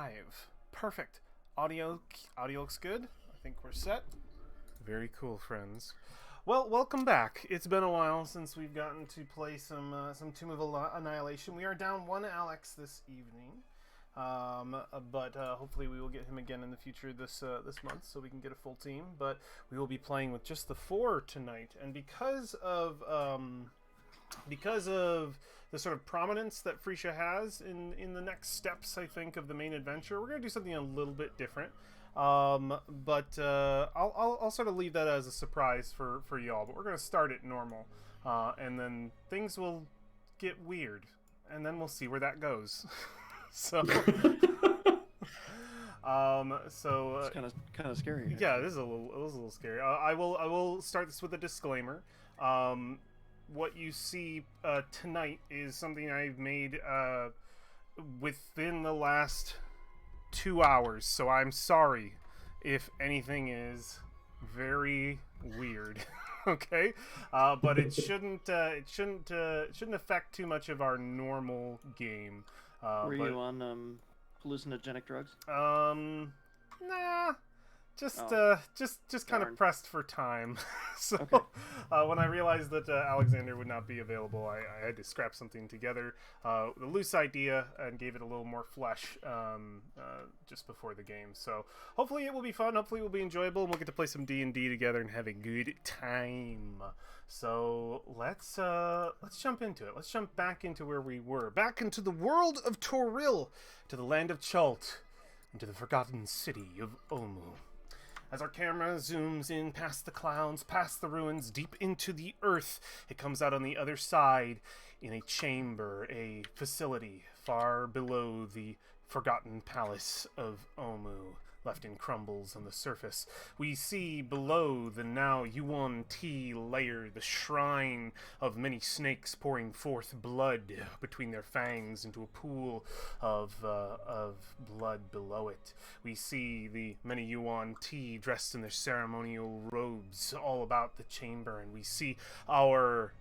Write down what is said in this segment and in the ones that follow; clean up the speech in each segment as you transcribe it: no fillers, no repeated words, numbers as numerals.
live. Perfect. Audio looks good. I think we're set. Very cool, friends. Well, welcome back. It's been a while since we've gotten to play some Tomb of Annihilation. We are down one Alex this evening, but hopefully we will get him again in the future this month, so we can get a full team. But we will be playing with just the 4 tonight, and because of the sort of prominence that Freesia has in the next steps, I think, of the main adventure, we're going to do something a little bit different. But I'll sort of leave that as a surprise for y'all. But we're going to start it normal, and then things will get weird, and then we'll see where that goes. So, it's kind of scary. Actually. Yeah, it was a little scary. I will start this with a disclaimer. What you see tonight is something I've made within the last 2 hours, so I'm sorry if anything is very weird. Okay, but it shouldn't affect too much of our normal game. Were you on hallucinogenic drugs? Nah. Just kind of Darn. pressed for time. So Okay. When I realized that Alexander would not be available, I had to scrap something together, the loose idea, and gave it a little more flesh just before the game. So hopefully it will be fun. Hopefully it will be enjoyable, and we'll get to play some D&D together and have a good time. So let's jump into it. Let's jump back into where we were, back into the world of Toril, to the land of Chult, and to the forgotten city of Omu. As our camera zooms in past the clouds, past the ruins, deep into the earth, it comes out on the other side in a chamber, a facility far below the forgotten palace of Omu, left in crumbles on the surface. We see below the now Yuan Ti layer the shrine of many snakes pouring forth blood between their fangs into a pool of blood below it. We see the many Yuan Ti dressed in their ceremonial robes all about the chamber, and we see our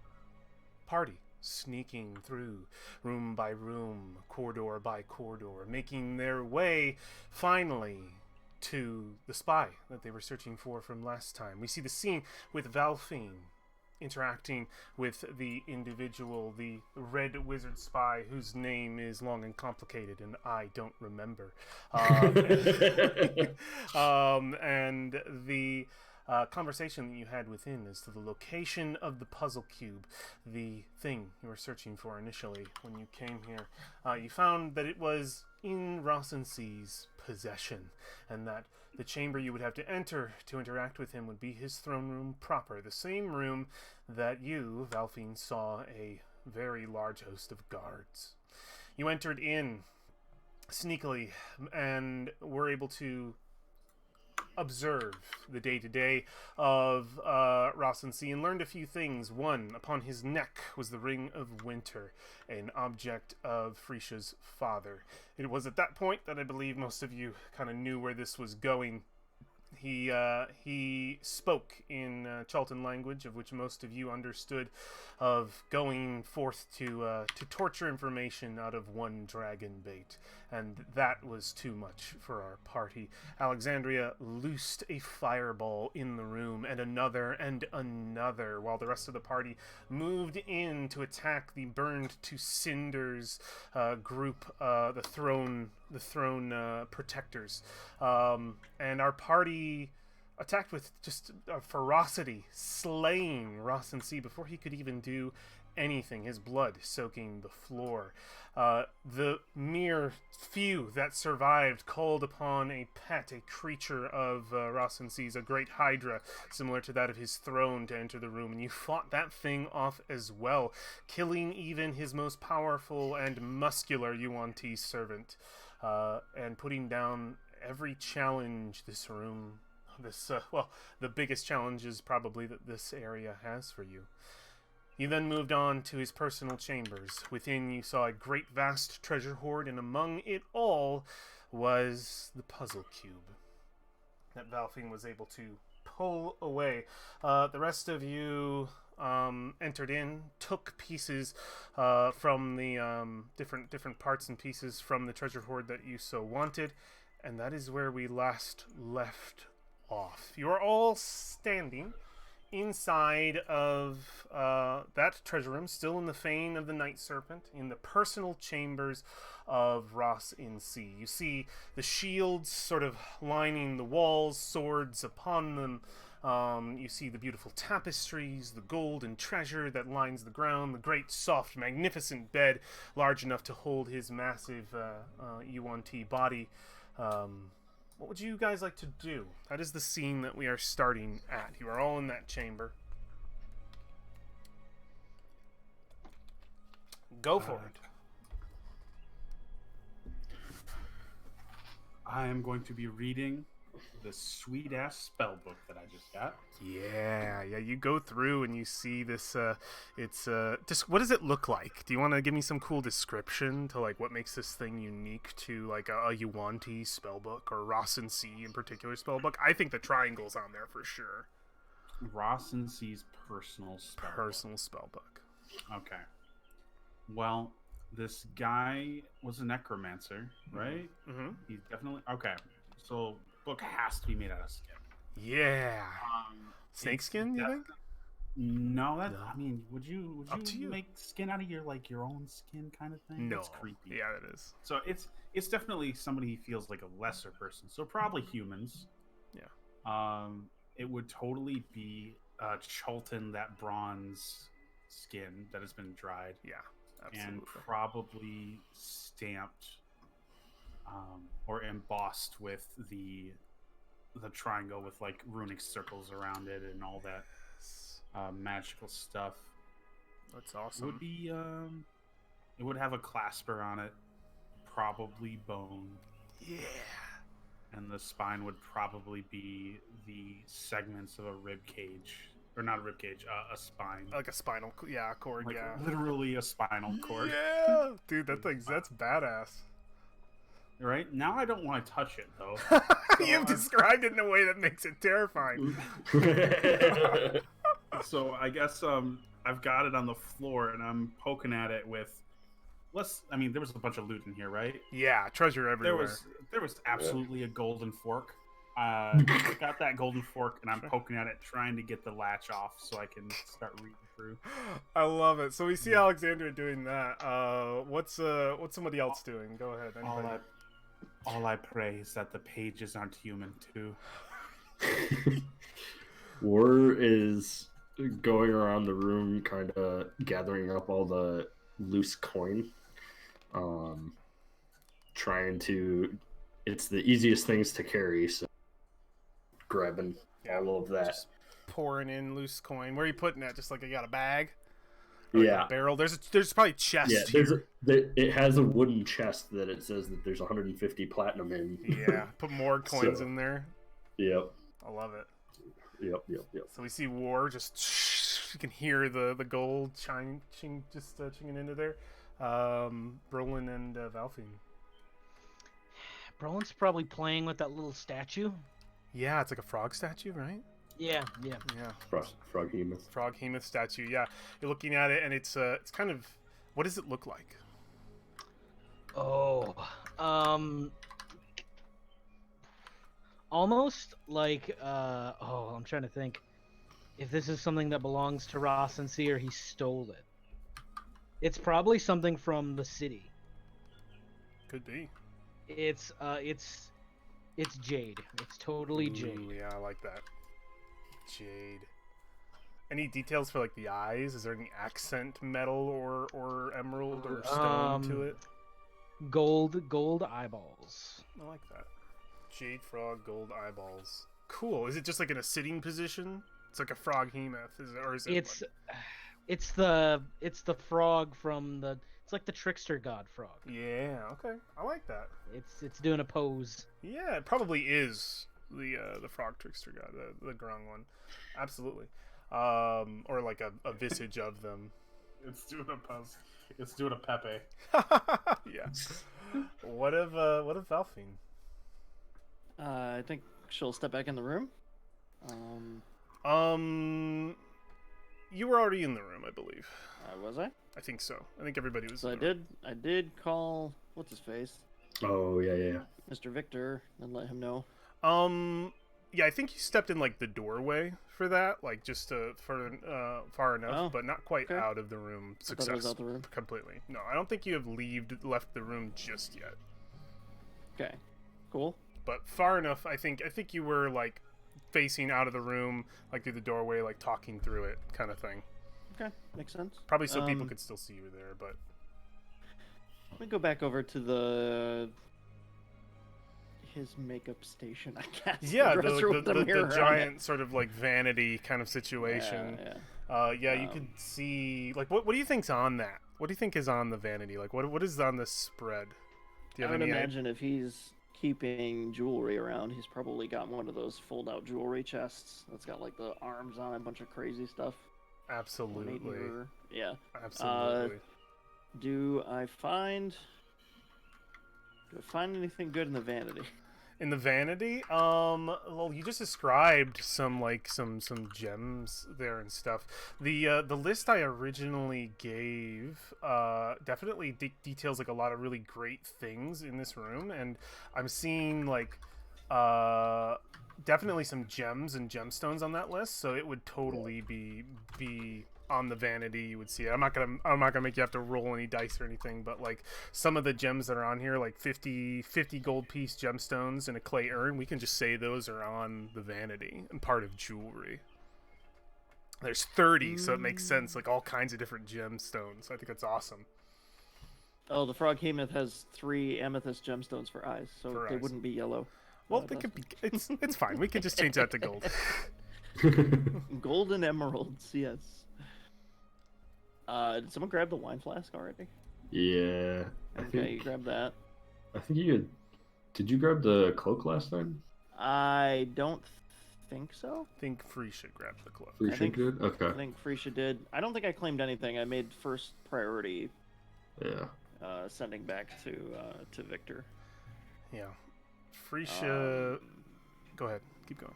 party sneaking through room by room, corridor by corridor, making their way finally to the spy that they were searching for from last time. We see the scene with Valfine interacting with the individual, the red wizard spy, whose name is long and complicated and I don't remember. And the conversation that you had within as to the location of the puzzle cube, the thing you were searching for initially when you came here. You found that it was in Rossensey's possession, and that the chamber you would have to enter to interact with him would be his throne room proper, the same room that you, Valfine, saw a very large host of guards. You entered in sneakily and were able to observe the day-to-day of Rossensey and learned a few things. One, upon his neck was the Ring of Winter, an object of Freesia's father. It was at that point that I believe most of you kind of knew where this was going. He spoke in Chultan language, of which most of you understood, of going forth to torture information out of one dragon bait, and that was too much for our party. Alexandria loosed a fireball in the room, and another, while the rest of the party moved in to attack the burned to cinders group, the throne protectors, and our party attacked with just ferocity, slaying Rossensey before he could even do anything, his blood soaking the floor. The mere few that survived called upon a pet, a creature of Rossensey's, a great hydra similar to that of his throne, to enter the room, and you fought that thing off as well, killing even his most powerful and muscular Yuan Ti servant, and putting down every challenge this room, the biggest challenges probably that this area has for you. He then moved on to his personal chambers. Within you saw a great vast treasure hoard, and among it all was the puzzle cube that Valfine was able to pull away. The rest of you entered in, took pieces from the different parts and pieces from the treasure hoard that you so wanted, and that is where we last left off. You are all standing inside of that treasure room, still in the fane of the Night Serpent, in the personal chambers of Ross in Sea. You see the shields sort of lining the walls, swords upon them. You see the beautiful tapestries, the gold and treasure that lines the ground, the great, soft, magnificent bed, large enough to hold his massive UNT body. What would you guys like to do? That is the scene that we are starting at. You are all in that chamber. Go for it. I am going to be reading the sweet-ass spell book that I just got. Yeah, you go through and you see this, just, what does it look like? Do you want to give me some cool description to, like, what makes this thing unique to, like, a Yuan-Ti spellbook, or Ross and C in particular spellbook? I think the triangle's on there for sure. Ross and C's personal spellbook. Okay. Well, this guy was a necromancer, right? Mm-hmm. He's definitely... Okay, so book has to be made out of skin. Yeah. Snake skin, you think? No, that... No. I mean, would you make skin out of your own skin kind of thing? No. That's creepy. Yeah, it is. So it's definitely somebody he feels like a lesser person. So probably humans. Yeah. It would totally be Chult, that bronze skin that has been dried. Yeah, absolutely. And probably stamped or embossed with the triangle with like runic circles around it and all that magical stuff. That's awesome. It would be it would have a clasper on it, probably bone. Yeah. And the spine would probably be the segments of a rib cage. Or not a rib cage, a spine. Like a spinal cord, like yeah. Literally a spinal cord. Yeah! Dude, that's badass. Right? Now I don't want to touch it, though. You've described it in a way that makes it terrifying. So I guess I've got it on the floor, and I'm poking at it with... there was a bunch of loot in here, right? Yeah, treasure everywhere. There was absolutely a golden fork. I got that golden fork, and I'm poking at it, trying to get the latch off so I can start reading through. I love it. So we see Alexandra doing that. What's somebody else doing? Go ahead. All I pray is that the pages aren't human too. War is going around the room, kind of gathering up all the loose coin, trying to. It's the easiest things to carry, so grabbing all of that. Just pouring in loose coin. Where are you putting that? Just like you got a bag? Yeah. A barrel? There's probably chests. Yeah, it has a wooden chest that it says that there's 150 platinum in. Yeah, put more coins in there. Yep. I love it. Yep. So we see War just... You can hear the gold chinging into there. Brolin and Valfine. Brolin's probably playing with that little statue. Yeah, it's like a frog statue, right? Yeah. Frog hemoth. Frog hemoth statue. Yeah, you're looking at it, and it's kind of. What does it look like? Oh, almost like I'm trying to think if this is something that belongs to Ross and C or he stole it. It's probably something from the city. Could be. It's jade. It's totally jade. Ooh, yeah, I like that. Jade. Any details for like the eyes? Is there any accent metal or emerald or stone to it? Gold eyeballs. I like that. Jade frog, gold eyeballs. Cool. Is it just like in a sitting position? It's like a frog hemoth, is it? It's the frog from the. It's like the trickster god frog. Yeah. Okay. I like that. It's doing a pose. Yeah, it probably is the frog trickster god, the grung one. Absolutely. Or like a visage of them. It's doing a pose. It's doing a Pepe. Yeah. What of Valfine? I think she'll step back in the room. You were already in the room, I believe. Was I? I think so. I think everybody was. So in the room. I did call what's his face, Oh yeah. Mr. Victor, and let him know. Yeah, I think you stepped in like the doorway for that, like just far enough, Oh, but not quite okay. out of the room. I thought it was out the room. Completely. No, I don't think you have left the room just yet. Okay, cool. But far enough. I think you were like facing out of the room, like through the doorway, like talking through it, kind of thing. Okay, makes sense. Probably so people could still see you there, but. Let me go back over to his makeup station, I guess. Yeah, dresser with the mirror on giant sort of like vanity kind of situation. Yeah. You could see like what do you think's on that? What do you think is on the vanity? Like what is on the spread? Do you I have would any imagine if he's keeping jewelry around, he's probably got one of those fold-out jewelry chests that's got like the arms on it, a bunch of crazy stuff. Absolutely. Yeah. Absolutely. Do I find anything good in the vanity? In the vanity, well, you just described some gems there and stuff. The list I originally gave definitely details like a lot of really great things in this room, and I'm seeing like definitely some gems and gemstones on that list. So it would totally be on the vanity. You would see it. I'm not gonna make you have to roll any dice or anything, but like some of the gems that are on here, like 50 gold piece gemstones in a clay urn, we can just say those are on the vanity and part of jewelry. There's 30, so it makes sense, like all kinds of different gemstones. I think that's awesome. Oh, the frog hemoth has 3 amethyst gemstones for eyes, so For they eyes. wouldn't be yellow. Well, they could be. It's fine. We can just change that to gold. Golden emeralds, yes. Did someone grab the wine flask already? Yeah. Okay, you grabbed that. I think you had. Did you grab the cloak last time? I don't think so. I think Free should grab the cloak. Free I think- did? Okay. I think Freesia did. I don't think I claimed anything. I made first priority Yeah. sending back to Victor. Yeah. Freesia. Go ahead. Keep going.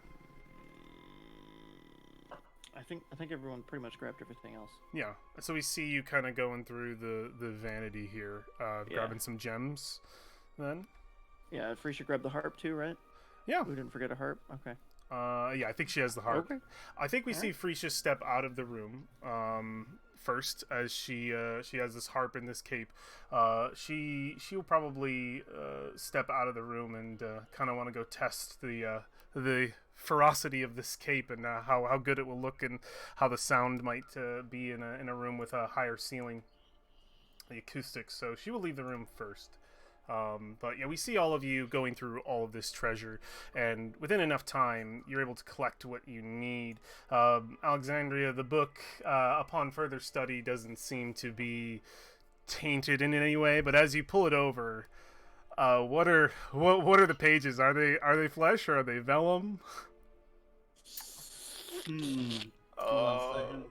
I think everyone pretty much grabbed everything else. Yeah. So we see you kind of going through the vanity here, grabbing some gems. Then. Yeah, Freesia grabbed the harp too, right? Yeah. We didn't forget a harp. Okay. Yeah, I think she has the harp. Okay. I think we All see right. Freesia step out of the room first, as she has this harp in this cape. She will probably step out of the room and kind of want to go test the ferocity of this cape and how good it will look and how the sound might be in a room with a higher ceiling, the acoustics. So she will leave the room first. But yeah, we see all of you going through all of this treasure, and within enough time, you're able to collect what you need. Alexandria, the book, upon further study, doesn't seem to be tainted in any way. But as you pull it over, what are the pages? Are they flesh or are they vellum? Hold on a second.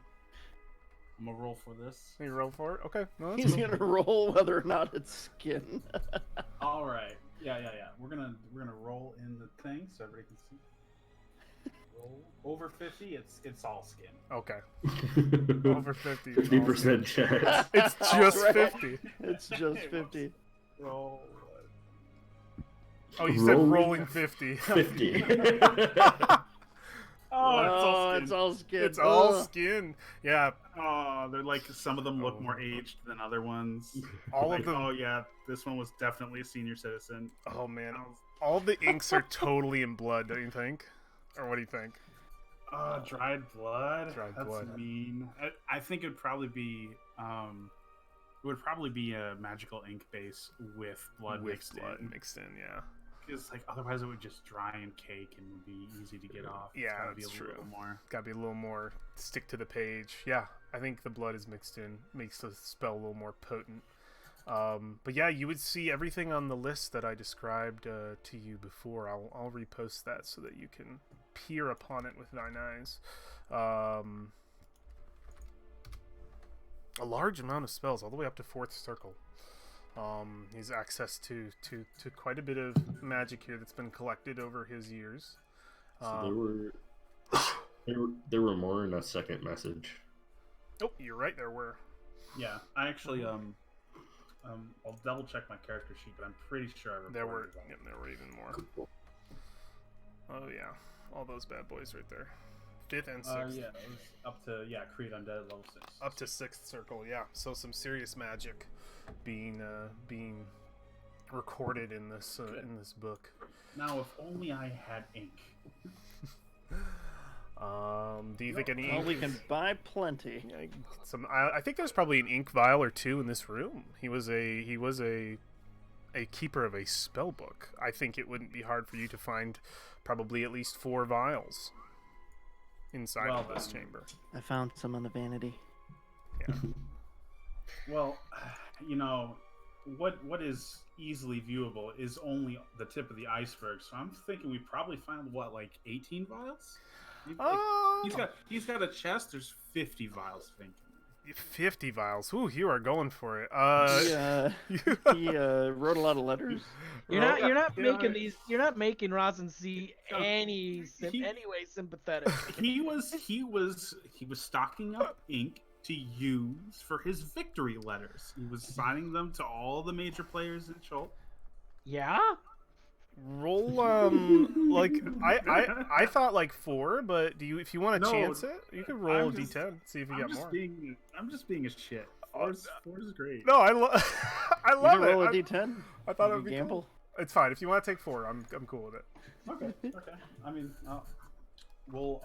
I'm gonna roll for this. You roll for it. Okay, no, that's He's cool. gonna roll whether or not it's skin. All right. Yeah. We're gonna roll in the thing so everybody can see. Roll over 50. It's all skin. Okay, over 50. 50% chance. It's just Right. 50. It's just 50. Roll. Oh, you said Rolling rolling 50. 50. Oh, It's all skin. It's all Ugh. skin. Yeah, Oh, they're like some of them look Oh. more aged than other ones. all Like, of them. oh yeah, this one was definitely a senior citizen. Oh man, I was- all the inks are totally in blood, don't you think? Or what do you think? Dried blood. Dried That's blood. mean. I think it would probably be a magical ink base with blood With mixed blood in. mixed in, yeah. Because like otherwise it would just dry and cake and would be easy to get off. It's Yeah, gotta be that's a true. little more. Gotta be a little more stick to the page. Yeah, I think the blood is mixed in, makes the spell a little more potent. But yeah, you would see everything on the list that I described to you before. I'll repost that so that you can peer upon it with thine eyes. A large amount of spells, all the way up to 4th circle. He's access to quite a bit of magic here that's been collected over his years. So there were more in a second message. Oh, you're right. There were. Yeah, I actually I'll double check my character sheet, but I'm pretty sure I reported There were. that. Yep, there were even more. Oh yeah, all those bad boys right there. 5th and 6th. Yeah, it was up to create undead level 6. Up to 6th circle. Yeah. So some serious magic being recorded in this book. Now, if only I had ink. Do you think any Well, ink? we can buy plenty. Yeah, I think there's probably an ink vial or two in this room. He was a keeper of a spell book. I think it wouldn't be hard for you to find probably at least 4 vials inside of this chamber. I found some on the vanity. Yeah. Well, what is easily viewable is only the tip of the iceberg. So I'm thinking we probably found like 18 vials. He's got a chest. There's 50 vials. I think. 50 vials. Ooh, you are going for it. He wrote a lot of letters. You're not making Rosin C any way sympathetic. He was stocking up ink to use for his victory letters. He was signing them to all the major players in Chult. Yeah. Roll like I thought like 4, but if you want to chance it, you can roll a d10, see if you get more. I'm just being a shit. 4 is great. No, I love You it. roll a d10. I thought You it would be gamble. cool. It's fine if you want to take 4. I'm cool with it. Okay. I mean, we'll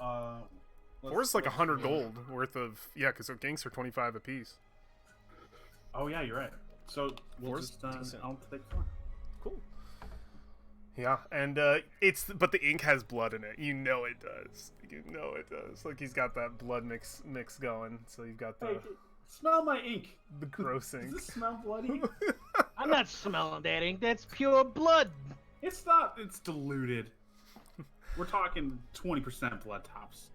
4 is like 100 gold worth of because our ganks are 25 apiece. Oh yeah, you're right. So we'll just I'll take 4. Cool. Yeah, and but the ink has blood in it. You know it does. Like he's got that blood mix going. So you've got the smell my ink. The gross ink. Does this smell bloody? I'm not smelling that ink. That's pure blood. It's not. It's diluted. We're talking 20% blood tops.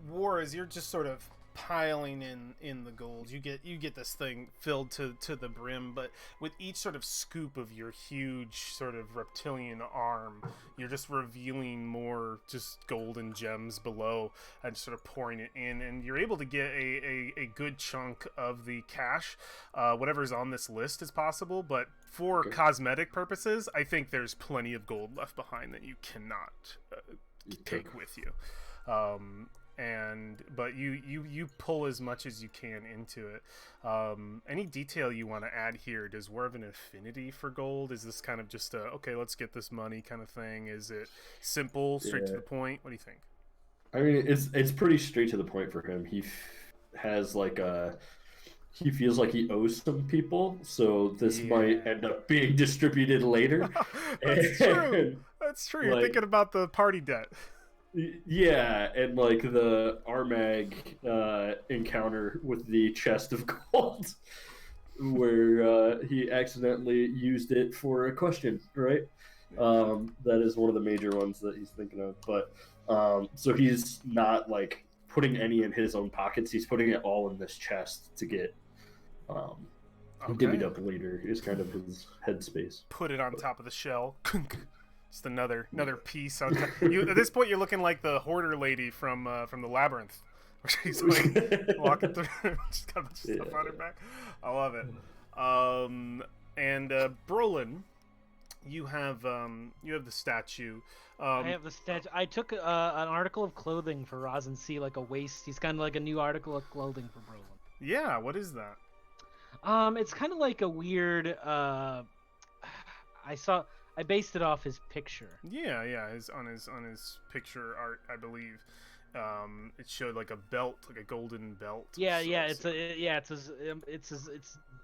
War, as you're just sort of piling in the gold, you get this thing filled to the brim, but with each sort of scoop of your huge sort of reptilian arm, you're just revealing more just golden gems below and sort of pouring it in, and you're able to get a good chunk of the cash, whatever's on this list is possible, but for cosmetic purposes, I think there's plenty of gold left behind that you cannot take with you. But you pull as much as you can into it. Any detail you want to add here? Does War have an affinity for gold? Is this kind of just a let's get this money kind of thing? Is it simple, straight to the point? What do you think? I mean, it's pretty straight to the point for him. He has he feels like he owes some people, so this might end up being distributed later. That's true. That's true. You're thinking about the party debt. Yeah, and like the Armag encounter with the chest of gold, where he accidentally used it for a question, right? That is one of the major ones that he's thinking of. But so he's not like putting any in his own pockets. He's putting it all in this chest to get divvied up later. Is kind of his headspace. Put it on top of the shell. Just another piece on top. At this point, you're looking like the hoarder lady from the Labyrinth, where she's like walking through. She's got a bunch of stuff on her back. I love it. And Brolin, you have the statue. I have the statue. I took an article of clothing for Rosin C, like a waist. He's kind of like a new article of clothing for Brolin. Yeah, what is that? It's kind of like a weird. I based it off his picture. Yeah, on his picture art, I believe. It showed like a belt, like a golden belt. It's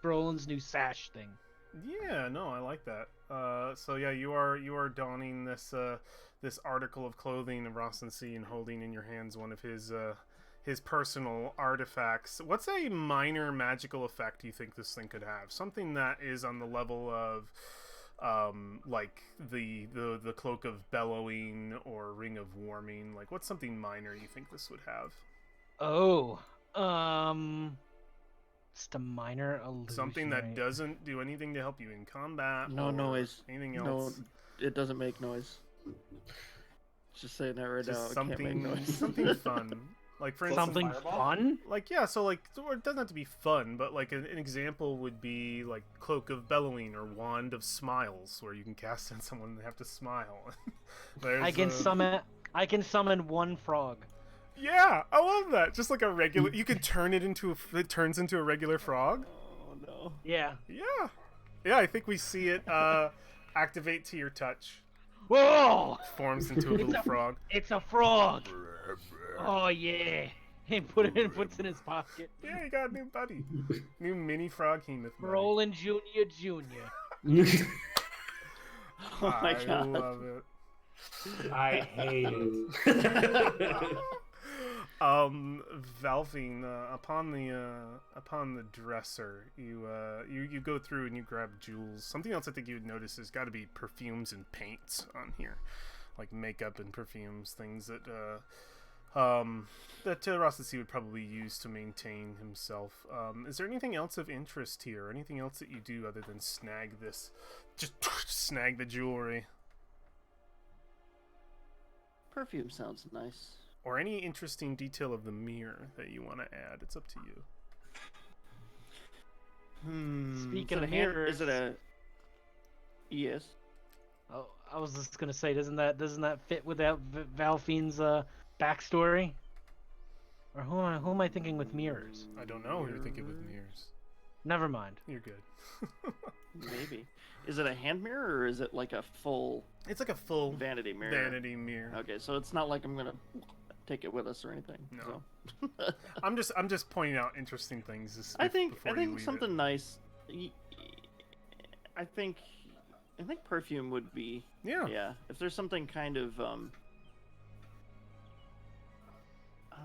Brolin's new sash thing. Yeah, no, I like that. So yeah, you are donning this article of clothing of Rosin C and holding in your hands one of his personal artifacts. What's a minor magical effect you think this thing could have? Something that is on the level of like the cloak of bellowing or ring of warming. Like, what's something minor you think this would have? Just a minor illusion. Something that doesn't do anything to help you in combat. No noise. Anything else? No, it doesn't make noise. Just saying that right now. It can't make noise. Something fun. Like for Close instance, Something fireball? fun? like yeah, so like it doesn't have to be fun, but like an example would be like Cloak of Bellowing or Wand of Smiles, where you can cast on someone and they have to smile. There's I can summon one frog. Yeah, I love that. Just like a regular, you can turn it into it turns into a regular frog. Oh no. Yeah. Yeah, yeah. I think we see it activate to your touch, Whoa! forms into a little frog. It's a frog. Oh yeah. He puts in his pocket. Yeah, you got a new buddy, new mini frog hemoth buddy. Roland Junior Junior. Oh my I god. love it. I hate it. Valving, upon the dresser, you go through and you grab jewels. Something else I think you would notice has got to be perfumes and paints on here, like makeup and perfumes, things that Rasta C would probably use to maintain himself. Is there anything else of interest here? Anything else that you do other than snag this? Just snag the jewelry. Perfume sounds nice. Or any interesting detail of the mirror that you want to add. It's up to you. Speaking Is it of a hand? mirrors, Is it a? Yes. oh, I was just gonna say, doesn't that fit with that Valfine's backstory? Or who am I thinking with mirrors? I don't know who you're thinking with mirrors. Never mind. You're good. Maybe. Is it a hand mirror or is it like a full It's like a full vanity mirror? vanity mirror. Okay, so it's not like I'm gonna take it with us or anything. No. So. I'm just pointing out interesting things. I think before you leave something it. nice. I think perfume would be. Yeah. Yeah. If there's something kind of I don't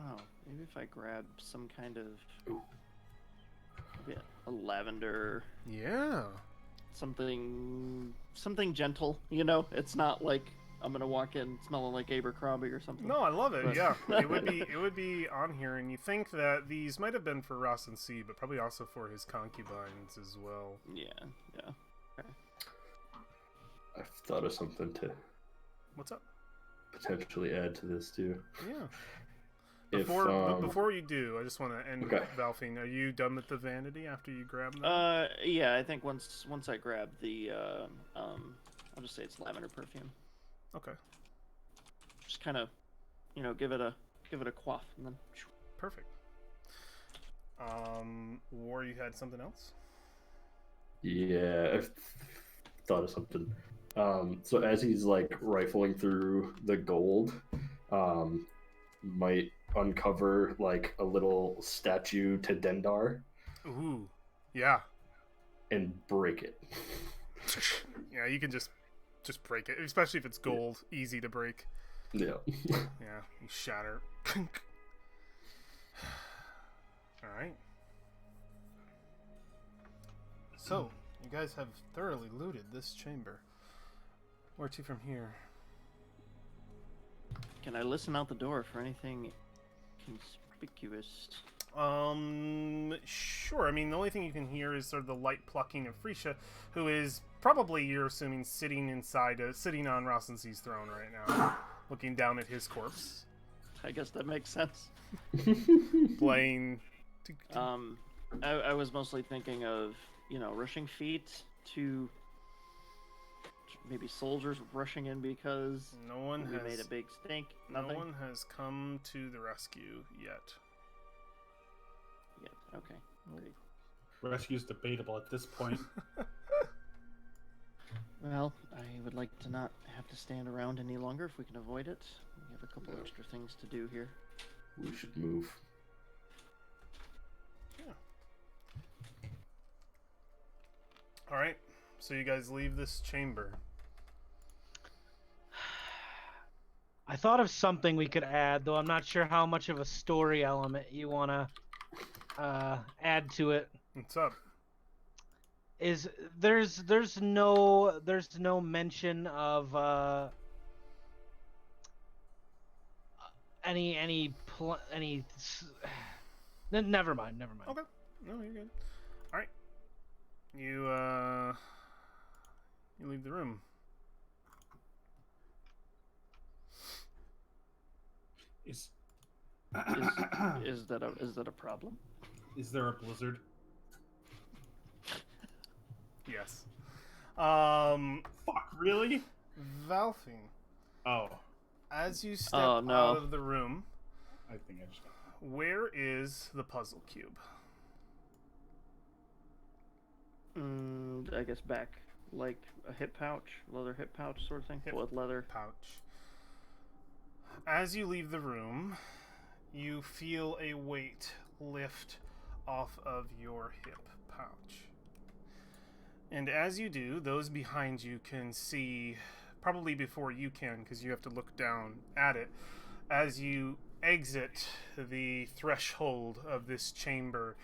know. Maybe if I grab some kind of maybe a lavender, Yeah. something gentle. You know, it's not like I'm gonna walk in smelling like Abercrombie or something. No, I love it. But- Yeah, it would be on here, and you think that these might have been for Ross and C, but probably also for his concubines as well. Yeah. Yeah. I've thought of something to What's up? potentially add to this too. Yeah. If, Before you do, I just want to end Okay. Valfine. Are you done with the vanity after you grab them? Yeah. I think once I grab the I'll just say it's lavender perfume. Okay. Just kind of, give it a quaff and then. Perfect. War, you had something else? Yeah, I've thought of something. So as he's like rifling through the gold, might uncover like a little statue to Dendar Ooh. Yeah. and break it. Yeah, you can just break it, especially if it's gold. Easy to break. Yeah. Yeah, you shatter. All right. So, you guys have thoroughly looted this chamber. Where to from here? Can I listen out the door for anything conspicuous? Sure. I mean, the only thing you can hear is sort of the light plucking of Frisha, who is probably, you're assuming, sitting on Rossensey's throne right now, looking down at his corpse, I guess that makes sense. playing. I was mostly thinking of, rushing feet to maybe soldiers rushing in because No one we has made a big stink. No Nothing. one has come to the rescue yet. Yeah. Okay. Great. Rescue's debatable at this point. Well, I would like to not have to stand around any longer if we can avoid it. We have a couple extra things to do here. We should move. All right. So you guys leave this chamber. I thought of something we could add, though I'm not sure how much of a story element you want to add to it. What's up? Is there's no mention of any. Never mind. Okay. No, you're good. All right. You leave the room. Is that a problem? Is there a blizzard? Yes. Fuck, really? Valfine, Oh, as you step Oh, no. out of the room, I think I just got where is the puzzle cube? I guess back, like a hip pouch, leather hip pouch sort of thing, Hip with leather. pouch. As you leave the room, you feel a weight lift off of your hip pouch. And as you do, those behind you can see, probably before you can, because you have to look down at it, as you exit the threshold of this chamber,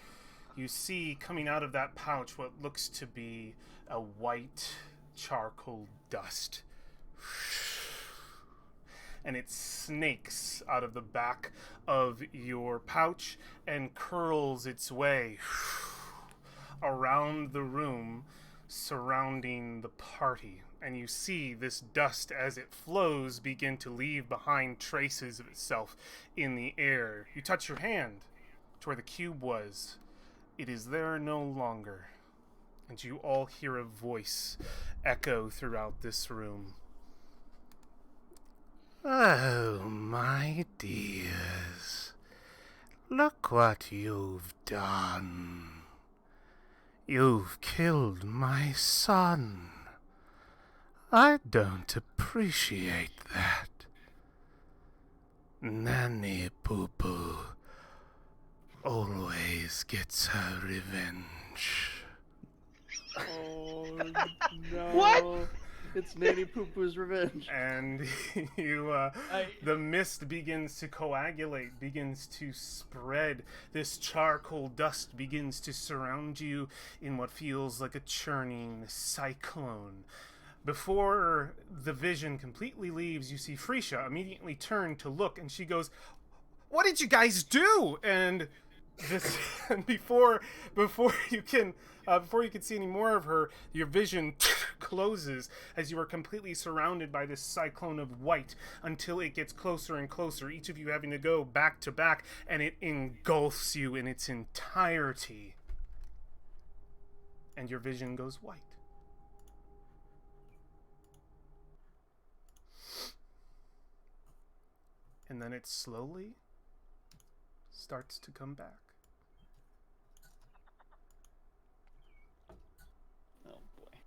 you see coming out of that pouch what looks to be a white charcoal dust. And it snakes out of the back of your pouch and curls its way around the room surrounding the party. And you see this dust as it flows begin to leave behind traces of itself in the air. You touch your hand to where the cube was. It is there no longer. And you all hear a voice echo throughout this room. Oh, my dears. Look what you've done. You've killed my son. I don't appreciate that. Nanny Pupu always gets her revenge. Oh no! What? It's Nanny Pupu's revenge. And the mist begins to coagulate, begins to spread. This charcoal dust begins to surround you in what feels like a churning cyclone. Before the vision completely leaves, you see Freesia immediately turn to look, and she goes, "What did you guys do?" And this, and before you can see any more of her, your vision closes as you are completely surrounded by this cyclone of white until it gets closer and closer, each of you having to go back to back, and it engulfs you in its entirety. And your vision goes white. And then it slowly starts to come back. Oh boy.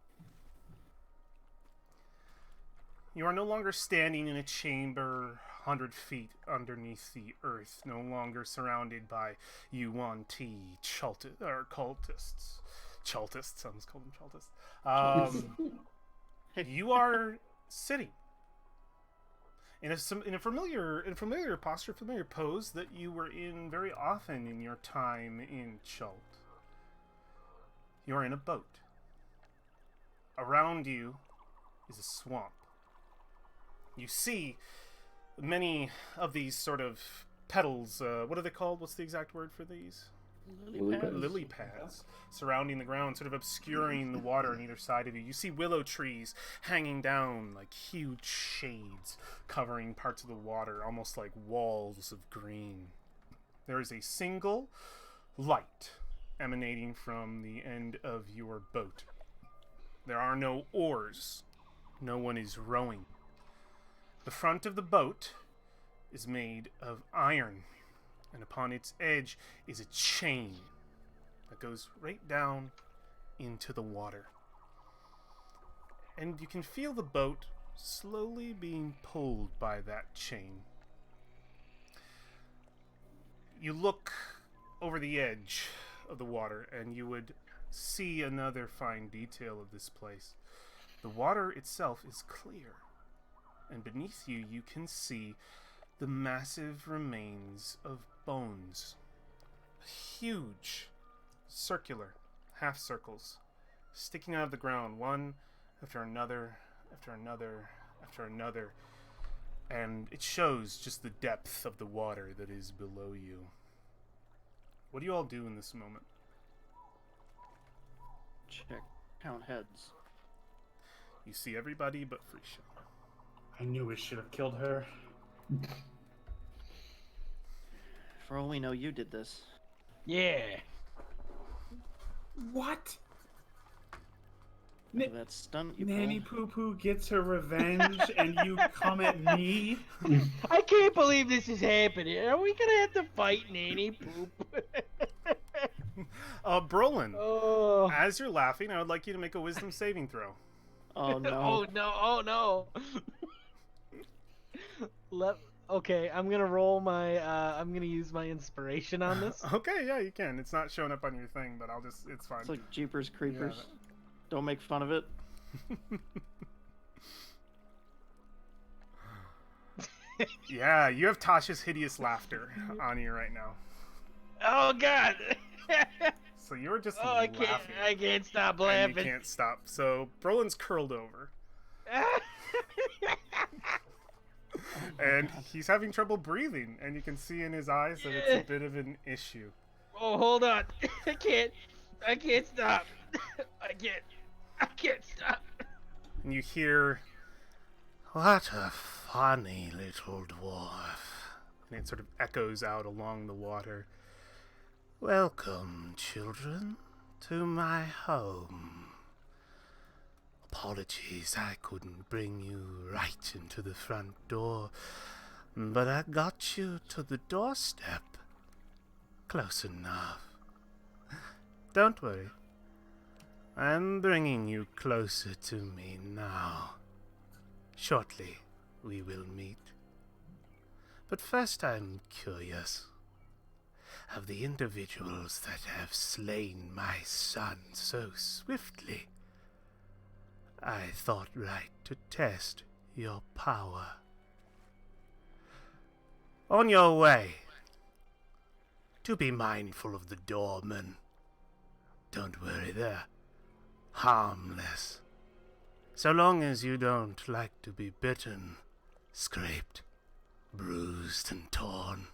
You are no longer standing in a chamber 100 feet underneath the earth, no longer surrounded by Yuan-Ti cultists. Chultists, I almost called them Chultists. You are sitting in a familiar posture, familiar pose that you were in very often in your time in Chult. You are in a boat. Around you is a swamp. You see many of these sort of petals. What are they called? What's the exact word for these? Lily pads surrounding the ground, sort of obscuring the water on either side of you. You see willow trees hanging down like huge shades covering parts of the water, almost like walls of green. There is a single light emanating from the end of your boat. There are no oars. No one is rowing. The front of the boat is made of iron, and upon its edge is a chain that goes right down into the water. And you can feel the boat slowly being pulled by that chain. You look over the edge of the water, and you would see another fine detail of this place. The water itself is clear, and beneath you, you can see the massive remains of bones. Huge, circular, half circles, sticking out of the ground, one after another, after another, after another. And it shows just the depth of the water that is below you. What do you all do in this moment? Check. Count heads. You see everybody but Freesia. I knew we should have killed her. For all we know, you did this. Yeah. What? For that stunt you Nanny pulled. Pupu gets her revenge, and you come at me? I can't believe this is happening. Are we gonna have to fight Nanny Poop? Brolin, Oh. as you're laughing, I would like you to make a wisdom saving throw. Oh no. Oh no! Oh no! Okay, I'm gonna roll my. I'm gonna use my inspiration on this. Okay, yeah, you can. It's not showing up on your thing, but it's fine. It's like Jeepers Creepers. Yeah. Don't make fun of it. Yeah, you have Tasha's hideous laughter on you right now. Oh God! So you're just Oh, laughing. I can't stop and laughing. you can't stop. So Brolin's curled over, and he's having trouble breathing, and you can see in his eyes that it's a bit of an issue. Oh, hold on! I can't stop. I can't stop. And you hear, "What a funny little dwarf," and it sort of echoes out along the water. "Welcome, children, to my home. Apologies I couldn't bring you right into the front door, but I got you to the doorstep. Close enough. Don't worry. I'm bringing you closer to me now. Shortly we will meet. But first I'm curious. Of the individuals that have slain my son so swiftly, I thought right to test your power. On your way. Do be mindful of the doorman. Don't worry, they're harmless. So long as you don't like to be bitten, scraped, bruised, and torn.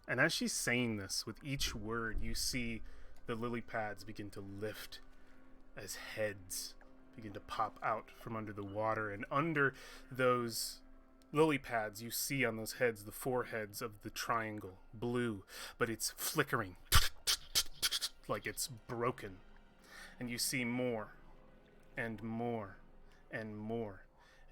And as she's saying this, with each word, you see the lily pads begin to lift as heads begin to pop out from under the water. And under those lily pads, you see on those heads the foreheads of the triangle, blue, but it's flickering like it's broken. And you see more and more and more.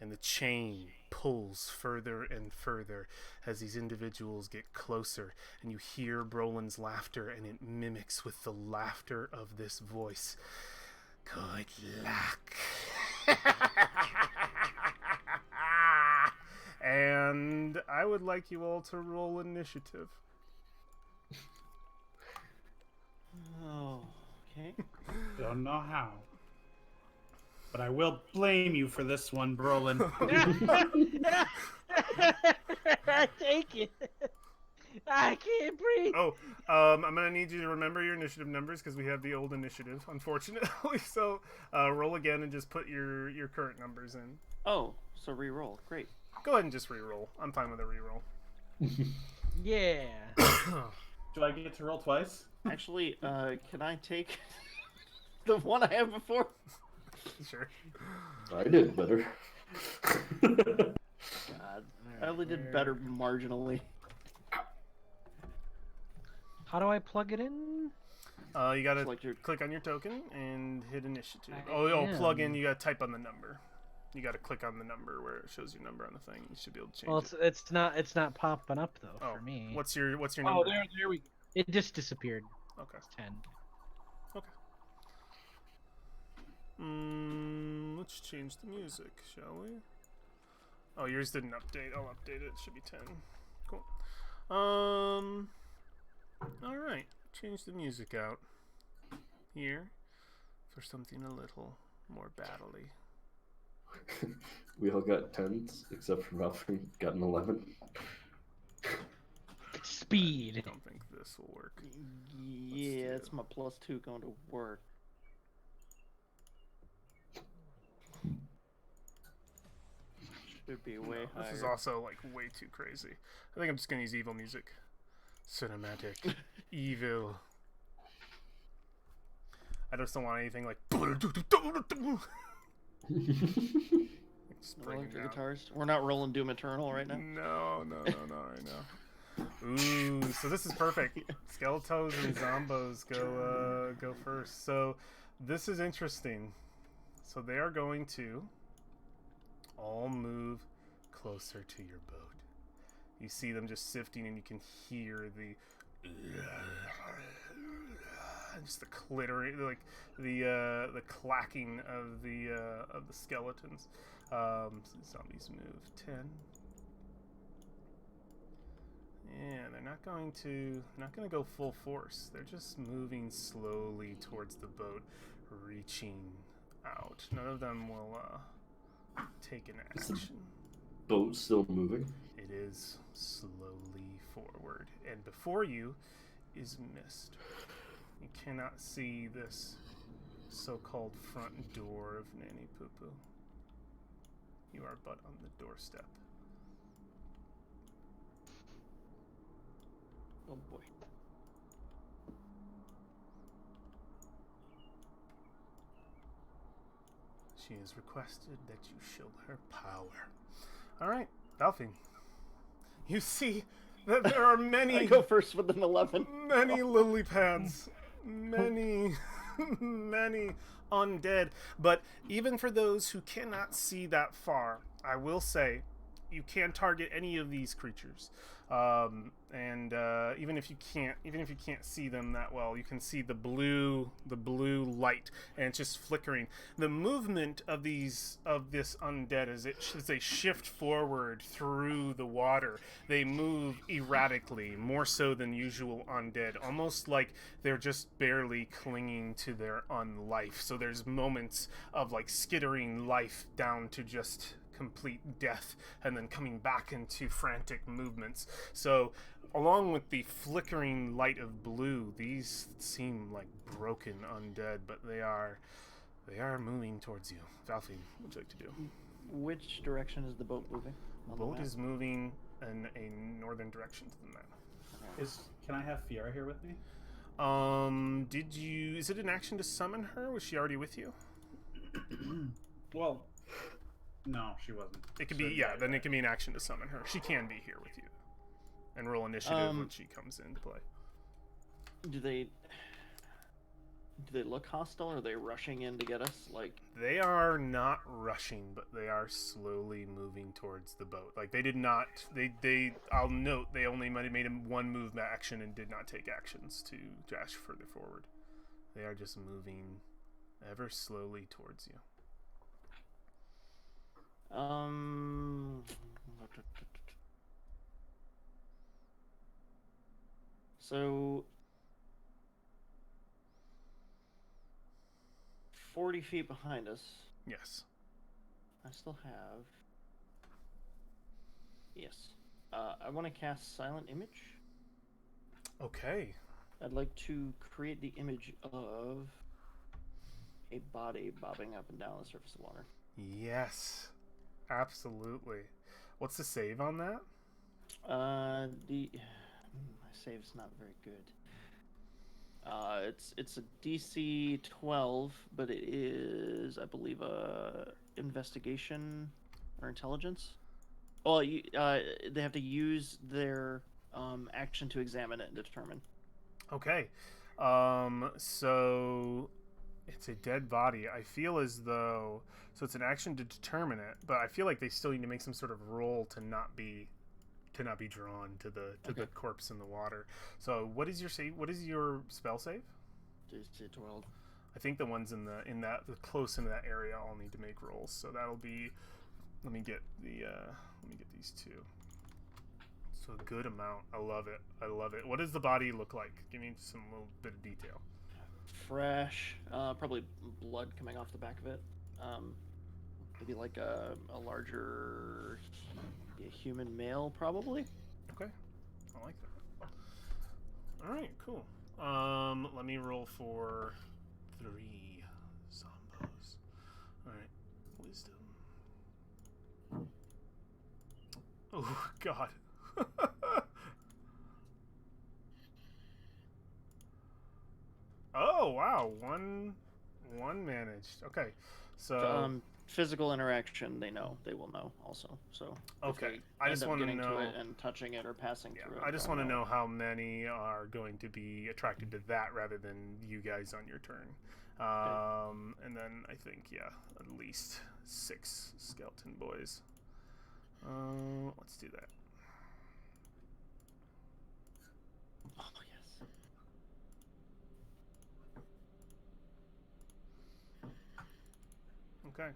And the chain pulls further and further as these individuals get closer. And you hear Brolin's laughter, and it mimics with the laughter of this voice. Good luck. And I would like you all to roll initiative. Oh, okay. Don't know how. But I will blame you for this one, Brolin. Take it. I can't breathe. Oh, I'm gonna need you to remember your initiative numbers because we have the old initiative, unfortunately. So roll again and just put your current numbers in. Oh, so re-roll. Great. Go ahead and just re-roll. I'm fine with a re-roll. Yeah. Do I get to roll twice? Actually, can I take the one I have before? Sure. I did better. God, I only did better marginally. How do I plug it in? You gotta Select your- click on your token and hit initiative. I Plug in. am. You gotta type on the number. You gotta click on the number where it shows your number on the thing. You should be able to change Well, it. it's not popping up though Oh, for me. What's your number? Oh, there we go. It just disappeared. Okay. It's 10. Let's change the music, shall we? Oh, yours didn't update. I'll update it. It should be 10. Cool. Alright. Change the music out here for something a little more battle-y. We all got 10s, except for Ralph got an 11. Speed. I don't think this will work. Yeah, it's my +2 going to work. Should be way higher. This is also like way too crazy. I think I'm just gonna use evil music. Cinematic. Evil. I just don't want anything like just breaking Electric down. guitars. We're not rolling Doom Eternal right now. No, right now. Ooh, so this is perfect. Skeletos and Zombos go first. So this is interesting. So they are going to all move closer to your boat. You see them just sifting, and you can hear just the clittering, like the clacking of the skeletons. Zombies move 10. And they're not going to go full force. They're just moving slowly towards the boat, reaching out. None of them will take an action. Boat still moving. It is slowly forward, and before you is mist. You cannot see this so-called front door of Nanny Pupu. You are but on the doorstep. Oh boy. She has requested that you show her power. All right, Valfine. You see that there are many. I go first with an 11. Many lily pads, many undead. But even for those who cannot see that far, I will say you can target any of these creatures. Even if you can't see them that well, you can see the blue light, and it's just flickering. The movement of this undead as they shift forward through the water, they move erratically, more so than usual undead, almost like they're just barely clinging to their unlife. So there's moments of like skittering life down to just complete death, and then coming back into frantic movements. So along with the flickering light of blue, these seem like broken undead, but they are moving towards you. Valfine, what would you like to do? Which direction is the boat moving? The on boat map? is moving in a northern direction to the map. Can I have Fiora here with me? Is it an action to summon her? Was she already with you? Well, no, she wasn't. It could be, then it can be an action to summon her. She can be here with you. And roll initiative when she comes into play. Do they look hostile? Or are they rushing in to get us? Like, they are not rushing, but they are slowly moving towards the boat. Like they did not. I'll note they only might have made one move action and did not take actions to dash further forward. They are just moving ever slowly towards you. So 40 feet behind us. Yes. I still have. Yes. I want to cast Silent Image. Okay. I'd like to create the image of a body bobbing up and down the surface of water. Yes. Absolutely. What's the save on that? My save's not very good. It's a DC 12, but it is, I believe, investigation or intelligence. Well, they have to use their action to examine it and determine. Okay. So it's a dead body. I feel as though it's an action to determine it, but I feel like they still need to make some sort of roll to not be drawn to the corpse in the water. So what is your save? What is your spell save? DC 12. I think the ones in that close into that area all need to make rolls. So that'll be. Let me get these two. So a good amount. I love it. What does the body look like? Give me some little bit of detail. Fresh, probably blood coming off the back of it. Maybe like a larger human male, probably. Okay, I like that. All right, cool. Let me roll for 3 zombos. All right, wisdom. Oh God. Oh wow, one managed. Okay, so physical interaction, they will know also. So if Okay, they I end just up want to getting know. to it and touching it or passing Yeah, through it. I just they'll want to know how many are going to be attracted to that rather than you guys on your turn. And then I think, at least 6 skeleton boys. Let's do that. Oh yes. Okay.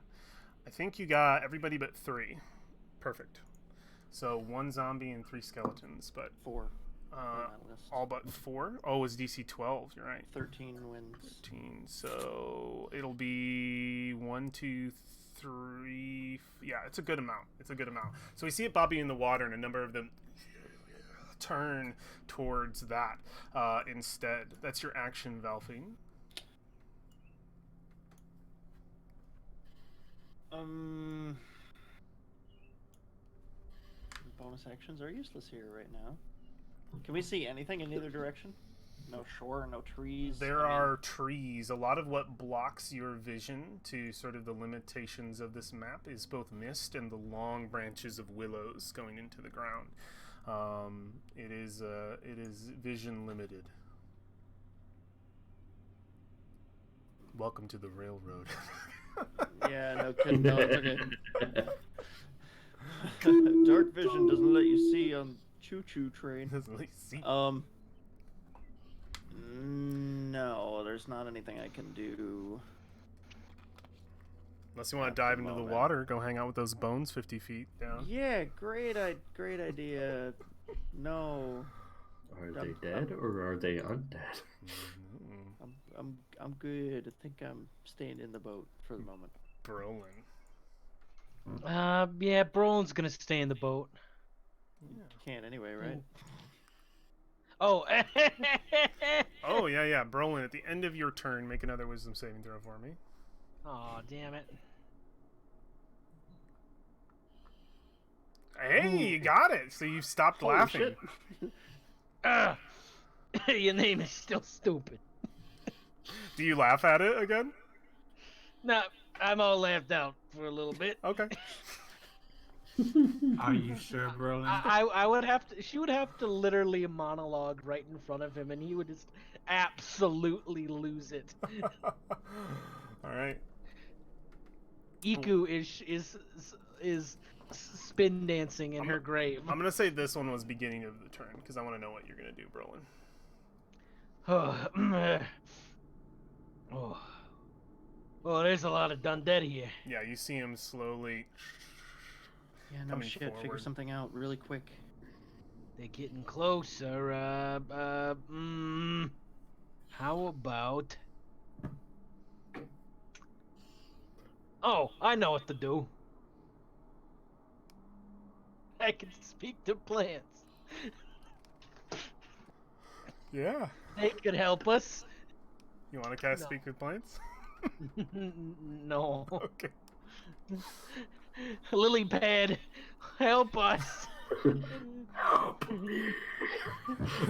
I think you got everybody but 3. Perfect. So 1 zombie and 3 skeletons, but 4 on that list. all but 4? Oh, it's DC 12, you're right. 13 wins. 13. So it'll be 1, 2, 3. Yeah, it's a good amount. So we see it bobbing in the water, and a number of them turn towards that instead. That's your action, Valfine. Bonus actions are useless here right now. Can we see anything in either direction? No shore, no trees. There are trees. A lot of what blocks your vision to sort of the limitations of this map is both mist and the long branches of willows going into the ground. It is vision limited. Welcome to the railroad. Yeah, no kidding. No, it's okay. Dark vision doesn't let you see on choo-choo train. Doesn't let you see. No, there's not anything I can do. Unless you want At to dive the into the moment. water, go hang out with those bones 50 feet down. Yeah, great idea. No, Are they dead or are they undead? I'm good. I think I'm staying in the boat for the moment. Brolin. Yeah, Brolin's gonna stay in the boat. Can't anyway, right? Oh. Oh, yeah. Brolin, at the end of your turn, make another wisdom saving throw for me. Oh, damn it. Hey, you got it. So you've stopped Holy laughing. shit. Your name is still stupid. Do you laugh at it again? No, I'm all laughed out for a little bit. Okay. Are you sure, Brolin? I would have to. She would have to literally monologue right in front of him, and he would just absolutely lose it. All right. Iku is spin dancing in her grave. I'm gonna say this one was beginning of the turn because I want to know what you're gonna do, Brolin. Oh, there's a lot of undead here. Yeah, you see him slowly. Yeah, no Coming shit. Figure forward. something out really quick. They're getting closer. How about? Oh, I know what to do. I can speak to plants. Yeah. They could help us. You want to cast No. Speak with Plants? No. Okay. Lily pad, help us.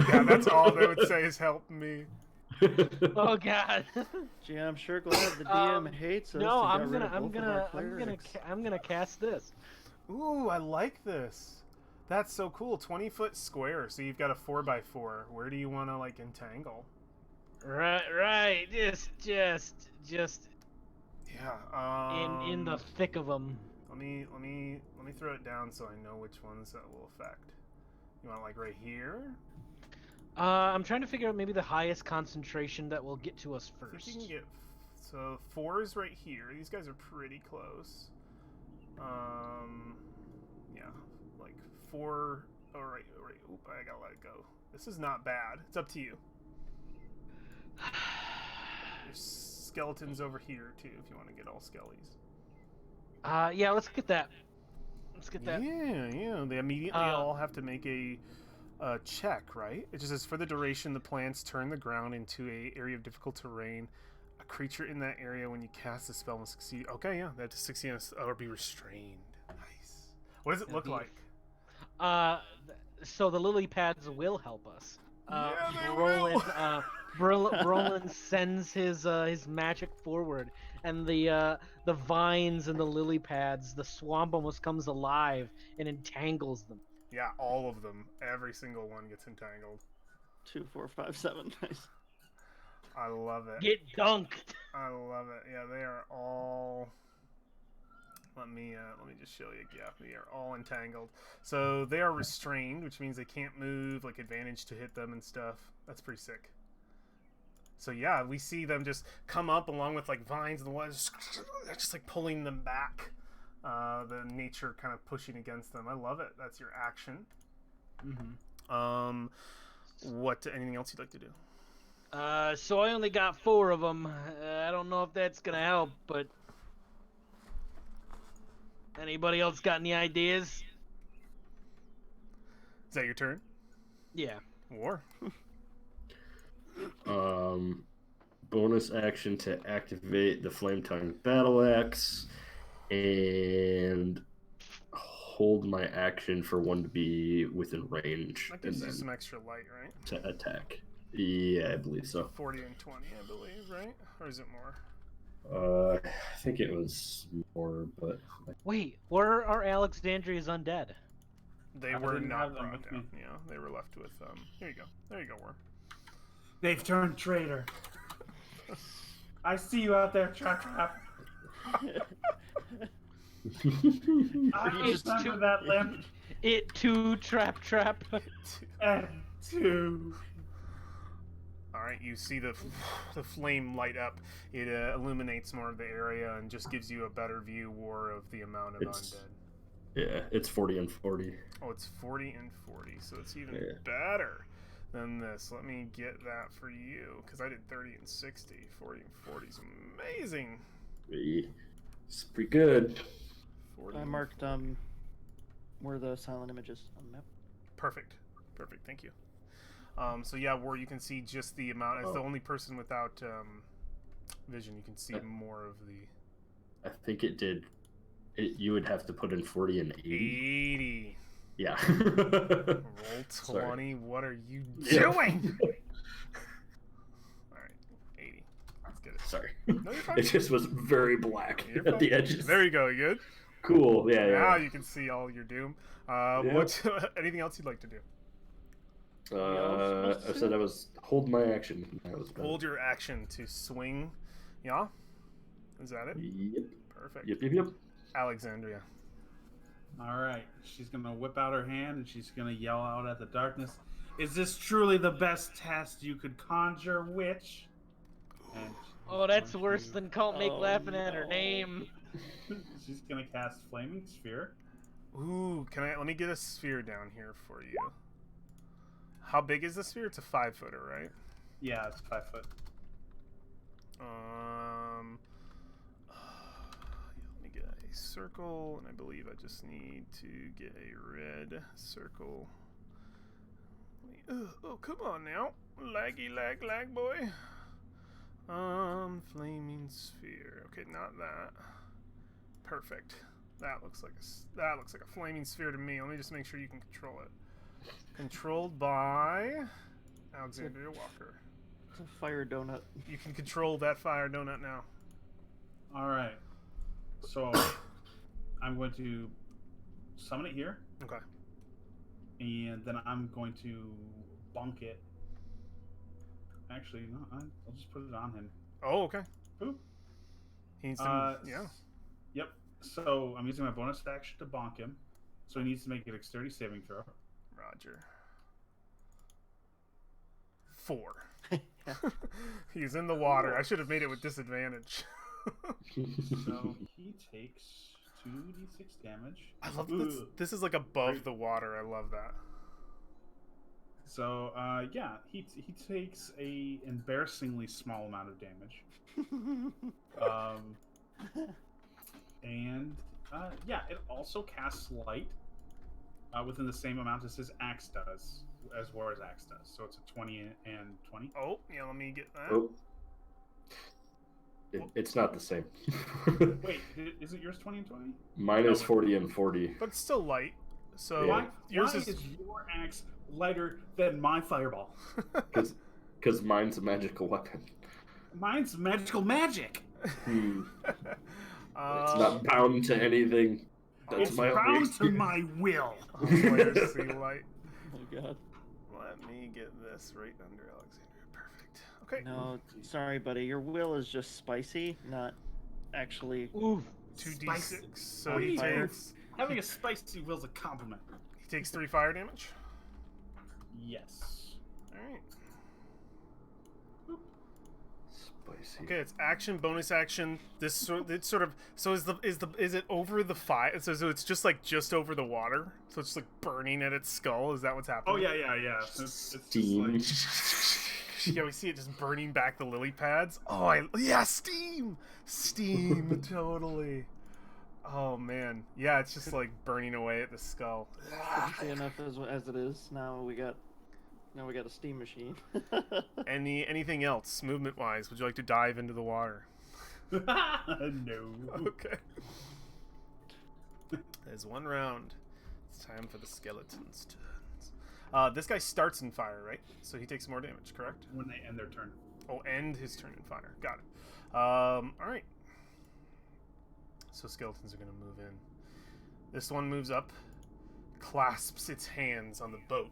Yeah, that's all they would say is help me. Oh God. Gee, I'm sure glad the DM hates us. No, He got I'm rid of both of our gonna clerics. I'm gonna cast this. Ooh, I like this. That's so cool. 20-foot square. So you've got a 4x4. Where do you want to like entangle? Right. Just Yeah. in the thick of them. Let me throw it down so I know which ones that will affect. You want like right here? I'm trying to figure out maybe the highest concentration that will get to us I think first. you can get so 4 is right here. These guys are pretty close. Yeah, like 4. Oh right. Oop, I gotta let it go. This is not bad. It's up to you. There's skeletons over here too if you want to get all skellies. Yeah, let's get that. Yeah. They immediately all have to make a check, right? It just says for the duration, the plants turn the ground into a area of difficult terrain. A creature in that area, when you cast the spell, must succeed. Okay, yeah, they have to succeed or be restrained. Nice. What does it look like? So the lily pads will help us. Yeah, they Roland, will. Brolin sends his magic forward, and the vines and the lily pads, the swamp almost comes alive and entangles them. Yeah, all of them. Every single one gets entangled. 2, 4, 5, 7. Nice. I love it. Get dunked. I love it. Yeah, they are all. Let me just show you. Yeah, they are all entangled. So they are restrained, which means they can't move. Like advantage to hit them and stuff. That's pretty sick. So yeah, we see them just come up along with like vines and the ones just like pulling them back. The nature kind of pushing against them. I love it. That's your action. Mm-hmm. What? Anything else you'd like to do? So I only got 4 of them. I don't know if that's gonna help, but anybody else got any ideas? Is that your turn? Yeah. War. Bonus action to activate the Flame Tongue Battle Axe, and hold my action for one to be within range, That and gives you then some extra light, right? to attack. Yeah, I believe so. 40 and 20, I believe, right? Or is it more? I think it was more, but Wait, where are Alexandria's undead? They I were didn't not have them brought with down. me. Yeah, they were left with Here you go. There you go, War. They've turned traitor. I see you out there, Trap. I just remember that lamp. It too, trap. And 2. All right, you see the flame light up. It illuminates more of the area and just gives you a better view, War, of the amount of undead. yeah, it's 40 and 40. Oh, it's 40 and 40, so it's even Yeah. better than this. Let me get that for you, because I did 30 and 60. 40 and 40 is amazing. It's pretty good. 40 I and marked where the silent images on the map. Perfect. Thank you. So yeah, War, you can see just the amount. As the only person without vision, you can see more of the I think it did. You would have to put in 40 and 80. 80. Yeah. Roll 20. Sorry. What are you Yeah. doing? All right, 80. Let's get it. Sorry. No, you're fine. It just was very black You're at fine. the edges. There you go. You good? Cool. Yeah. Now Yeah. you can see all your doom. Yeah. What? Anything else you'd like to do? I said I was hold my action. That was better. Hold your action to swing. Yeah. Is that it? Yep. Perfect. Yep. Alexandria. All right, she's gonna whip out her hand and she's gonna yell out at the darkness, "Is this truly the best test you could conjure, witch?" And Oh, that's she's worse going than Cult Make Oh, laughing at her no. name. she's gonna cast Flaming Sphere. Ooh, let me get a sphere down here for you. How big is the sphere? It's a 5-footer, right? Yeah, it's 5 foot. Let me get a circle, and I believe I just need to get a red circle. Oh, come on now, laggy lag boy. Flaming sphere. Okay, not that. Perfect. That looks like a flaming sphere to me. Let me just make sure you can control it. Controlled by Alexandria Walker. It's a fire donut. You can control that fire donut now. All right, so I'm going to summon it here, Okay. and then I'm going to bunk it. Actually, no, I'll just put it on him. Oh, okay. Boop. He needs to, yeah. Yep. So I'm using my bonus action to bonk him. So he needs to make a dexterity saving throw. Roger. 4. He's in the water. I should have made it with disadvantage. So he takes 2d6 damage. I love this. This is like above the water. I love that. So yeah, he takes a embarrassingly small amount of damage. And yeah, it also casts light within the same amount as his axe does, as War's axe does. So it's a 20 and 20. Oh, yeah, let me get that. Oh. It's not the same. Wait, isn't yours 20 and 20? Mine is 40 and 40. But it's still light. So Yeah. Why yours is your axe lighter than my fireball? Because Because mine's a magical weapon. Mine's magical magic. It's not bound to anything. That's It's my only bound to experience. my will. Players see light. Oh my god. Let me get this right under Alexandria. Perfect. Okay. No, sorry, buddy. Your will is just spicy, not actually. Ooh. 2d6. So What do he you do? takes Having a spicy will's a compliment. 3 fire damage. Yes. All right. Spicy. Okay, it's action, bonus action. It's sort of. So is it over the fire? So it's just over the water. So it's like burning at its skull. Is that what's happening? Oh yeah. It's Steam. just Yeah, we see it just burning back the lily pads. Steam, totally. Oh man, yeah, it's just like burning away at the skull. Interesting enough as it is. Now we got a steam machine. Anything else, movement wise? Would you like to dive into the water? like no. Okay. There's one round. It's time for the skeleton's turns. This guy starts in fire, right? So he takes more damage, correct? When they end their turn. Oh, end his turn in fire. Got it. All right. So skeletons are going to move in. This one moves up, clasps its hands on the boat,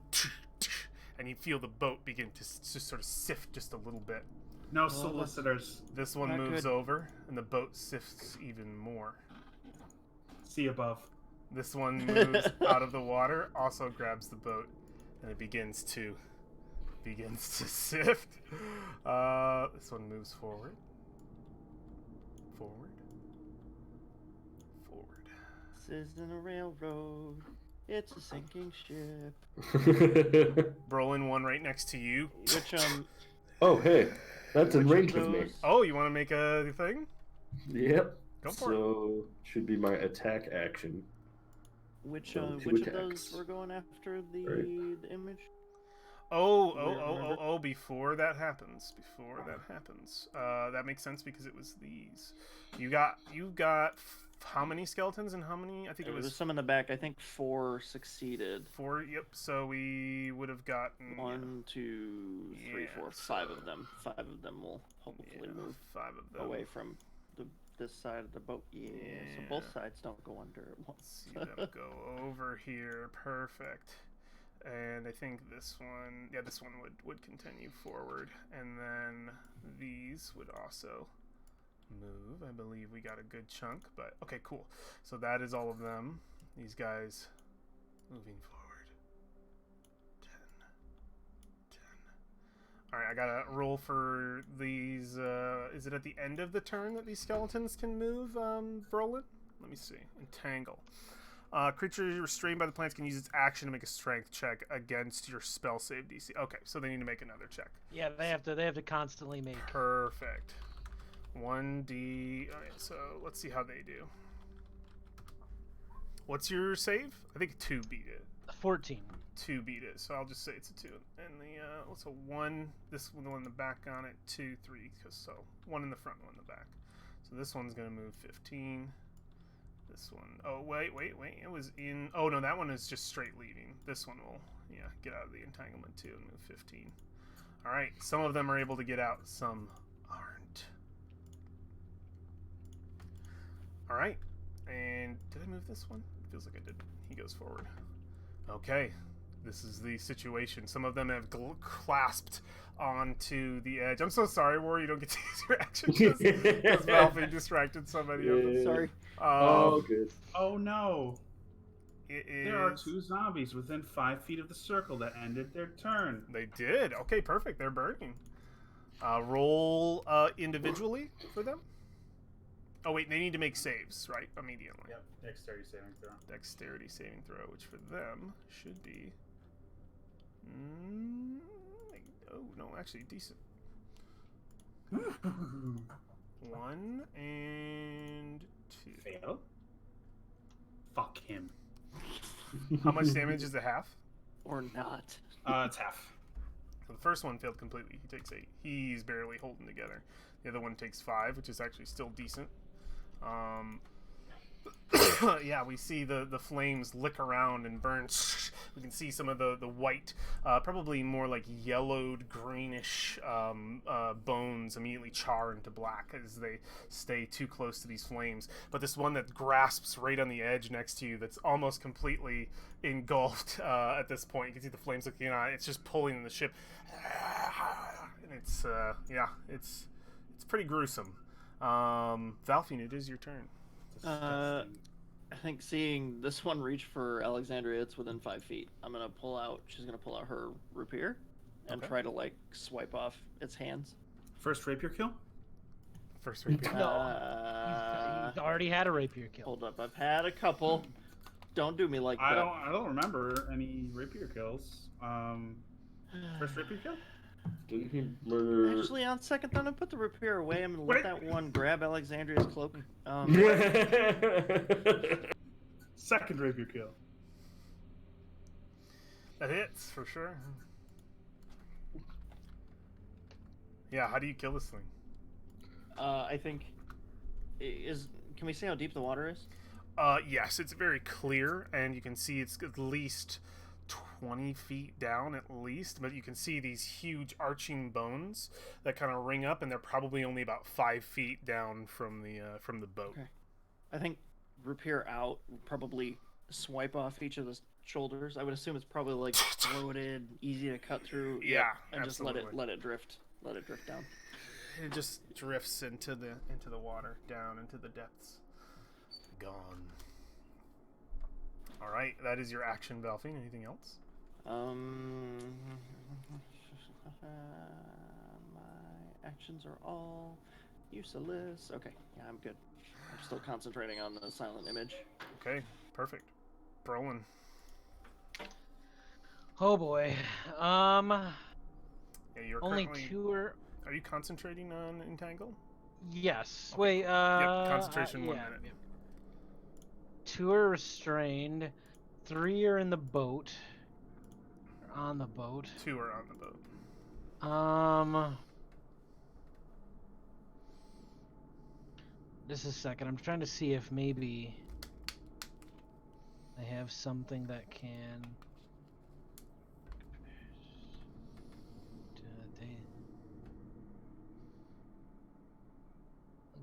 and you feel the boat begin to sort of sift just a little bit. No solicitors. This one Not moves good. over, and the boat sifts even more. See above. This one moves out of the water, also grabs the boat, and it begins to sift. This one moves forward. This isn't a railroad. It's a sinking ship. Brolin, one right next to you. Which Oh, hey. That's in which range of me. those- Oh, you want to make a thing? Yep. Go for it. So, should be my attack action. Which So, two which of attacks. those were going after the Right. the image? Before that happens. That makes sense because it was these. You got how many skeletons and how many? I think There it was was some in the back. I think 4 succeeded. 4. Yep. So we would have gotten 1, 2, 3, Yeah, 4, 5 of them. 5 of them will hopefully move 5 of them. away from this side of the boat. Yeah. So both Yeah. sides don't go under at once. See them go over here. Perfect. And I think this one would continue forward, and then these would also move. I believe we got a good chunk, but okay, cool. So that is all of them. These guys moving forward. 10. All right, I gotta roll for these. Is it at the end of the turn that these skeletons can move, Brolin? Let me see. Entangle. Creature restrained by the plants can use its action to make a strength check against your spell save DC. Okay, so they need to make another check. Yeah, they have to constantly make. Perfect. 1d. All right, so let's see how they do. What's your save? I think 2 beat it. 14. 2 beat it, so I'll just say it's a 2. And the what's a 1? This one, the one in the back on it. 2, 3. So 1 in the front, 1 in the back. So this one's gonna move 15. This one. Oh wait. It was in. Oh no, that one is just straight leading. This one will, get out of the entanglement too and move 15. All right. Some of them are able to get out. Some aren't. All right. And did I move this one? Feels like I did. He goes forward. Okay. This is the situation. Some of them have clasped onto the edge. I'm so sorry, War. You don't get to use your action because Valve distracted so many of them. Sorry. Good. Oh no. It is... There are 2 zombies within 5 feet of the circle that ended their turn. They did. Okay, perfect. They're burning. Roll individually for them. Oh wait, they need to make saves, right? Immediately. Yep. Dexterity saving throw. Dexterity saving throw, which for them should be. Oh no, actually decent. 1 and 2. Fail. Fuck him. How much damage is it? Half? Or not. It's half. So the first one failed completely. He takes 8. He's barely holding together. The other one takes 5, which is actually still decent. Yeah, we see the flames lick around and burn. We can see some of the white, probably more like yellowed, greenish bones immediately char into black as they stay too close to these flames. But this one that grasps right on the edge next to you, that's almost completely engulfed at this point. You can see the flames looking on it. It's just pulling the ship, and it's it's pretty gruesome. Valfine, it is your turn. I think seeing this one reach for Alexandria, it's within 5 feet. She's gonna pull out her rapier and Okay. try to like swipe off its hands. First rapier kill? First rapier. He's already had a rapier kill. Hold up, I've had a couple. Don't do me like I that. don't remember any rapier kills. First rapier kill? Didn't he murder? Actually, on second thought, I put the rapier away. I'm gonna let that one grab Alexandria's cloak. Second rapier kill. That hits for sure. Yeah, how do you kill this thing? I think can we see how deep the water is? Yes, it's very clear, and you can see it's at least 20 feet down at least, but you can see these huge arching bones that kind of ring up, and they're probably only about 5 feet down from the boat. Okay. I think rapier out, probably swipe off each of the shoulders. I would assume it's probably like bloated, easy to cut through. Yeah, and absolutely. just let it drift down. It just drifts into the water, down into the depths. Gone. All right, that is your action, Valfine. Anything else? My actions are all useless. Okay, yeah, I'm good. I'm still concentrating on the silent image. Okay, perfect. Brolin. Oh boy. Yeah, you're Only currently... two are. Are you concentrating on Entangle? Yes. Okay. Wait. Yep, concentration 1 minute. Yep. 2 are restrained. 3 are in the boat. On the boat. 2 are on the boat. Just a second. I'm trying to see if maybe I have something that can.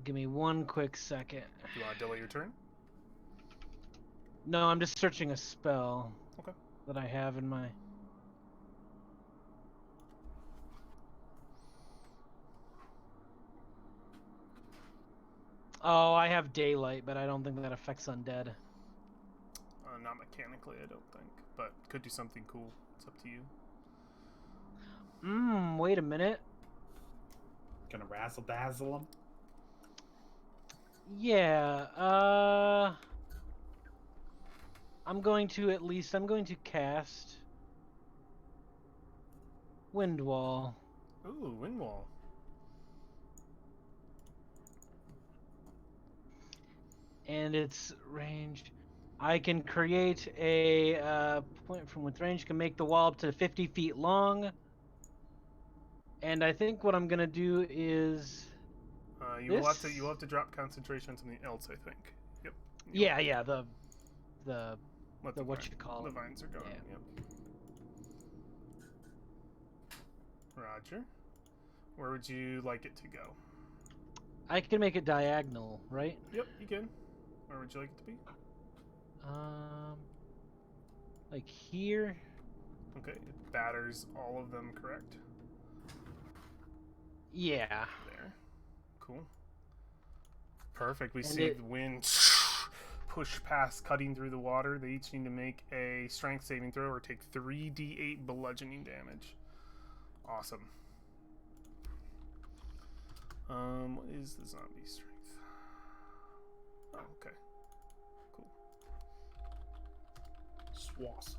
Give me one quick second. Do you want to delay your turn? No, I'm just searching a spell. Okay. That I have in my. Oh, I have daylight, but I don't think that affects undead. Not mechanically, I don't think, but could do something cool. It's up to you. Wait a minute. Gonna razzle dazzle them. Yeah, I'm going to cast Wind Wall. Ooh, wind wall. And it's ranged. I can create a point from with range, can make the wall up to 50 feet long. And I think what I'm gonna do is You will have to drop concentration on something else, I think. Yep. yeah, the Let the what you call the it. vines are going. Yeah. Yep. Roger. Where would you like it to go? I can make it diagonal, right? Yep, you can. Where would you like it to be? Like here. Okay, it batters all of them, correct? Yeah. There. Cool. Perfect. We And see it- the wind push past, cutting through the water. They each need to make a strength saving throw or take 3d8 bludgeoning damage. Awesome. What is the zombie strength? Oh, okay. Cool. Swass.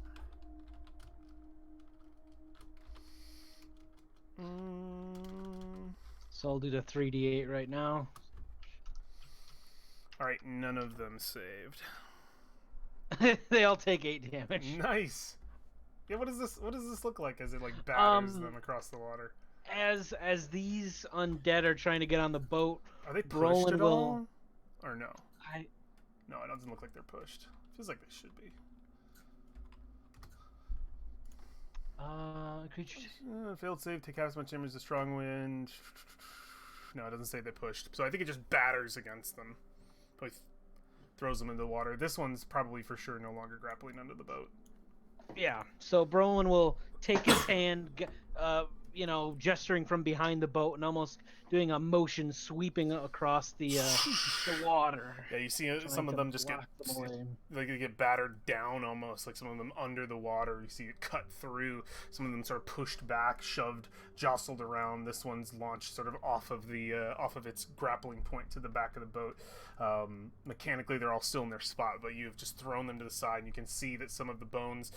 So I'll do the 3d8 right now. Alright, none of them saved. They all take 8 damage. Nice! Yeah, what does this look like as it like batters them across the water? As these undead are trying to get on the boat, Are they pushed Brolin at will- all? Or no? No, it doesn't look like they're pushed. Feels like they should be. Creatures. Failed save. Take half as much damage as a strong wind. No, it doesn't say they pushed. So I think it just batters against them. Probably throws them into the water. This one's probably for sure no longer grappling under the boat. Yeah. So Brolin will take his hand, gesturing from behind the boat and almost doing a motion sweeping across the water. Yeah, you see trying some of to them just get block them away. like they get battered down almost, like some of them under the water. You see it cut through. Some of them sort of pushed back, shoved, jostled around. This one's launched sort of off of its grappling point to the back of the boat. Mechanically, they're all still in their spot, but you've just thrown them to the side. And you can see that some of the bones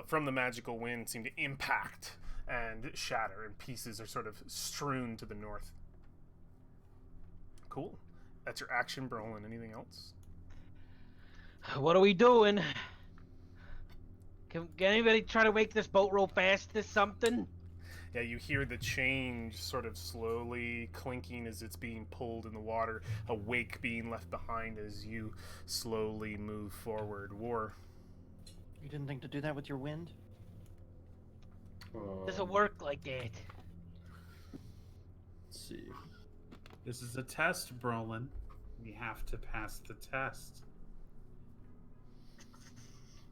from the magical wind seem to impact and shatter, and pieces are sort of strewn to the north. Cool. That's your action, Brolin. Anything else? What are we doing? Can anybody try to make this boat roll fast or something? Yeah, you hear the change sort of slowly clinking as it's being pulled in the water, a wake being left behind as you slowly move forward. War. You didn't think to do that with your wind? Doesn't work like that. Let's see. This is a test, Brolin. We have to pass the test.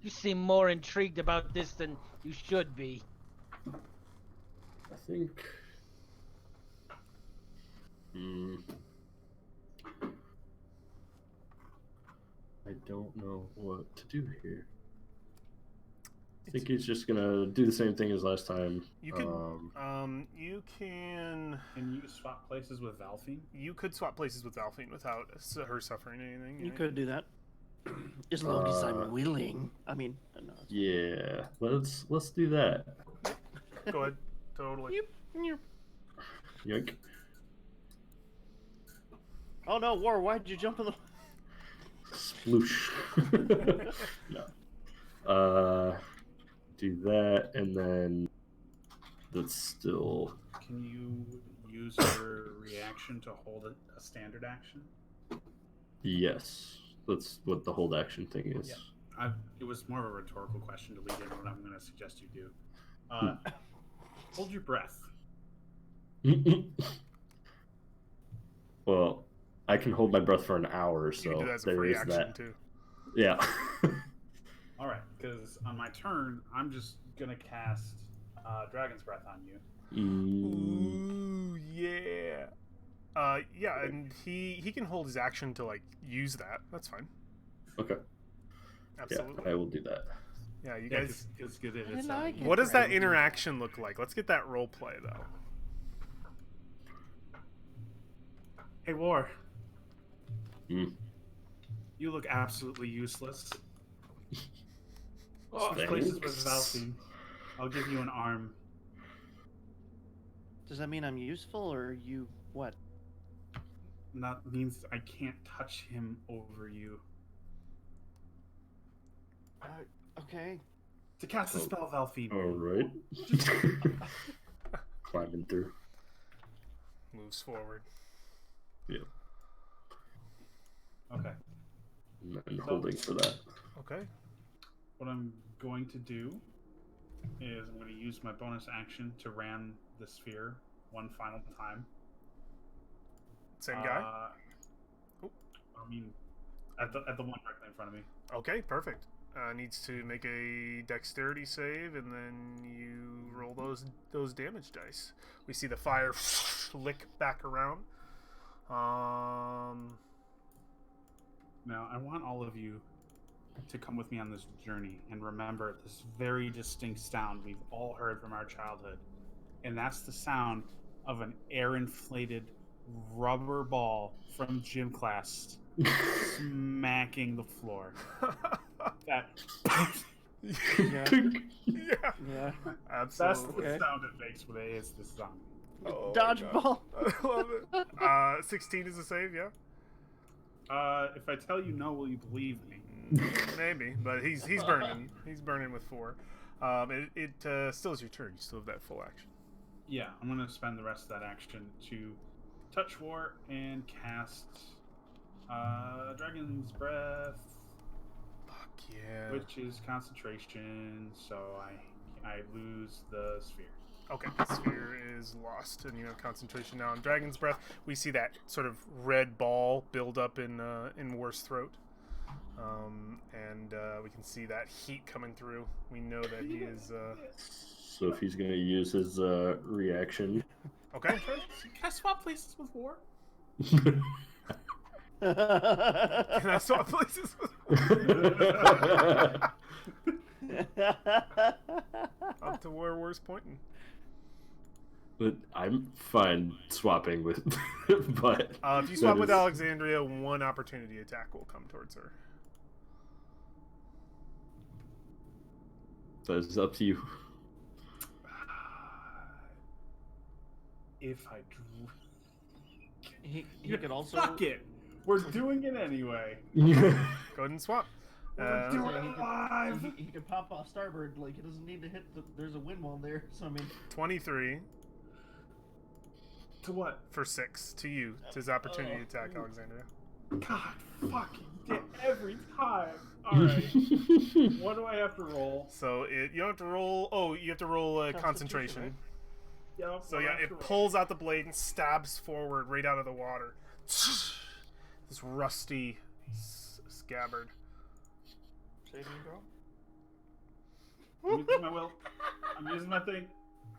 You seem more intrigued about this than you should be. I think. I don't know what to do here. I think he's just gonna do the same thing as last time. You could, you can. Can you swap places with Valfine? You could swap places with Valfine without her suffering anything. You right? could do that. As long as I'm willing. I mean, no. Yeah, let's do that. Go ahead. Totally. Yoink. Oh no, War! Why'd you jump in the? Sploosh. No. Do that, and then that's still. Can you use your reaction to hold a standard action? Yes, that's what the hold action thing is. Yeah. It was more of a rhetorical question to lead in what I'm going to suggest you do. Hold your breath. Well, I can hold my breath for an hour, You can so do that as a there free is action that. too. Yeah. All right, because on my turn, I'm just going to cast Dragon's Breath on you. Ooh, yeah. Yeah, and he can hold his action to like use that. That's fine. Okay. Absolutely. Yeah, I will do that. Yeah, you Yeah, guys. it's good. I It's, like it. What does that interaction look like? Let's get that role play though. Hey, War. Mm. You look absolutely useless. Oh, Switch places with thanks. Valfine. I'll give you an arm. Does that mean I'm useful, or you what? That means I can't touch him over you. Okay. To cast the spell, Valfine. All right. Climbing through. Moves forward. Yeah. Okay. And holding for that. Okay. What I'm going to do is I'm going to use my bonus action to ram the sphere one final time. Same guy. Oh. I mean, at the one directly in front of me. Okay, perfect. Needs to make a dexterity save, and then you roll those damage dice. We see the fire lick back around. Now, I want all of you to come with me on this journey and remember this very distinct sound we've all heard from our childhood. And that's the sound of an air-inflated rubber ball from gym class smacking the floor. That Yeah. Yeah, Yeah. that's absolutely. the sound it makes when it hits the zombie. Oh, Dodgeball. I love it. 16 is a save, yeah? If I tell you no, will you believe me? Maybe, but he's burning. He's burning with 4. It still is your turn. You still have that full action. Yeah, I'm going to spend the rest of that action to touch War and cast Dragon's Breath, Fuck yeah. which is concentration, so I lose the sphere. Okay, sphere is lost, and you have concentration now on Dragon's Breath. We see that sort of red ball build up in War's throat, and we can see that heat coming through. We know that he is. So if he's gonna use his reaction. Okay. Can I swap places with War? Can I swap places? Up to where War's pointing. But I'm fine swapping with, but If you swap with Alexandria, one opportunity attack will come towards her. that is up to you. If I drew. He could also. Fuck it! We're doing it anyway. Go ahead and swap. We're doing it he could- live! He can pop off starboard. Like, he doesn't need to hit. There's a wind wall there. So I mean. 23 To what? for 6 to you. To his opportunity attack, Alexandria. God fucking it every time. Alright. What do I have to roll? So you don't have to roll. Oh, you have to roll concentration. right? Yep, So yeah, it pulls out the blade and stabs forward right out of the water. This rusty scabbard. Saving throw. I'm using my will. I'm using my thing.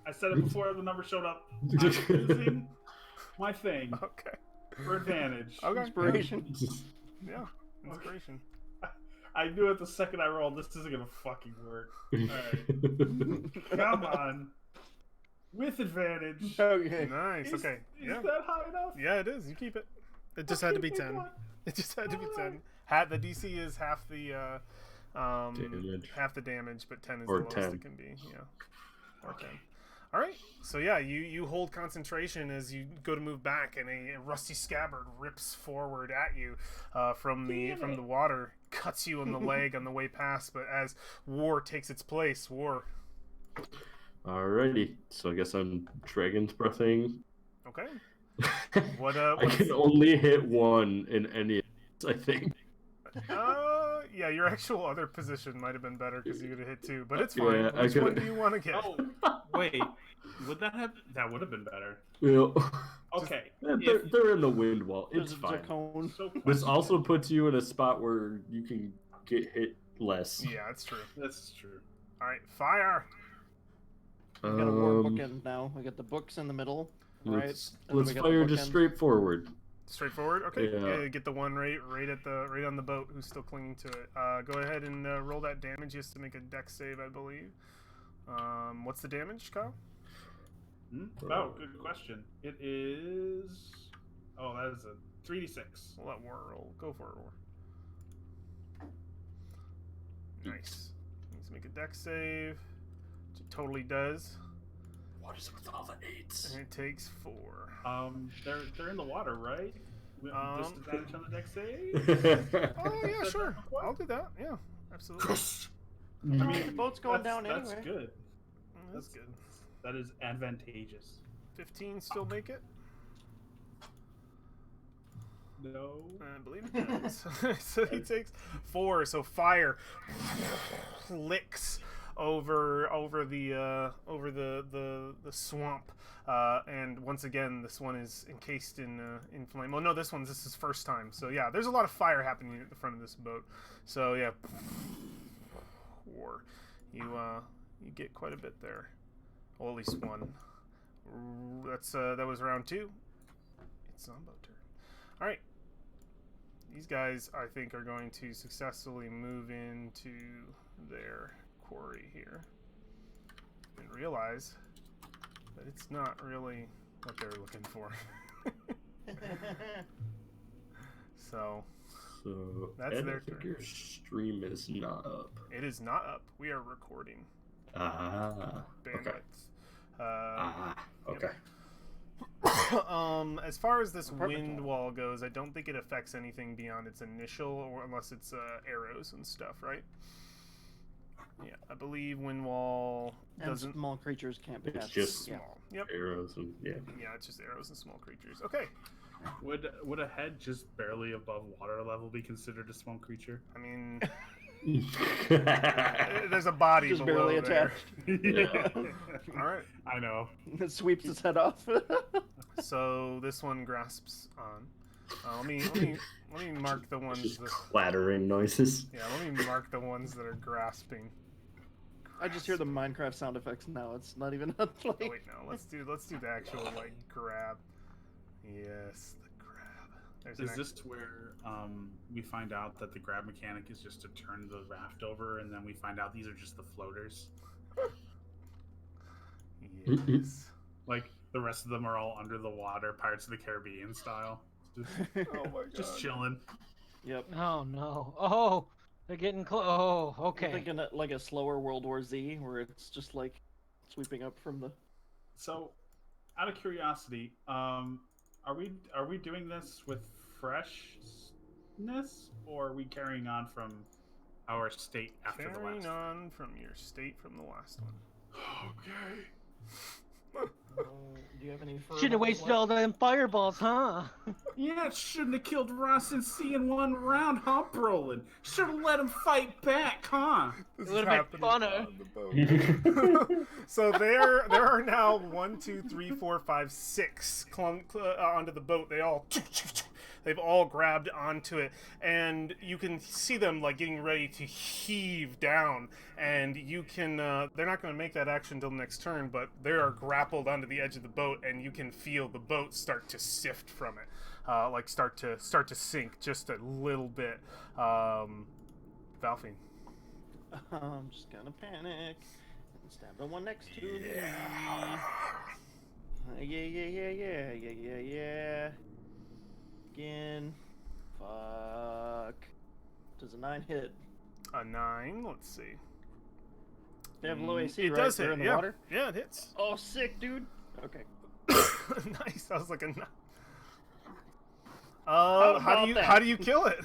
I said it before the number showed up. I'm using my thing Okay. for advantage. Okay. Inspiration. Yeah. Inspiration. I knew it the second I rolled. This isn't gonna fucking work. Alright. Come on. With advantage. Okay. Nice. Okay. Is Yeah. that high enough? Yeah, it is. You keep it. It just had to be 10. It just had to be 10. The DC is half the Damage. half the damage, but 10 is Or the lowest 10. it can be. Yeah. Or 10. All right. So yeah, you hold concentration as you go to move back, and a rusty scabbard rips forward at you from the water, cuts you on the leg on the way past. But as War takes its place, War. Alrighty, so I guess I'm Dragon's Breathing. Okay. What I can only hit one in any. I think. Yeah, your actual other position might have been better because you could have hit 2, but it's fine. Yeah, I Which one could- do you want to get? Oh, wait. Would that have? That would have been better. Yeah. Okay. They're in the wind wall. It's There's a fine. cone. So This also puts you in a spot where you can get hit less. Yeah, that's true. That's true. All right, fire. We got a war bookend now. We got the books in the middle, right? Let's, And then let's we got the fire just bookend. straight forward. Straightforward. Okay. Yeah. Get the one right on the boat who's still clinging to it. Go ahead and roll that damage. Just to make a dex save, I believe. What's the damage, Kyle? Oh, good question. It is. Oh, that is a 3d6. We'll let War roll. Go for it, War. Nice. Needs to make a dex save. Which it totally does. What is with all the 8s? And it takes 4. They're in the water, right? With disadvantage on the dex save. Oh yeah, sure. I'll do that. Yeah, absolutely. I mean, The boat's going that's- down That's anyway. good. That's good. That is advantageous. 15 still make it? No. I believe it does. So he takes 4. So fire licks over the swamp, and once again this one is encased in flame. Oh no, this is his first time. So yeah, there's a lot of fire happening at the front of this boat. So yeah, War, you get quite a bit there. Well, at least one. That was round 2. It's Zombo turn. All right. These guys, I think, are going to successfully move into their quarry here and realize that it's not really what they're looking for. So that's and their I think turn. your stream is not up. It is not up. We are recording. Ah. Okay. Bandwidth. Okay. As far as this Perfect. wind wall goes, I don't think it affects anything beyond its initial, or unless it's arrows and stuff, right? Yeah, I believe wind wall And doesn't. small creatures can't It's pass. just yeah. Small. Yep. Arrows and yeah. Yeah, it's just arrows and small creatures. Okay. Would a head just barely above water level be considered a swamp creature? I mean, there's a body Just below barely there. attached. Yeah. All right. I know. It sweeps its head off. So this one grasps on. Let me mark the ones. Just That, clattering noises. yeah, let me mark the ones that are grasping. I just hear the Minecraft sound effects now. It's not even like... Oh, wait, no. Let's do the actual like grab. Yes, the grab. There's Is this where we find out that the grab mechanic is just to turn the raft over, and then we find out these are just the floaters? Yes. Like the rest of them are all under the water, Pirates of the Caribbean style. Just, Oh my god. just chilling. Yep. Oh no! Oh, they're getting close. Oh, I'm okay. thinking like a slower World War Z, where it's just like sweeping up from the... So, out of curiosity, are we doing this with freshness, or are we carrying on from our state after the Carrying last? on from your state from the last one. Okay. do you have any fur Should have balls wasted left? all them fireballs, huh? Yeah, shouldn't have killed Ross and C in one round, huh, Brolin? Should have let him fight back, huh? This It would've been funner. on the boat. So there are now 1, 2, 3, 4, 5, 6 clung onto the boat. They've all grabbed onto it, and you can see them like getting ready to heave down. And you can they're not going to make that action until next turn, but they are grappled onto the edge of the boat, and you can feel the boat start to sift from it, like start to sink just a little bit. Valfine. I'm just gonna panic and stab the one next to me. Yeah. Again. Fuck. Does a 9 hit? A 9. Let's see. They have low AC, It right? does They're hit. in the Yeah. water? Yeah, it hits. Oh, sick, dude. Okay. Nice. That was like a 9. about that? How do you kill it?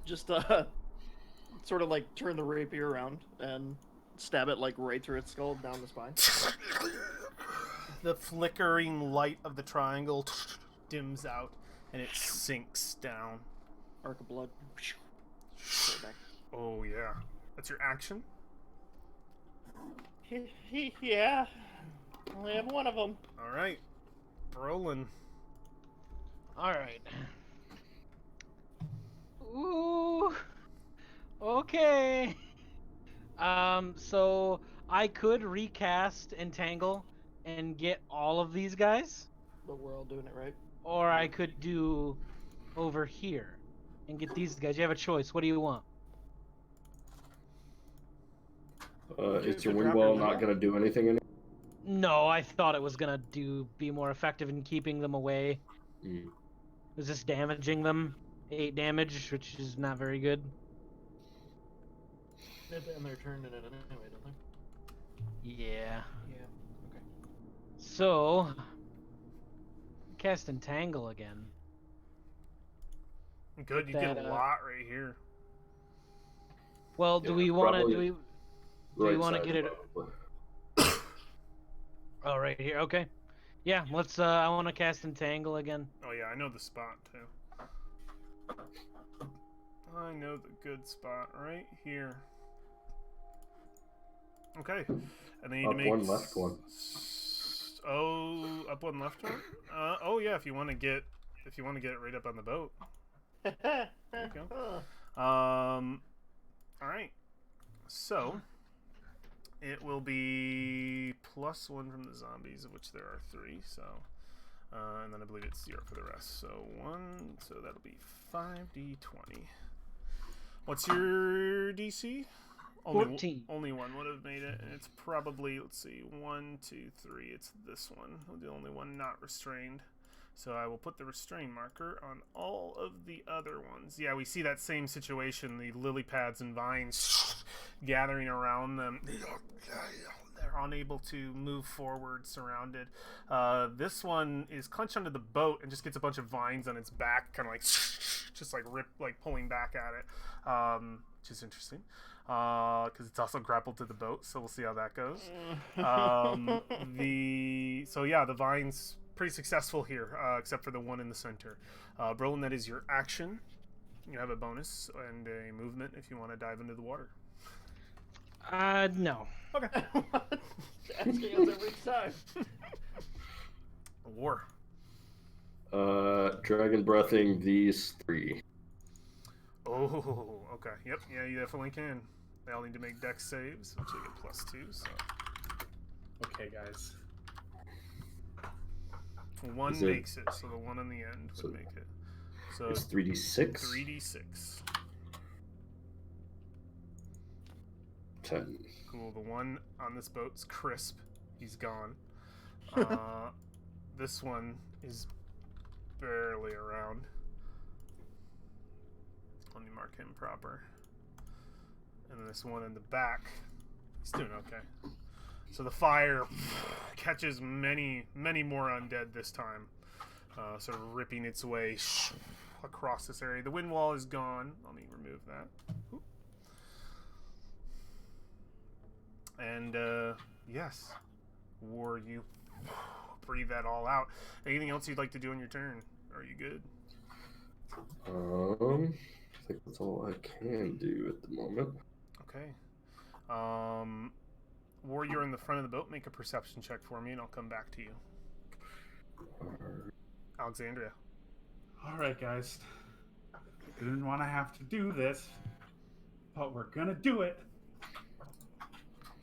Just, sort of like turn the rapier around and stab it like right through its skull down the spine. The flickering light of the triangle dims out, and it sinks down. Arc of blood. Straight back. Oh yeah, that's your action. Yeah. Only have one of them. All right, Brolin. All right. Ooh. Okay. So I could recast Entangle and get all of these guys, But we're all doing it right. or I could do over here and get these guys. You have a choice. What do you want? Is your Could wind drop wall your not wind going to do anything in it? No, I thought it was gonna be more effective in keeping them away. Mm. Was this damaging them? 8 damage, which is not very good. They end their turn in it anyway, don't they? Yeah. Yeah. Okay. So, cast Entangle again. Good, you That, get a lot right here. Well, do Yeah, we want to probably do we Right wanna side, get it- probably. Oh, right here. Okay. Yeah, let's I want to cast Entangle again. Oh yeah, I know the spot too. I know the good spot right here. Okay, and then you need Up to make one, left one. Oh, up one, left one. Oh yeah, if you want to get it right up on the boat. There you go. All right. So it will be +1 from the zombies, of which there are 3. So, and then I believe it's 0 for the rest. So 1. So that'll be 5d20. What's your DC? 14. Only one would have made it, and it's probably, let's see, 1, 2, 3. It's this one, the only one not restrained. So I will put the restrain marker on all of the other ones. Yeah, we see that same situation, the lily pads and vines gathering around them. They're unable to move forward, surrounded. This one is clenched onto the boat and just gets a bunch of vines on its back, kind of like just like pulling back at it, which is interesting. Because it's also grappled to the boat, so we'll see how that goes. The vines pretty successful here, except for the one in the center. Brolin, that is your action. You have a bonus and a movement if you want to dive into the water. No. Okay. Asking us every time. War. Dragon breathing these 3. Oh, okay. Yep. Yeah, you definitely can. They all need to make dex saves, which they get +2. So Okay, guys. one Is it- makes it, so the one on the end would so make it. So It's 3d6. 3d6. 10. Cool. The one on this boat's crisp. He's gone. This one is barely around. Let me mark him proper. And then this one in the back, he's doing okay. So the fire catches many, many more undead this time. Sort of ripping its way across this area. The wind wall is gone. Let me remove that. And yes, War, you breathe that all out. Anything else you'd like to do on your turn? Are you good? I think that's all I can do at the moment. Okay. War, you're in the front of the boat. Make a perception check for me, and I'll come back to you. Alexandria. All right, guys. Didn't want to have to do this, but we're gonna do it.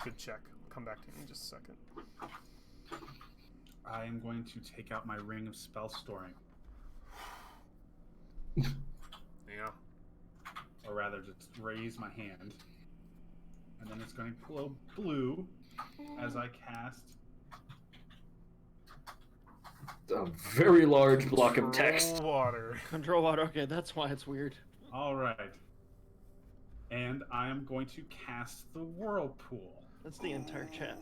Good check. I'll come back to you in just a second. I am going to take out my ring of spell storing, Yeah. or rather, just raise my hand, and then it's going to glow blue as I cast. A very large block of text. Control water. Control water. Okay, that's why it's weird. All right, and I am going to cast the whirlpool. That's the entire chat.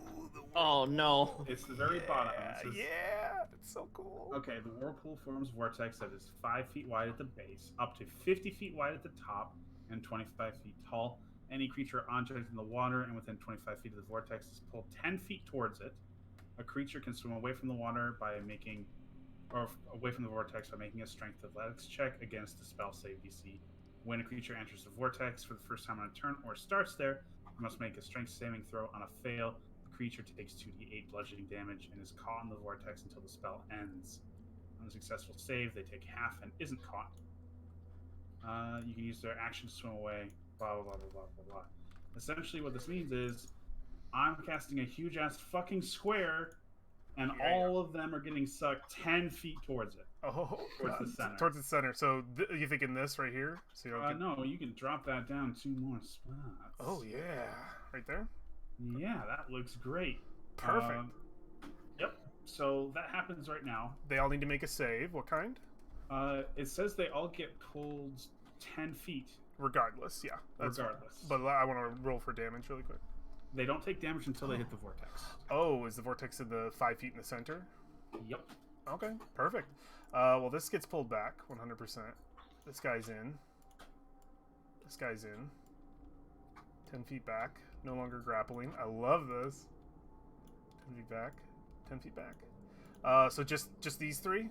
Oh no. It's the very bottom. It says, Yeah, it's so cool. Okay, the whirlpool forms a vortex that is 5 feet wide at the base, up to 50 feet wide at the top, and 25 feet tall. Any creature or object in the water and within 25 feet of the vortex is pulled 10 feet towards it. A creature can swim away from the water by making, or away from the vortex by making a strength athletics check against the spell save DC. When a creature enters the vortex for the first time on a turn or starts there, it must make a strength saving throw. On a fail, the creature takes 2d8 bludgeoning damage and is caught in the vortex until the spell ends. On a successful save, they take half and isn't caught. You can use their action to swim away, blah, blah, blah, blah, blah, blah, blah. Essentially, what this means is I'm casting a huge-ass fucking square, and all of them are getting sucked 10 feet towards it. Oh, Towards the center. Towards the center. So you thinking this right here? So you don't get... No, you can drop that down 2 more spots. Oh yeah, right there. Yeah, that looks great. Perfect. Yep. So that happens right now. They all need to make a save. What kind? It says they all get pulled 10 feet. Regardless, yeah. That's fine. Regardless. But I want to roll for damage really quick. They don't take damage until they hit the vortex. Oh, is the vortex in the 5 feet in the center? Yep. Okay, perfect. Well, this gets pulled back 100%. This guy's in. This guy's in. 10 feet back. No longer grappling. I love this. 10 feet back. 10 feet back. So just these 3?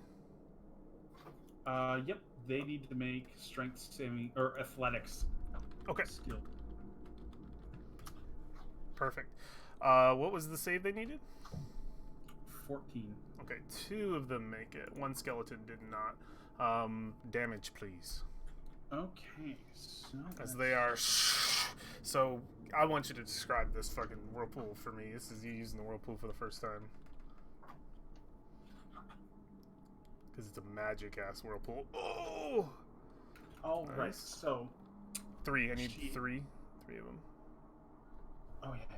Yep. They need to make strength saving or athletics. Okay, Skill. perfect. What was the save they needed? 14. Okay, 2 of them make it. 1 skeleton did not. Damage, please. Okay. So As they are... So, I want you to describe this fucking whirlpool for me. This is you using the whirlpool for the first time. Because it's a magic-ass whirlpool. Oh! all right. Nice. So 3. I need She- 3. 3 of them. oh yeah.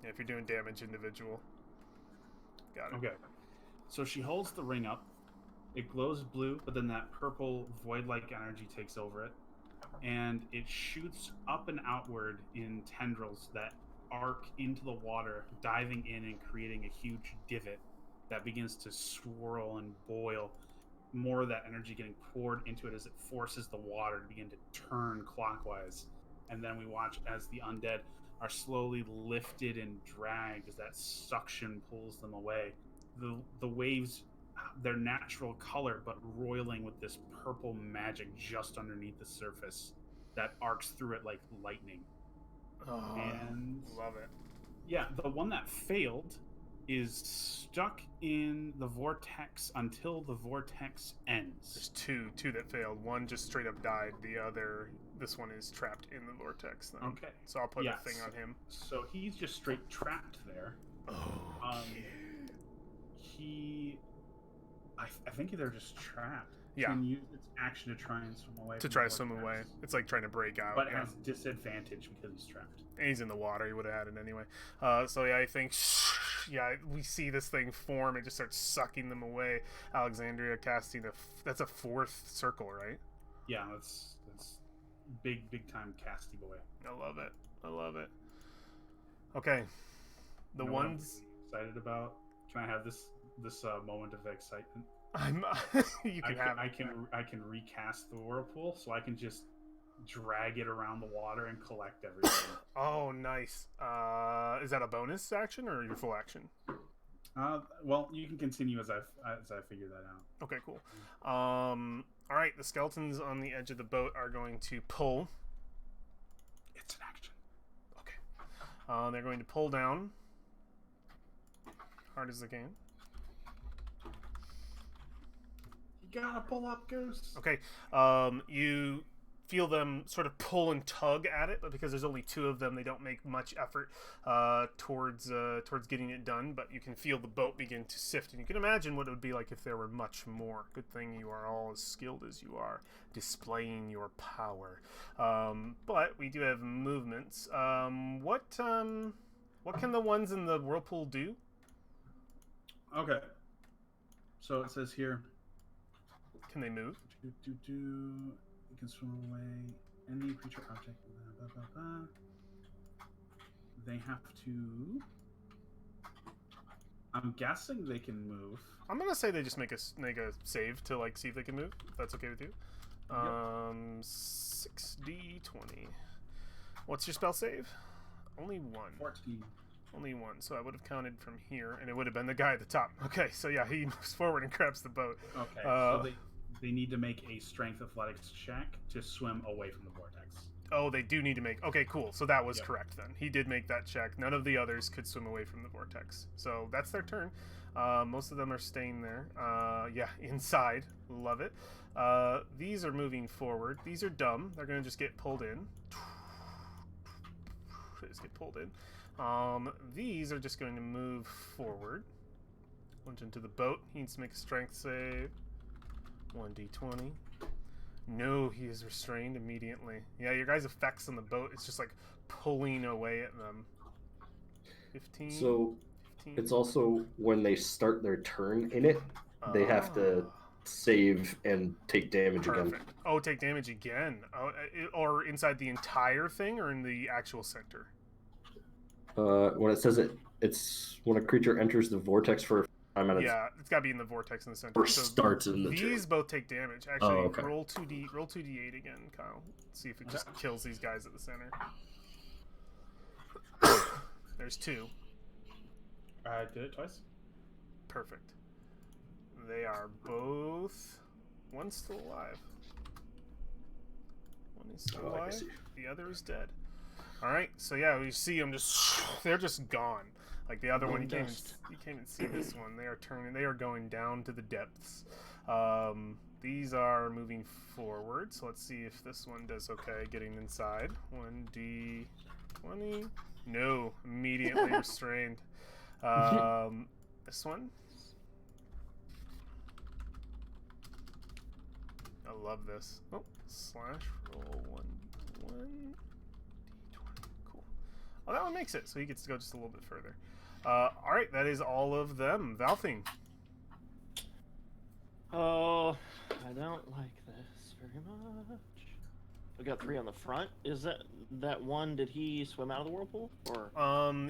Yeah, if you're doing damage individual. Got it. Okay. So she holds the ring up. It glows blue, but then that purple void-like energy takes over it, and it shoots up and outward in tendrils that arc into the water, diving in and creating a huge divot that begins to swirl and boil. More of that energy getting poured into it as it forces the water to begin to turn clockwise. And then we watch as the undead are slowly lifted and dragged as that suction pulls them away. the waves, their natural color, but roiling with this purple magic just underneath the surface that arcs through it like lightning. Oh, And love it. yeah, the one that failed is stuck in the vortex until the vortex ends. There's two that failed. One just straight up died. The other, this one is trapped in the vortex. Then. Okay. So I'll put Yeah, a thing on him. So he's just straight trapped there. Oh. I think they're just trapped. Yeah. Can use its action to try and swim away. To from try the to swim vortex, away. It's like trying to break out. but yeah. has disadvantage because he's trapped. And he's in the water. He would have had it anyway. So yeah, I think we see this thing form. It just starts sucking them away. Alexandria casting that's a fourth circle, right? Yeah, that's big time casty boy. I love it. I love it. Okay, the You know what I'm ones really excited about. Can I have this moment of excitement? I'm. You can have. I can recast the whirlpool, so I can just drag it around the water and collect everything. Oh, nice. Is that a bonus action or your full action? Well, you can continue as I figure that out. Okay, cool. All right, the skeletons on the edge of the boat are going to pull. It's an action. Okay. They're going to pull down. Hard as they can. You gotta pull up, Goose. Okay. You feel them sort of pull and tug at it, but because there's only two of them, they don't make much effort towards getting it done. But you can feel the boat begin to sift, and you can imagine what it would be like if there were much more. Good thing you are all as skilled as you are, displaying your power. But we do have movements. What can the ones in the whirlpool do? Okay. So it says here. Can they move? You can swim away any creature, object. Blah, blah, blah, blah. They have to. I'm guessing they can move. I'm gonna say they just make a save to like see if they can move. If that's okay with you. 6d20. What's your spell save? Only one. 14. Only one. So I would have counted from here, and it would have been the guy at the top. Okay, so yeah, he moves forward and grabs the boat. Okay. So they need to make a strength athletics check to swim away from the vortex. Oh, they do need to make. Okay, cool. So that was Yep. correct then. He did make that check. None of the others could swim away from the vortex. So that's their turn. Most of them are staying there. Yeah, inside. Love it. These are moving forward. These are dumb. They're going to just get pulled in. They just get pulled in. These are just going to move forward. Lunge into the boat. He needs to make a strength save. 1d20. No, he is restrained immediately. Yeah, your guys' effects on the boat, it's just like pulling away at them. 15. So 15. it's also when they start their turn in it, they have to save and take damage again. Perfect. Oh, take damage again. Oh, or inside the entire thing, or in the actual center? When it says it's when a creature enters the vortex for a time at Yeah, it's got to be in the vortex in the center. or starts in the These turn. both take damage. Actually, Oh, okay. roll 2d8 again, Kyle. See if it just kills these guys at the center. There's two. I did it twice. Perfect. They are both. One's still alive. One is still Oh, I alive. see. The other is dead. All right. So yeah, we see them just—they're just gone. Like the other one, you can't even see this one. They are turning. They are going down to the depths. These are moving forward. So let's see if this one does okay getting inside. 1d20. No, immediately restrained. This one. I love this. Oh, slash roll 1d20. Cool. Oh, that one makes it, so he gets to go just a little bit further. All right, that is all of them. Valthing. Oh, I don't like this very much. We got 3 on the front. Is that one? Did he swim out of the whirlpool or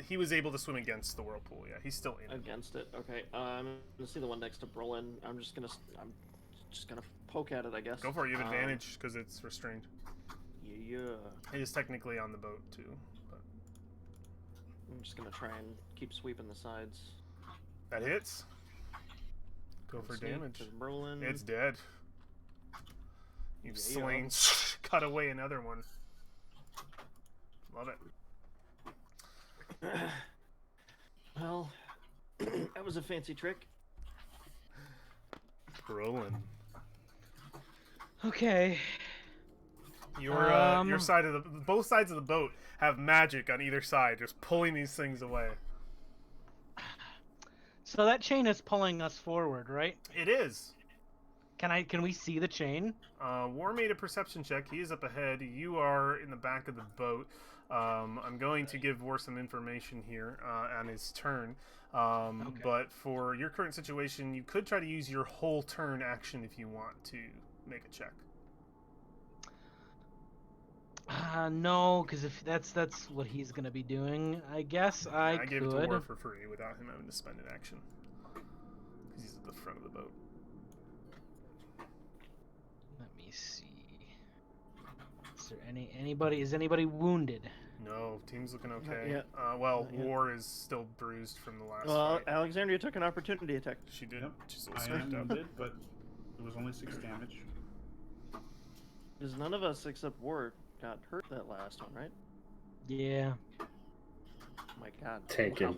He was able to swim against the whirlpool. Yeah, he's still in it. against it? Okay. I'm gonna see the one next to Brolin. I'm just gonna poke at it, I guess. Go for it. You have advantage because it's restrained. Yeah. It is technically on the boat too, but I'm just gonna try and keep sweeping the sides. that hits. Go for Sneak, damage. 'cause Merlin. It's dead. You've Yeah. slain, cut away another one. Love it. Well, that was a fancy trick. Rolling. Okay. Your side of both sides of the boat have magic on either side, just pulling these things away. So that chain is pulling us forward, right? It is. Can we see the chain? War made a perception check. He is up ahead. You are in the back of the boat. I'm going to give War some information here on his turn. Okay. But for your current situation, you could try to use your whole turn action if you want to make a check. No, because if that's what he's gonna be doing, I guess I I could. gave it to War for free without him having to spend an action. Because he's at the front of the boat. Let me see. Is there anybody? Is anybody wounded? No, team's looking Not okay. yet. Well, Not yet. War is still bruised from the last Well, fight. Alexandria took an opportunity attack. She did. Yep. She's a I little scraped am up. wounded, but it was only 6 damage. Because none of us except Ward got hurt that last one, right? Yeah. Oh my god. Taken. Wow.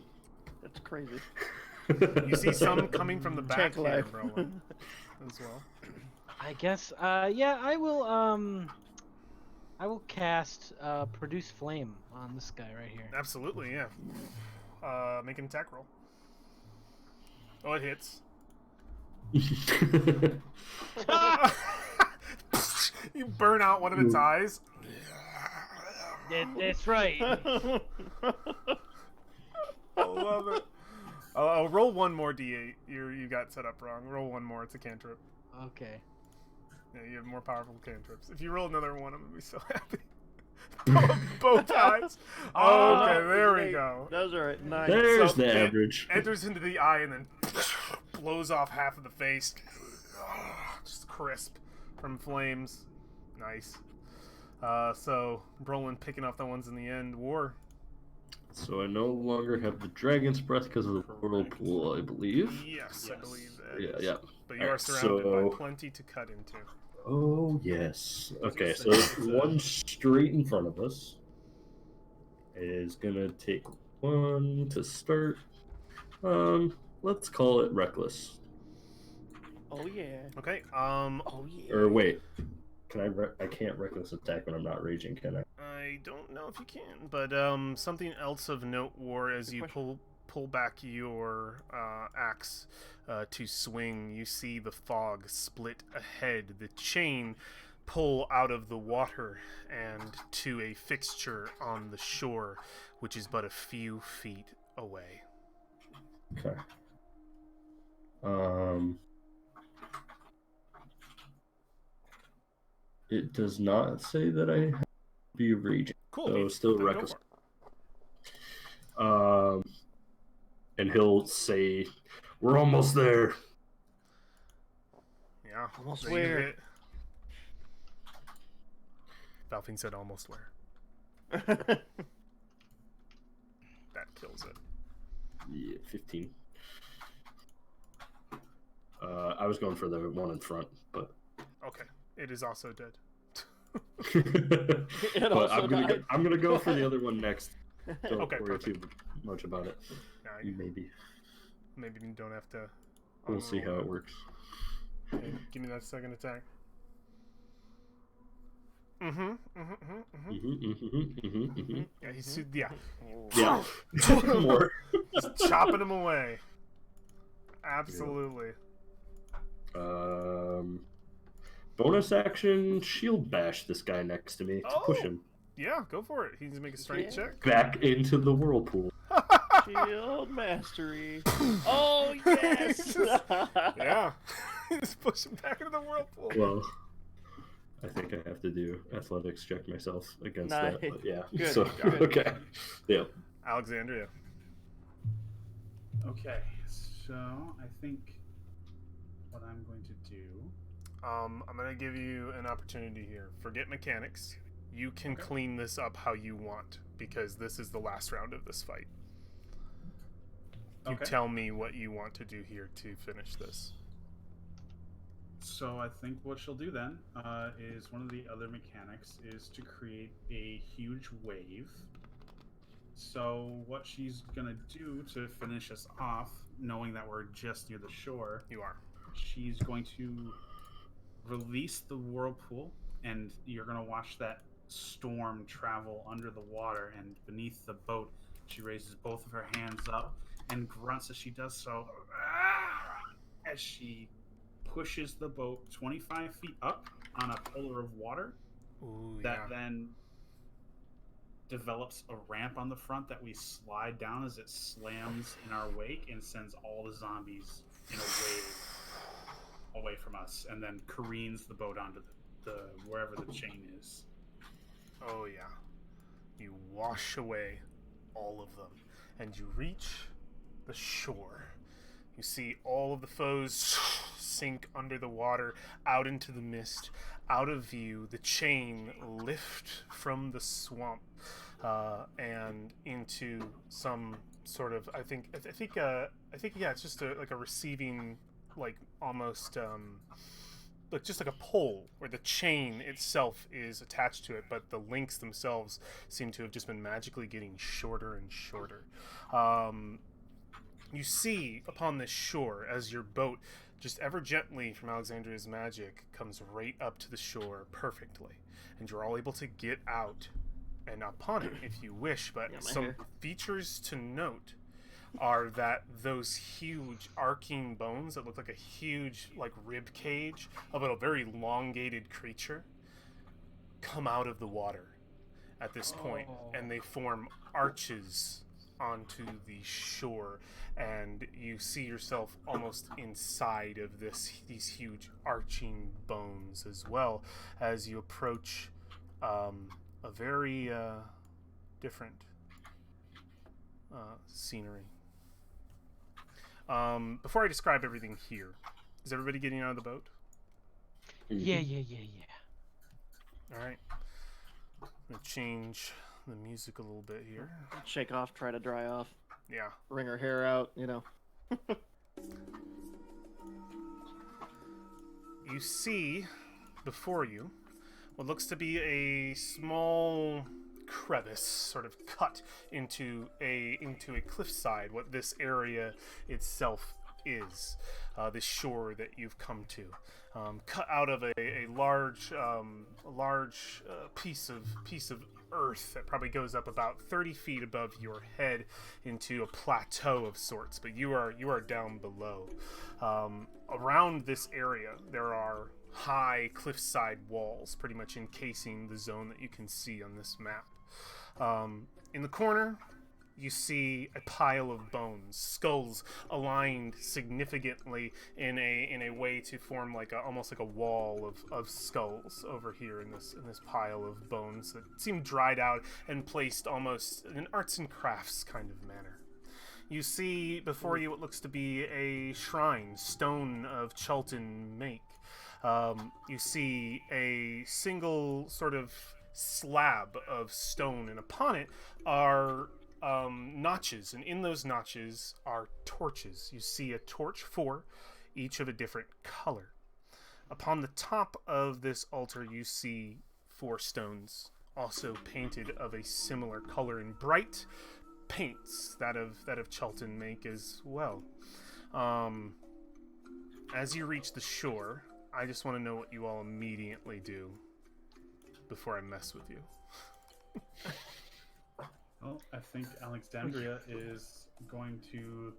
That's crazy. You see some coming from the back Tank here, life. Brolin, as well. I guess. Yeah. I will. I will cast produce flame on this guy right here. Absolutely, yeah. Make an attack roll. Oh, it hits. You burn out one of its eyes. That's right. I love it. I'll roll one more d8. You got set up wrong. Roll one more. It's a cantrip. Okay. Yeah, you have more powerful cantrips. If you roll another one, I'm gonna be so happy. Both eyes. Okay, there we go. That was alright. Nice. There's So the it average. Enters into the eye and then blows off half of the face. Just crisp from flames. Nice. So Brolin picking off the ones in the end. War. So I no longer have the dragon's breath because of the whirlpool, I believe. Yes, I Yes. believe that. Yeah, yeah. But you are Alright, surrounded so- by plenty to cut into. Oh yes. Okay, so It's, one straight in front of us is gonna take one to start. Let's call it reckless. Oh yeah. Okay. Oh yeah. Or wait, can I can't reckless attack when I'm not raging, can I? I don't know if you can, but something else of note, War, as Good you question. pull back your axe to swing, you see the fog split ahead, the chain pull out of the water and to a fixture on the shore, which is but a few feet away. Okay. It does not say that I have to be raging. Cool. So Pete. still Then go reckless. for it. And he'll say, "We're almost there." Yeah. Almost there you where? hit. Valfing said almost where. That kills it. Yeah, 15. I was going for the one in front, but Okay. It is also dead. It but also I'm gonna died. I'm gonna go for the other one next. Don't Okay, worry too perfect. much about it. Now Maybe maybe you don't have to. we'll see unroll how it. it works. Okay, give me that second attack. Yeah, he's yeah, Yeah, more. just chopping him away. Absolutely. Bonus action, shield bash this guy next to me to push Oh. him Yeah, go for it. He needs to make a strength Yeah. check. back into the whirlpool. Shield mastery. Oh yes. Yeah, just push him back into the whirlpool. Well, I think I have to do athletics check myself against that. Nice. But yeah. Good, So good. okay. Yeah. Alexandria. Okay, so I think what I'm going to do. I'm gonna give you an opportunity here. Forget mechanics. You can Okay. clean this up how you want because this is the last round of this fight. You Okay. tell me what you want to do here to finish this. So I think what she'll do then is one of the other mechanics is to create a huge wave. So what she's gonna do to finish us off, knowing that we're just near the shore, You are. she's going to release the whirlpool, and you're gonna watch that storm travel under the water and beneath the boat. She raises both of her hands up and grunts as she does so, as she pushes the boat 25 feet up on a pillar of water Ooh, that yeah. then develops a ramp on the front that we slide down as it slams in our wake and sends all the zombies in a wave away from us, and then careens the boat onto the wherever the chain is. Oh, yeah. You wash away all of them, and you reach the shore. You see all of the foes sink under the water, out into the mist, out of view. The chain lift from the swamp and into some sort of, I think, yeah, it's just like a receiving, like almost, like just like a pole where the chain itself is attached to it, but the links themselves seem to have just been magically getting shorter and shorter. You see upon this shore as your boat, just ever gently from Alexandria's magic, comes right up to the shore perfectly, and you're all able to get out and upon it if you wish. But Yeah, my some hair. features to note are that those huge arcing bones that look like a huge like rib cage of a very elongated creature come out of the water at this point, and they form arches onto the shore, and you see yourself almost inside of these huge arching bones, as well as you approach a very different scenery. Before I describe everything here, is everybody getting out of the boat? Yeah. All right. I'm gonna change the music a little bit here. Shake off, try to dry off, Yeah. wring her hair out, you know. You see before you what looks to be a small crevice sort of cut into a cliffside, what this area itself is, this shore that you've come to, cut out of a large piece of earth that probably goes up about 30 feet above your head into a plateau of sorts, but you are down below. Around this area there are high cliffside walls pretty much encasing the zone that you can see on this map. In the corner you see a pile of bones, skulls aligned significantly in a way to form like almost like a wall of skulls over here in this pile of bones that seem dried out and placed almost in an arts and crafts kind of manner. You see before you what looks to be a shrine, stone of Chult make. You see a single sort of slab of stone, and upon it are notches, and in those notches are torches. You see a torch, 4, each of a different color. Upon the top of this altar you see 4 stones, also painted of a similar color in bright paints, that of Chult make as well. As you reach the shore, I just want to know what you all immediately do before I mess with you. Well, I think Alexandria is going to...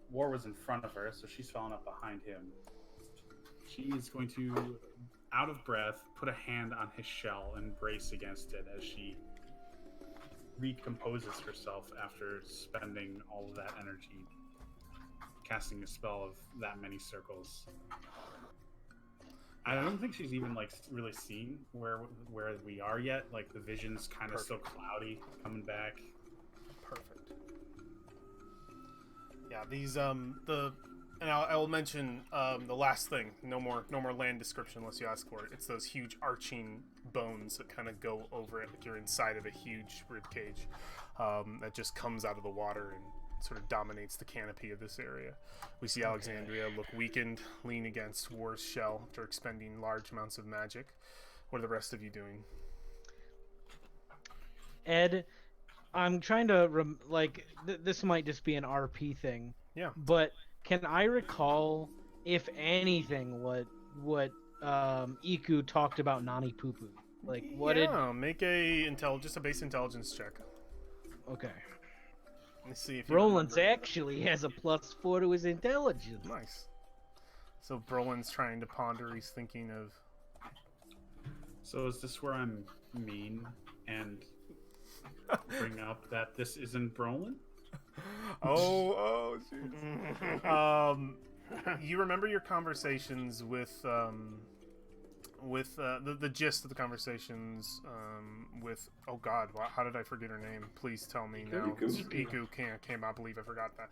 War was in front of her, so she's falling up behind him. She's going to, out of breath, put a hand on his shell and brace against it as she recomposes herself after spending all of that energy casting a spell of that many circles. I don't think she's even like really seen where we are yet. Like the vision's kind of still cloudy coming back. Perfect. Yeah, these and I will mention the last thing. No more land description unless you ask for it. It's those huge arching bones that kind of go over it, like you're inside of a huge rib cage that just comes out of the water and sort of dominates the canopy of this area. We see Alexandria look weakened, lean against War's shell after expending large amounts of magic. What are the rest of you doing? Ed, I'm trying to this might just be an RP thing. Yeah. But can I recall, if anything, what Iku talked about Nanny Pupu? Like what Yeah, make just a base intelligence check. Okay. Let me see if you Roland's remember. actually has a +4 to his intelligence. Nice. So Brolin's trying to ponder. He's thinking of. So is this where I'm mean and bring up that this isn't Brolin? Oh, jeez. You remember your conversations with the gist of the conversations with, oh god, how did I forget her name? Please tell me now. Iku. Can't believe I forgot that.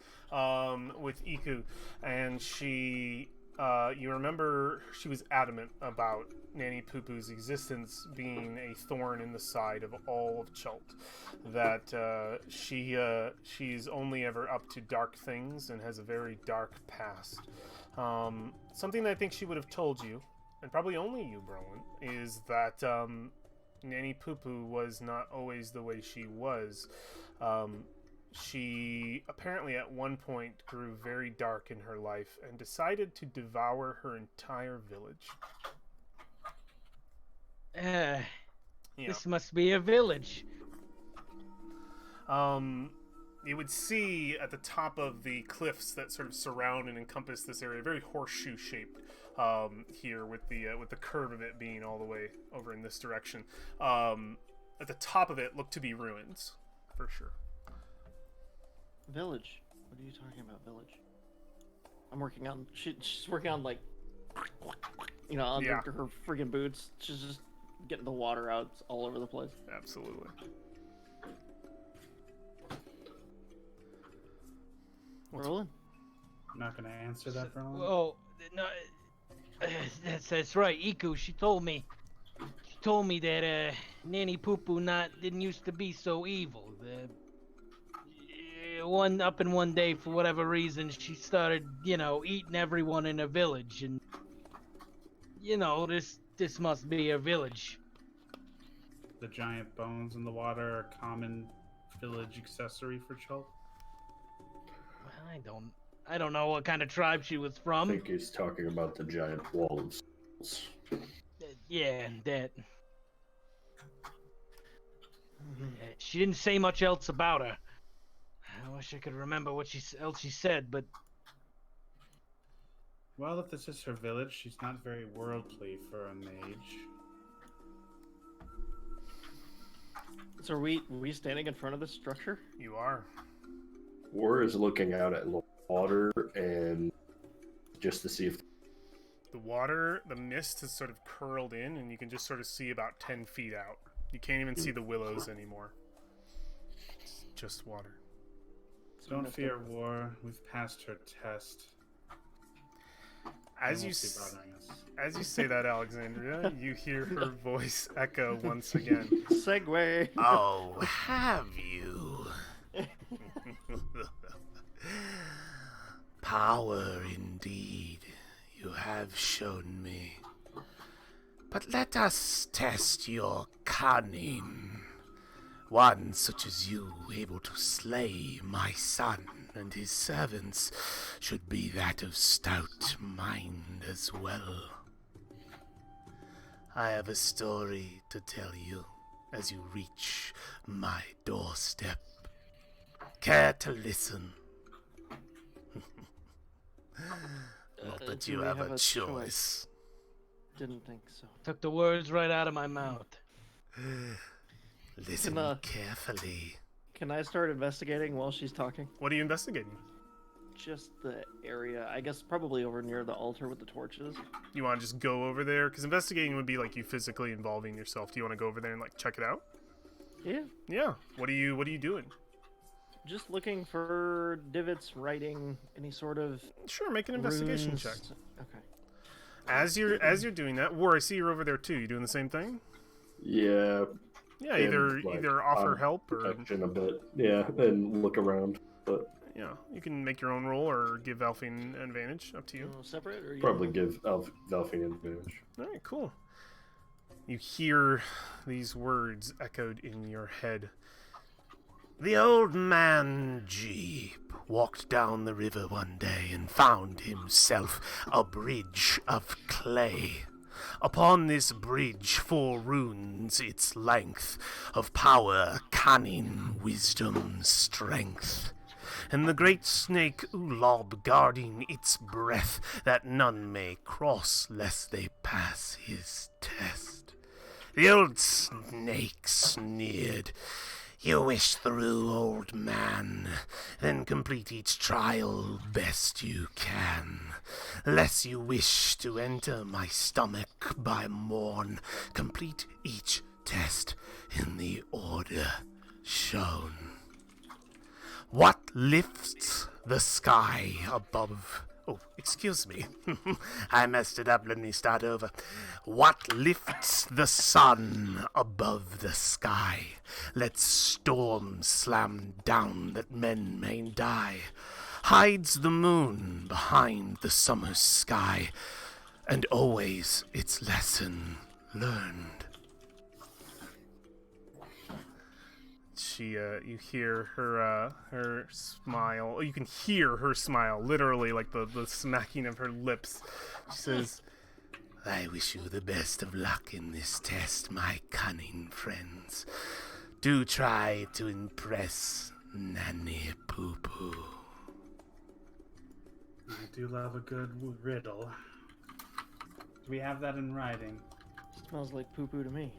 With Iku, and she, you remember she was adamant about Nanny Pupu's existence being a thorn in the side of all of Chult. That she's only ever up to dark things and has a very dark past. Something that I think she would have told you, and probably only you, Brolin, is that Nanny Pupu was not always the way she was. She apparently at one point grew very dark in her life and decided to devour her entire village. Yeah. This must be a village. You would see at the top of the cliffs that sort of surround and encompass this area, very horseshoe shaped here, with the curve of it being all the way over in this direction. At the top of it look to be ruins, for sure. Village? What are you talking about, village? I'm working on. She's working on like, under her friggin' boots. She's just getting the water out all over the place. Absolutely. Roland? I'm not going to answer that, Brolin. Oh, no, that's right. Iku, she told me that Nanny Pupu didn't used to be so evil. One day, for whatever reason, she started, eating everyone in a village, and this must be a village. The giant bones in the water are a common village accessory for Chult. I don't know what kind of tribe she was from. I think he's talking about the giant walls. Yeah, that. She didn't say much else about her. I wish I could remember what else she said, but. Well, if this is her village, she's not very worldly for a mage. So are we standing in front of this structure? You are. War is looking out at water and just to see if The mist has sort of curled in, and you can just sort of see about 10 feet out. You can't even see the willows anymore. It's just water. Don't fear, War. We've passed her test. As you say that, Alexandria, you hear her voice echo once again. Segway. Oh, have you? Power indeed, you have shown me. But let us test your cunning. One such as you, able to slay my son and his servants, should be that of stout mind as well. I have a story to tell you as you reach my doorstep. Care to listen? Not that you Do we have a a choice. Didn't think so. Took the words right out of my mouth. Listen Can, carefully. Can I start investigating while she's talking? What are you investigating? Just the area. I guess probably over near the altar with the torches. You want to just go over there? Because investigating would be like you physically involving yourself. Do you want to go over there and like check it out? Yeah. Yeah. What are you doing? Just looking for divots, writing, any sort of. Sure, make an investigation runes. check. Okay. As you're doing that, War, I see you're over there too. You doing the same thing? yeah, Yeah, and, either offer help or protection a bit. Yeah, and look around. But Yeah, you can make your own roll or give Valfine an advantage. Up to you. Separate or Probably give Valfine an advantage. All right, cool. You hear these words echoed in your head. The old man Jeep walked down the river one day and found himself a bridge of clay. Upon this bridge 4 runes its length of power, cunning, wisdom, strength. And the great snake Ulob guarding its breath, that none may cross lest they pass his test. The old snake sneered. You wish through, old man, then complete each trial best you can. Lest you wish to enter my stomach by morn, complete each test in the order shown. What lifts the sky above? Oh, excuse me. I messed it up. Let me start over. What lifts the sun above the sky? Let storms slam down that men may die. Hides the moon behind the summer sky, and always its lesson learned. You hear her smile. You can hear her smile, literally, like the smacking of her lips. She says, I wish you the best of luck in this test, my cunning friends. Do try to impress Nanny Pupu. I do love a good riddle. Do we have that in writing? Smells like poo-poo to me.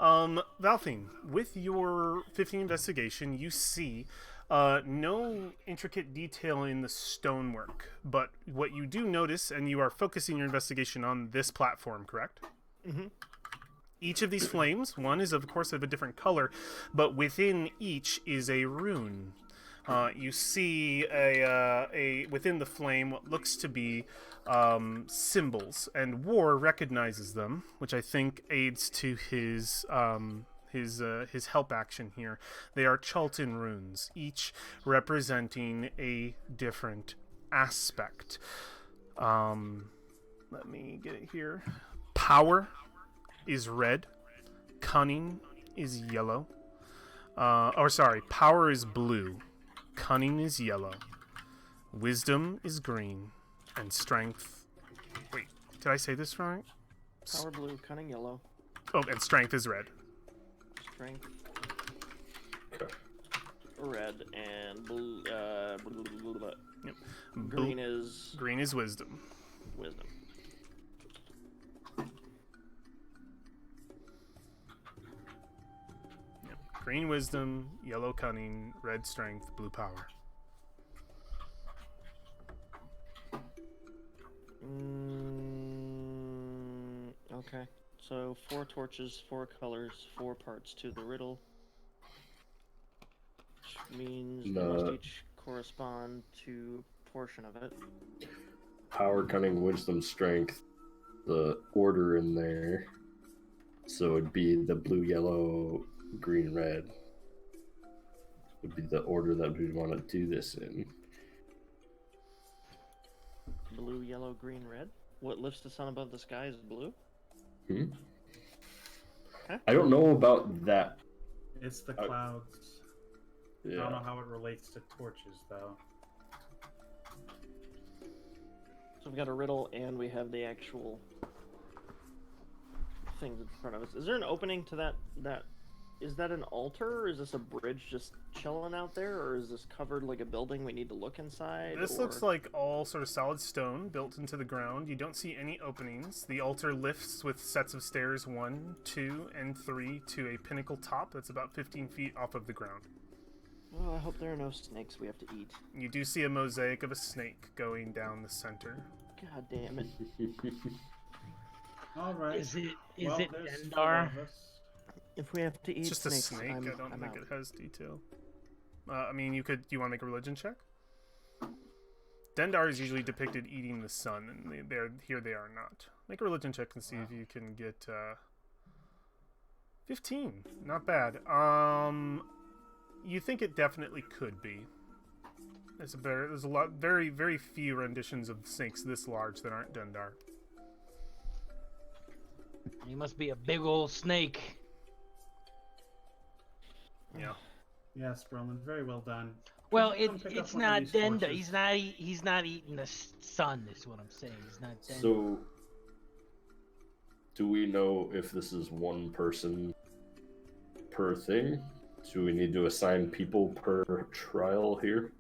Valfine, with your 15 investigation, you see no intricate detail in the stonework, but what you do notice, and you are focusing your investigation on this platform, correct? Mm-hmm. Each of these flames, one is of course of a different color, but within each is a rune. You see a within the flame what looks to be symbols, and War recognizes them, which I think aids to his help action here. They are Chultan runes, each representing a different aspect. Let me get it here. Power is red. Cunning is yellow. Power is blue. Cunning is yellow. Wisdom is green. And strength... Wait, did I say this right? Power blue, cunning yellow. Oh, and strength is red. Strength Okay. red, and blue, Yep. green is Green is wisdom. wisdom. Yep. Green wisdom, yellow cunning, red strength, blue power. Okay. So 4 torches, 4 colors, 4 parts to the riddle. Which means they must each correspond to a portion of it. Power, cunning, wisdom, strength. The order in there. So it'd be the blue, yellow, green, red. Would be the order that we'd want to do this in. Blue, yellow, green, red? What lifts the sun above the sky is blue? Hmm? Huh? I don't know about that. It's the clouds. I don't Yeah. know how it relates to torches, though. So we've got a riddle and we have the actual things in front of us. Is there an opening to that? Is that an altar, or is this a bridge just chilling out there, or is this covered like a building we need to look inside? This looks like all sort of solid stone built into the ground. You don't see any openings. The altar lifts with sets of stairs 1, 2, and 3 to a pinnacle top that's about 15 feet off of the ground. Oh, I hope there are no snakes we have to eat. You do see a mosaic of a snake going down the center. God damn it. All right. Is it Well, is it there's Dendar? 4 of us. If we have to eat It's just a snakes, snake. I'm I don't think out. it has detail. I mean, you could. Do you want to make a religion check? Dendar is usually depicted eating the sun, and they're here. They are not. Make a religion check and see if you can get 15, not bad. You think it definitely could be. There's a lot, very, very few renditions of snakes this large that aren't Dundar. He must be a big old snake. Yeah. Yes, Brolin, very well done. Well, Could you come pick up it's one of not these Denda. torches? He's not eating the sun. Is what I'm saying. He's not Denda. So, do we know if this is one person per thing? Do we need to assign people per trial here?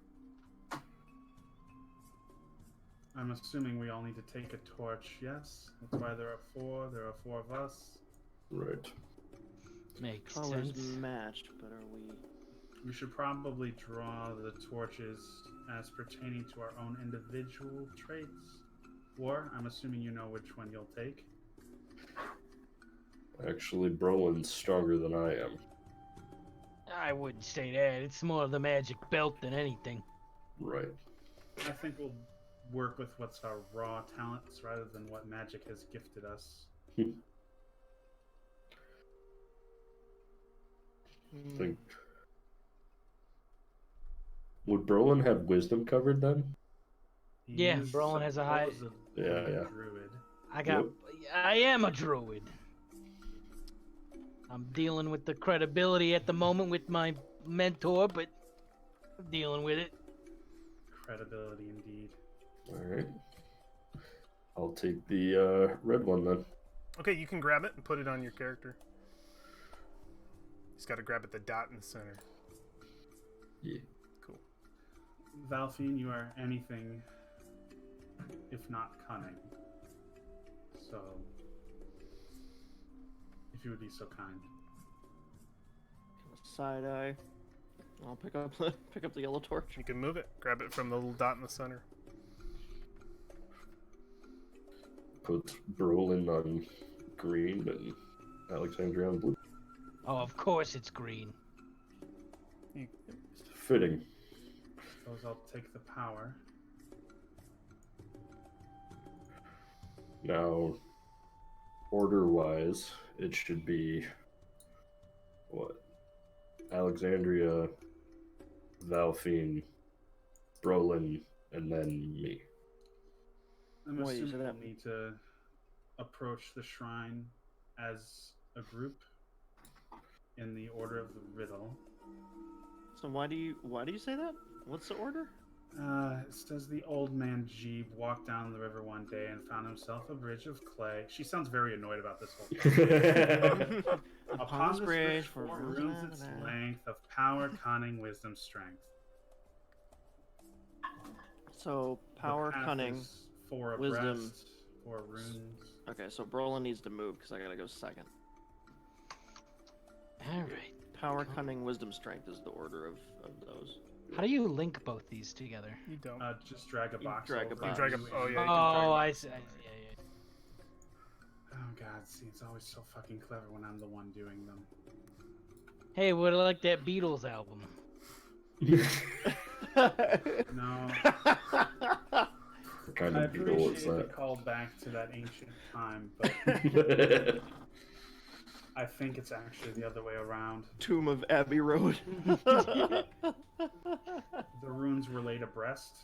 I'm assuming we all need to take a torch, yes? That's why there are 4. There are 4 of us. Right. Makes Colors sense. matched, but are we? We should probably draw the torches as pertaining to our own individual traits. Or, I'm assuming you know which one you'll take. Actually, Brolin's stronger than I am. I wouldn't say that. It's more the magic belt than anything. Right. I think we'll work with what's our raw talents rather than what magic has gifted us. Think. Would Brolin have wisdom covered then? He Yeah, is Brolin has a high- supposedly Yeah, yeah. druid. I am a druid. I'm dealing with the credibility at the moment with my mentor, but I'm dealing with it. Credibility indeed. Alright. I'll take the red one then. Okay, you can grab it and put it on your character. Just got to grab at the dot in the center. Yeah. Cool. Valfine, you are anything if not cunning. So, if you would be so kind. Side eye. I'll pick up the yellow torch. You can move it. Grab it from the little dot in the center. Put Brolin on green and Alexandria on blue. Oh, of course it's green. Fitting. Suppose I'll take the power. Now, order-wise, it should be what? Alexandria, Valfine, Brolin, and then me. I'm Wait, assuming so we'll that- need to approach the shrine as a group in the order of the riddle. So why do you say that? What's the order? It says the old man Jeeb walked down the river one day and found himself a bridge of clay. She sounds very annoyed about this whole thing. Upon this bridge, 4 runes its length of power, cunning, wisdom, strength. So The power, path cunning. is 4 wisdom. abreast, 4 runes. Okay, so Brolin needs to move because I gotta go second. All right. Power, cunning, wisdom, strength is the order of those. How do you link both these together? You don't. Just drag a You box. drag a over box. You drag a- and- oh, yeah. you can Oh, drag I it. see. Yeah. Oh god, see, it's always so fucking clever when I'm the one doing them. Hey, would I like that Beatles album? No, What kind I of beetle is appreciate the that? call back to that ancient time, but I think it's actually the other way around. Tomb of Abbey Road. The runes were laid abreast,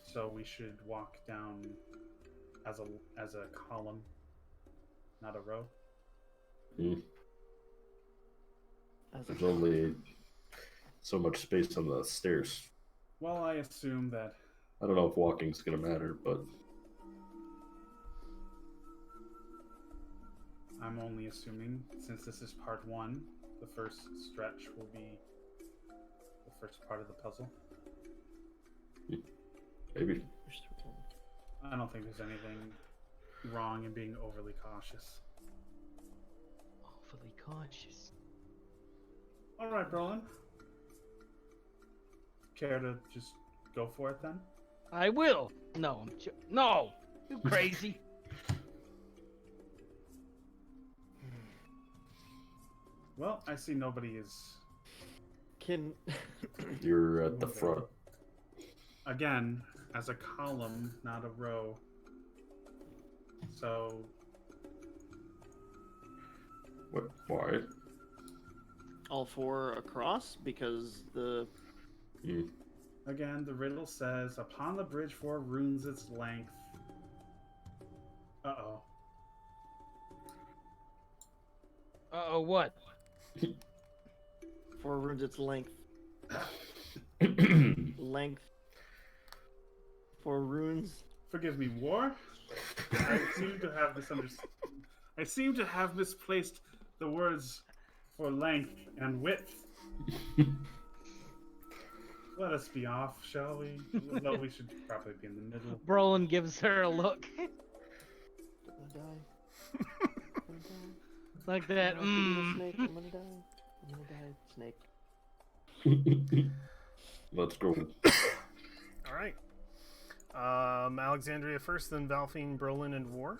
so we should walk down as a column, not a row. There's only so much space on the stairs. Well, I assume that I don't know if walking's gonna matter, but I'm only assuming, since this is part 1, the first stretch will be the first part of the puzzle. maybe. I don't think there's anything wrong in being overly cautious. Awfully cautious. All right, Brolin. Care to just go for it then? I will. No, no. You crazy? Well, I see nobody is. Can You're at the front. Again, as a column, not a row. So What? Why? All 4 across because the Again, the riddle says, upon the bridge 4 runes its length. Uh-oh. Uh-oh, what? 4 runes its length. Length. 4 runes. Forgive me, War. I seem to have I seem to have misplaced the words for length and width. Let us be off, shall we? Although we should probably be in the middle. Brolin gives her a look. I'm gonna die. I'm gonna die. Like that. I'm gonna snake. I'm gonna die. I'm gonna die. Snake. Let's go. All right. Alexandria first, then Valfine, Brolin, and War.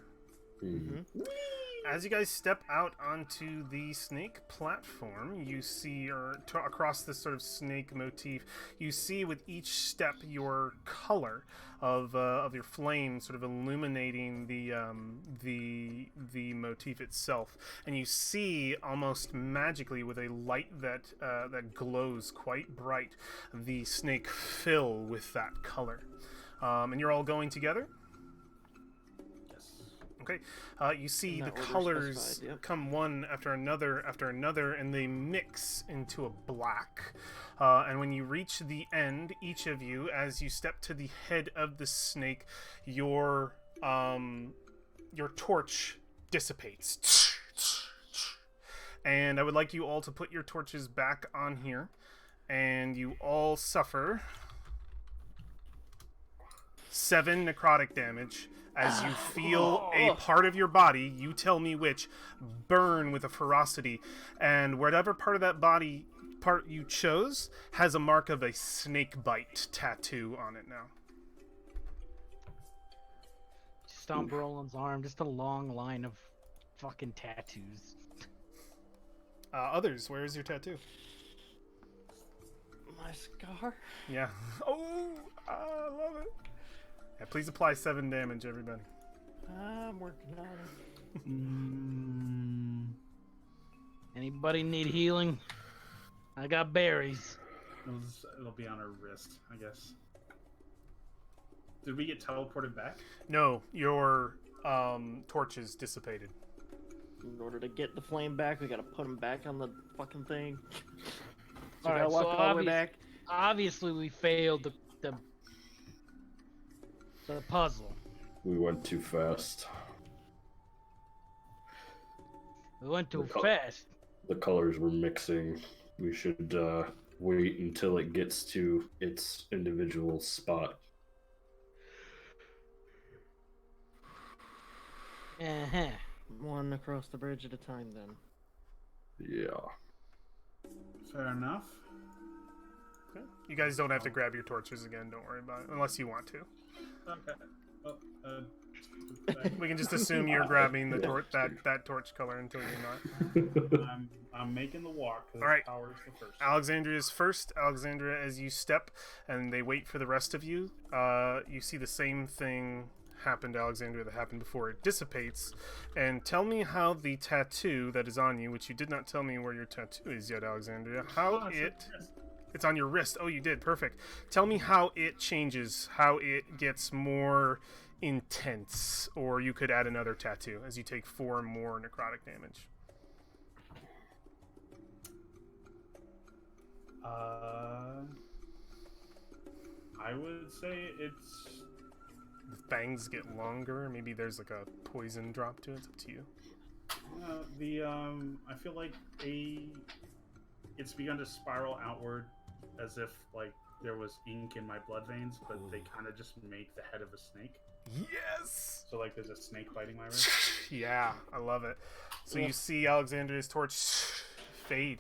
As you guys step out onto the snake platform, you see, across this sort of snake motif, you see with each step your color of your flame sort of illuminating the motif itself, and you see almost magically with a light that glows quite bright, the snake fill with that color, and you're all going together. Okay, you see the Not order colors specified, yep. come one after another, and they mix into a black. And when you reach the end, each of you, as you step to the head of the snake, your torch dissipates. And I would like you all to put your torches back on here, and you all suffer 7 necrotic damage as you feel a part of your body, you tell me which, burn with a ferocity, and whatever part of that body part you chose has a mark of a snake bite tattoo on it now. Just on Brolin's arm, just a long line of fucking tattoos. Others, where is your tattoo? My scar. Yeah. Oh, I love it. Yeah, please apply 7 damage, everybody. I'm working on it. Anybody need healing? I got berries. It'll be on her wrist, I guess. Did we get teleported back? No, your torches dissipated. In order to get the flame back, we gotta put him back on the fucking thing. So All we right, gotta walk so all the way back. obviously we failed the puzzle. We went too fast. We went too The fast. The colors were mixing. We should wait until it gets to its individual spot. Uh-huh. One across the bridge at a time, then. Yeah. Fair enough. Okay. You guys don't have to grab your torches again, don't worry about it, unless you want to. Okay. Well, We can just assume you're grabbing the that torch color until you're not. I'm making the walk. All right. Power's the first. Alexandria's first. Alexandria, as you step and they wait for the rest of you, you see the same thing happen to Alexandria that happened before. It dissipates. And tell me how the tattoo that is on you, which you did not tell me where your tattoo is yet, Alexandria, how it's on your wrist. Oh, you did. Perfect. Tell me how it changes, how it gets more intense, or you could add another tattoo as you take 4 more necrotic damage. I would say it's The fangs get longer. Maybe there's like a poison drop to it. It's up to you. I feel like it's begun to spiral outward as if like there was ink in my blood veins, but they kind of just make the head of a snake. Yes! So like there's a snake biting my wrist. Yeah, I love it. So you see Alexandria's torch fade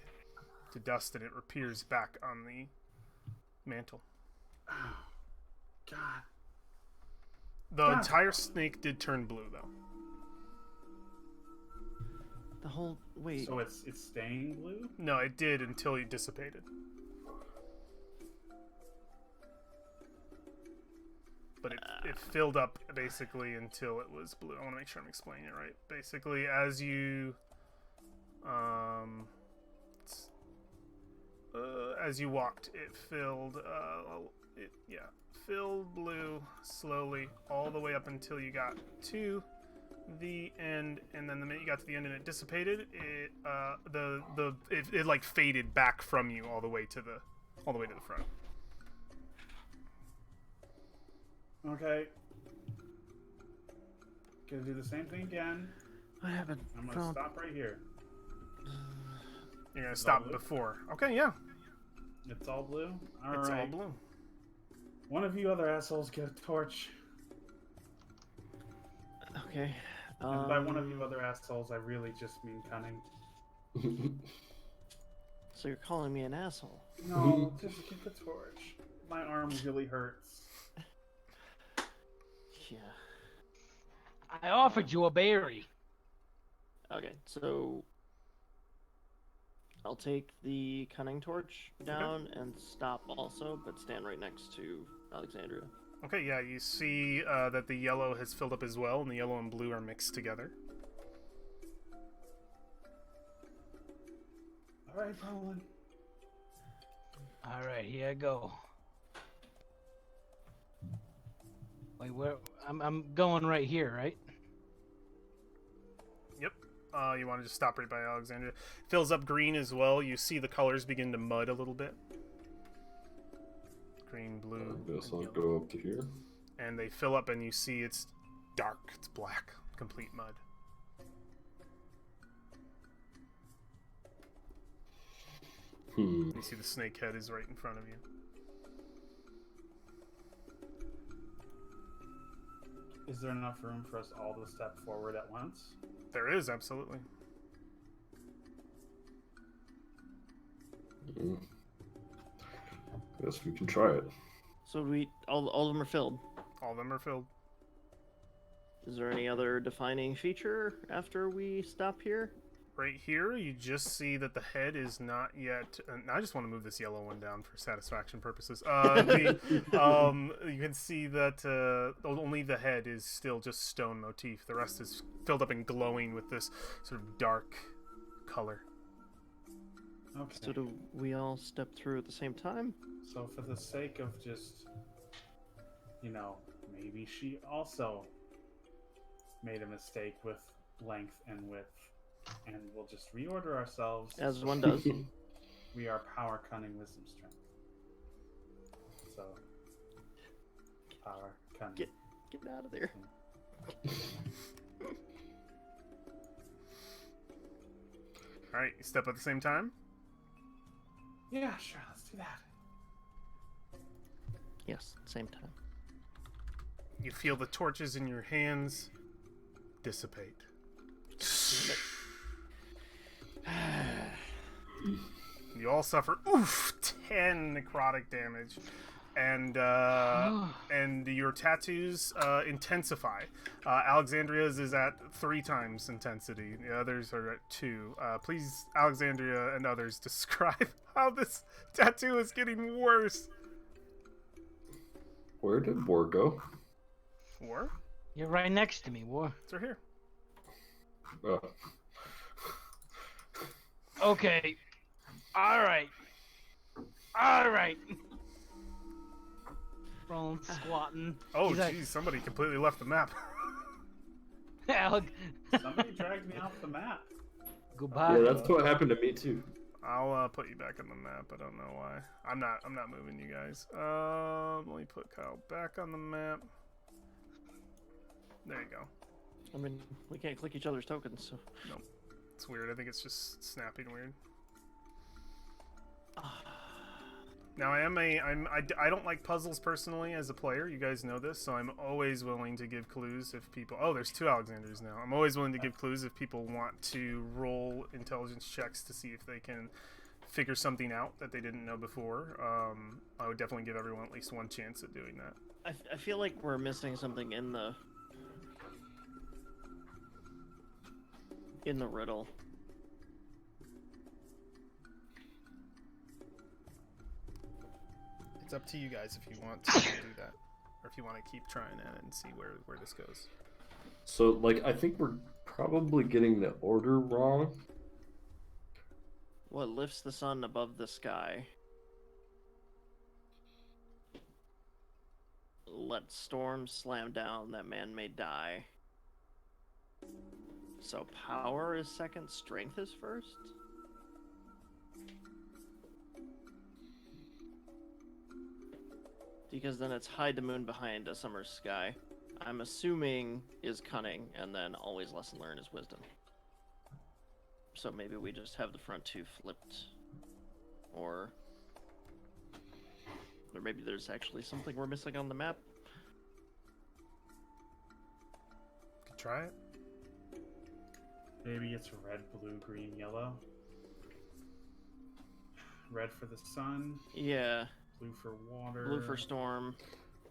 to dust and it appears back on the mantle. Oh, God. The entire snake did turn blue, though. The whole wait. So it's staying blue? No, it did until it dissipated. But it filled up basically until it was blue. I want to make sure I'm explaining it right. Basically, as you As you walked, it filled. Filled blue slowly all the way up until you got to the end, and then the minute you got to the end and it dissipated, it like faded back from you all the way to the front. Okay. Gonna do the same thing again. What happened? I'm gonna stop right here. You're gonna stop before. Okay, yeah. It's all blue? All It's right. all blue. One of you other assholes get a torch. Okay. And by one of you other assholes, I really just mean cunning. So you're calling me an asshole? No, just get the torch. My arm really hurts. Yeah. I offered you a berry. Okay, so I'll take the cunning torch down and stop also, but stand right next to Alexandria. Okay, yeah, you see that the yellow has filled up as well, and the yellow and blue are mixed together. All right, Roland. All right, here I go. Wait, where? I'm going right here, right? Yep. You want to just stop right by Alexandria. Fills up green as well. You see the colors begin to mud a little bit. Green, blue, I guess and I'll yellow. go up to here. And they fill up, and you see it's dark. It's black. Complete mud. You see the snake head is right in front of you. Is there enough room for us all to step forward at once? There is, absolutely. Guess we can try it. So all of them are filled. All of them are filled. Is there any other defining feature after we stop here? Right here, you just see that the head is not yet. I just want to move this yellow one down for satisfaction purposes. You can see that only the head is still just stone motif. The rest is filled up and glowing with this sort of dark color. Okay. So do we all step through at the same time? So for the sake of just, maybe she also made a mistake with length and width, and we'll just reorder ourselves. As one does. We are power, cunning, wisdom, strength. So, power, cunning. Get out of there. Alright, you step at the same time? Yeah, sure, let's do that. Yes, same time. You feel the torches in your hands dissipate. You all suffer 10 necrotic damage, and your tattoos intensify. Alexandria's is at 3 times intensity. The others are at 2. Please, Alexandria and others, describe how this tattoo is getting worse. Where did War go? War? You're right next to me, War. It's right here. Oh. Okay. All right. All right. Roland squatting. Oh, He's like, geez, somebody completely left the map. Alec, Somebody dragged me off the map. goodbye. Yeah, that's what happened to me too. I'll put you back on the map. I don't know why. I'm not moving you guys. Let me put Kyle back on the map. There you go. I mean, we can't click each other's tokens, so. Nope. It's weird. I think it's just snapping weird. Now I don't like puzzles personally as a player. You guys know this, so I'm always willing to give clues if people. Oh, there's 2 Alexanders now. I'm always willing to give clues if people want to roll intelligence checks to see if they can figure something out that they didn't know before. I would definitely give everyone at least one chance at doing that. I feel like we're missing something in the riddle. It's up to you guys if you want to do that, or if you want to keep trying it and see where this goes. So, I think we're probably getting the order wrong. What lifts the sun above the sky? Let storms slam down, that man may die. So power is second, strength is first? Because then it's hide the moon behind a summer sky. I'm assuming is cunning, and then always lesson learned is wisdom. So maybe we just have the front two flipped. Or maybe there's actually something we're missing on the map. Could try it. Maybe it's red, blue, green, yellow. Red for the sun, Yeah, blue for water. blue for storm.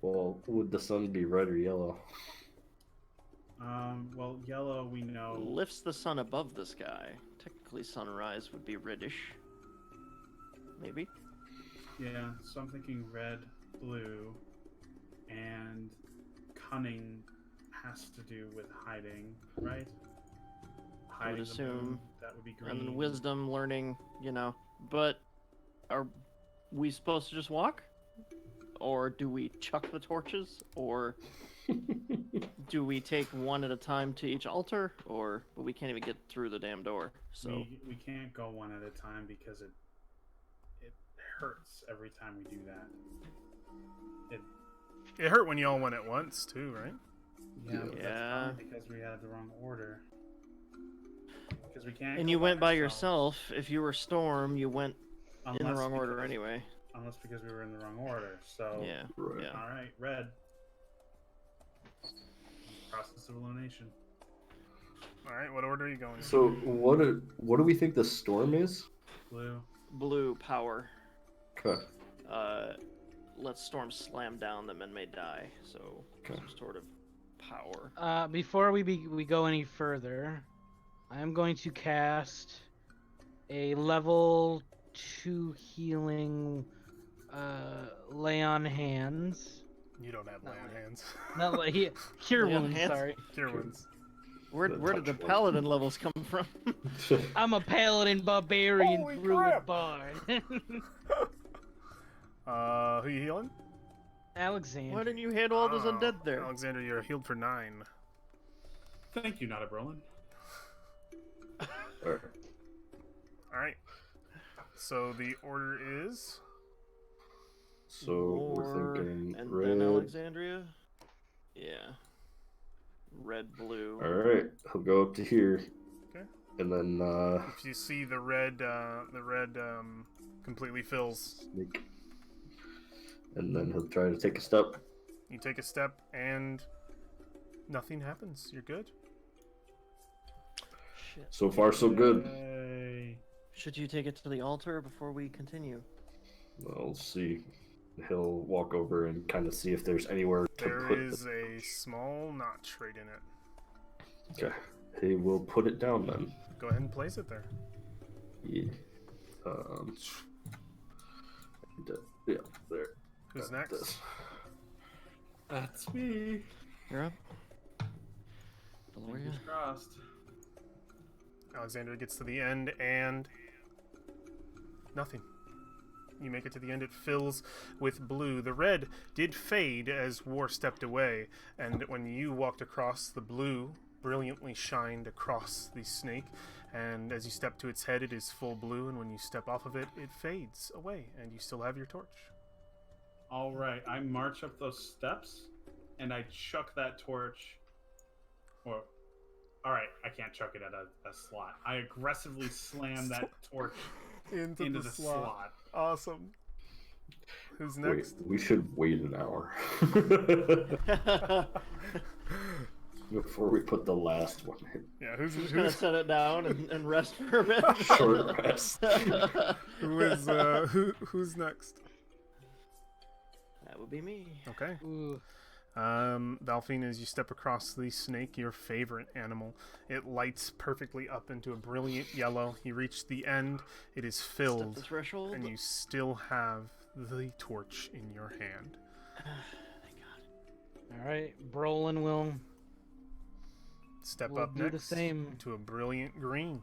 Well, would the sun be red or yellow? Well, yellow we know. Lifts the sun above the sky. Technically sunrise would be reddish. Maybe? Yeah, so I'm thinking red, blue, and cunning has to do with hiding, right? I would Hiding the moon, assume. that would be green. And then wisdom, learning, you know. But are we supposed to just walk? Or do we chuck the torches? Or do we take one at a time to each altar? Or but we can't even get through the damn door. So we can't go one at a time because it hurts every time we do that. It hurt when you all went at once too, right? Yeah, but Yeah. that's probably because we had the wrong order. Because we can't. and go you went by ourselves yourself. If you were Storm, you went in the unless wrong order because- anyway. Unless because we were in the wrong order. So Yeah. Right. Yeah. all right, red. Process of elimination. All right, what order are you going in? So what do we think the storm is? Blue. Blue power. Okay. Let storm slam down, the men may die. So Okay. some sort of power. Before we go any further, I am going to cast a level 2 healing lay on hands. You don't have lay on hands. Not like cure Lay on wounds, hands? sorry. Cure wounds. Where did the paladin levels come from? I'm a paladin barbarian Holy druid crap. bard. Who you healing? Alexander. Why didn't you handle all those Oh, undead there? Alexander, you're healed for 9. Thank you, not a Brolin. Alright. All right. So the order is So we're War, thinking and red. then Alexandria. Yeah. Red, blue. Alright, he'll go up to here. Okay. And then if you see the red completely fills. sneak. And then he'll try to take a step. You take a step and nothing happens. You're good. Shit. So far so good. Yay. Should you take it to the altar before we continue? Well, let's see. He'll walk over and kind of see if there's anywhere to There put is a small notch right in it. Okay. He will put it down then. Go ahead and place it there. Yeah. Yeah, there. Who's Got next? this. That's me. You're up. Valoria. Fingers crossed. Alexander gets to the end and nothing. You make it to the end. It fills with blue. The red did fade as War stepped away, and when you walked across, the blue brilliantly shined across the snake, and as you step to its head, it is full blue, and when you step off of it, it fades away, and you still have your torch. All right, I march up those steps, and I chuck that torch. Or, all right, I can't chuck it at a slot. I aggressively slam that torch into the slot. Awesome. Who's Wait, next? we should wait an hour before we put the last one in. Yeah, who's Just gonna set it down and rest for a bit. Short rest. who's next? That would be me. Okay. Ooh. Valfine, as you step across the snake, your favorite animal, it lights perfectly up into a brilliant yellow. You reach the end, it is Step filled, the threshold. and you still have the torch in your hand. Thank God. All right, Brolin will Step We'll up do the next same. to a brilliant green.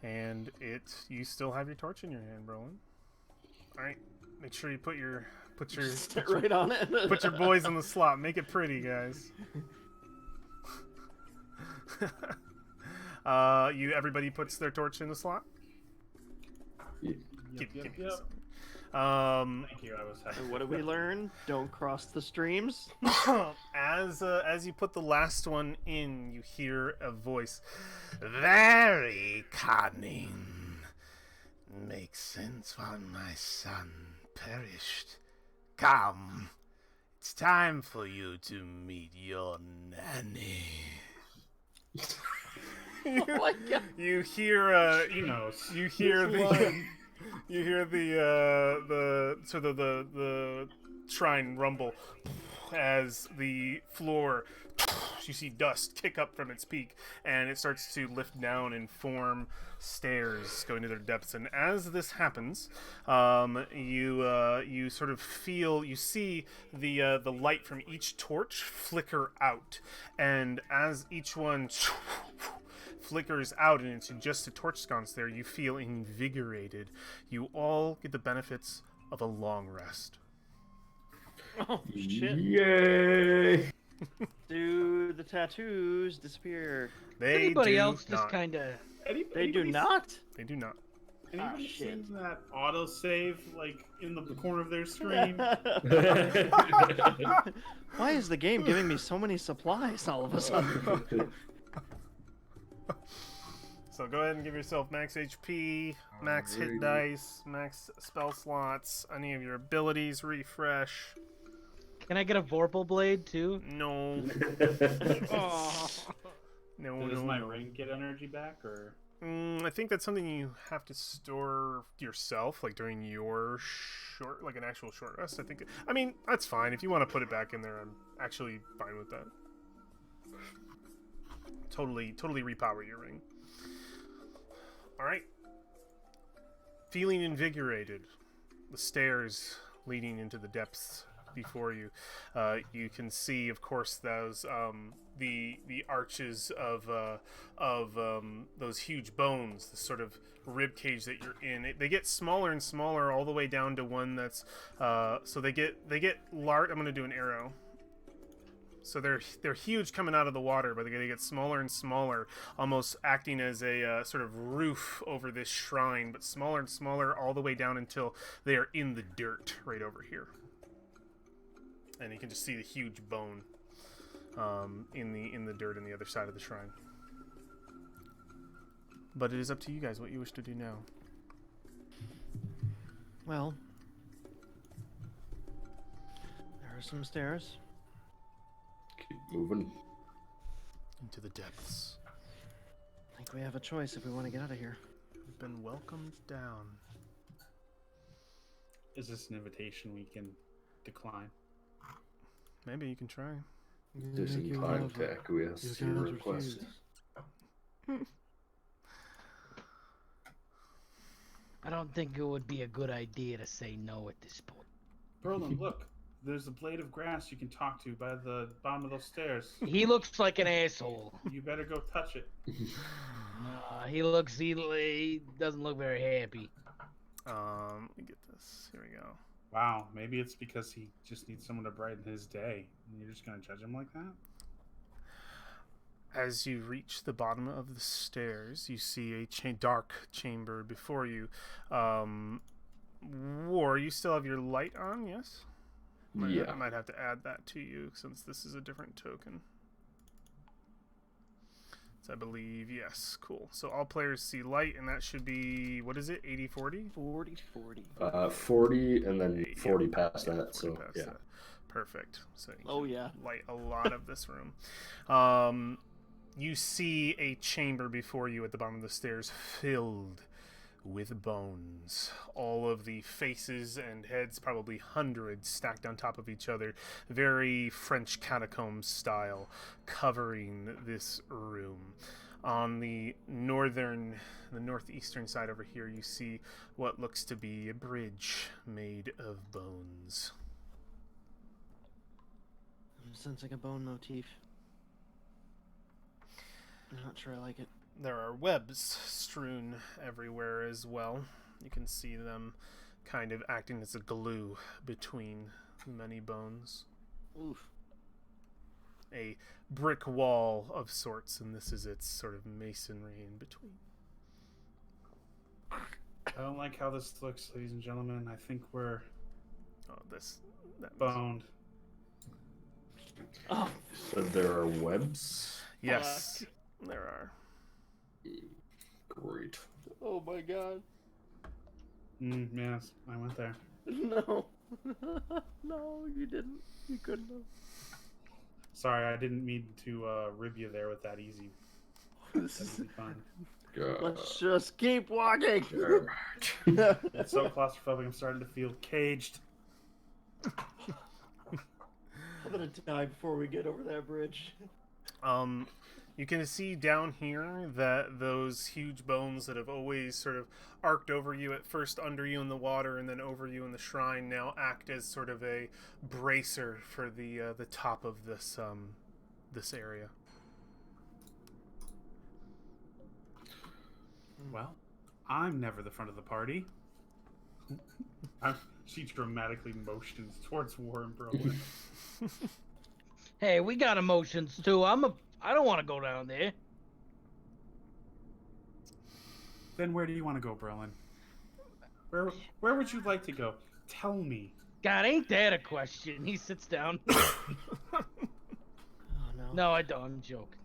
And you still have your torch in your hand, Brolin. All right, make sure you put your Sit right on it. put your boys in the slot. Make it pretty, guys. Everybody puts their torch in the slot. Give me a second. Thank you. I was happy. What did we learn? Don't cross the streams. As you put the last one in, you hear a voice. Very cunning. Makes sense why my son perished. Come, it's time for you to meet your nanny. Oh my God. You hear She knows. you hear the you hear the sort of the shrine rumble as the floor, you see dust kick up from its peak, and it starts to lift down and form stairs going to their depths. And as this happens, you sort of see the light from each torch flicker out, and as each one flickers out and it's just a torch sconce there, you feel invigorated. You all get the benefits of a long rest. Oh shit! Yay! Do the tattoos disappear? Anybody else just not. kind of... They do not. They do not. Anybody shit. seen that autosave like in the corner of their screen? Why is the game giving me so many supplies all of a sudden? So go ahead and give yourself max HP, max hit dice, max spell slots, any of your abilities refresh. Can I get a Vorpal Blade too? No. Oh. No, Does no, my no. ring get energy back, or I think that's something you have to store yourself, like during your like an actual short rest. I mean, that's fine. If you want to put it back in there, I'm actually fine with that. Totally repower your ring. Alright. Feeling invigorated. The stairs leading into the depths before you. You can see, of course, those the arches of those huge bones, the sort of rib cage that you're in. They get smaller and smaller all the way down to one that's so they get large. I'm gonna do an arrow. So they're huge coming out of the water, but they get smaller and smaller, almost acting as a sort of roof over this shrine, but smaller and smaller all the way down until they are in the dirt right over here. And you can just see the huge bone in the dirt on the other side of the shrine. But it is up to you guys what you wish to do now. Well, there are some stairs. Keep moving. Into the depths. I think we have a choice if we want to get out of here. You've been welcomed down. is this an invitation we can decline? Maybe you can try. Disinclined to acquiesce to your request. I don't think it would be a good idea to say no at this point. Berlin, look. There's a blade of grass you can talk to by the bottom of those stairs. He looks like an asshole. You better go touch it. He doesn't look very happy. Let me get this. Here we go. Wow, maybe it's because he just needs someone to brighten his day. And you're just going to judge him like that? As you reach the bottom of the stairs, you see a dark chamber before you. War, you still have your light on, yes? I might have to add that to you since this is a different token. So I believe, yes, cool. So all players see light, and that should be, what is it, 80-40? 40-40. 40 and then 40 past that, 40 so past yeah. that. Perfect. So you Oh, can yeah. light a lot of this room. You see a chamber before you at the bottom of the stairs filled with bones. All of the faces and heads, probably hundreds, stacked on top of each other. Very French catacomb style, covering this room. On the northeastern side over here, you see what looks to be a bridge made of bones. I'm sensing a bone motif. I'm not sure I like it. there are webs strewn everywhere as well. You can see them kind of acting as a glue between many bones. Oof. A brick wall of sorts, and this is its sort of masonry in between. I don't like how this looks, ladies and gentlemen. I think we're That boned. Oh, So there are webs. Yes, there are. Great. oh my god. Yes, I went there. No. No, you didn't. You couldn't have. Sorry, I didn't mean to rib you there with that easy fun. Let's just keep walking. It's so claustrophobic. I'm starting to feel caged. I'm gonna die before we get over that bridge. You can see down here that those huge bones that have always sort of arced over you, at first under you in the water and then over you in the shrine, now act as sort of a bracer for the top of this this area. Well, I'm never the front of the party. She dramatically motions towards Warren Brolin. Hey, we got emotions too. I don't want to go down there. Then where do you want to go, Brolin? Where would you like to go? Tell me. God, ain't that a question? He sits down. Oh no. No, I don't. I'm joking.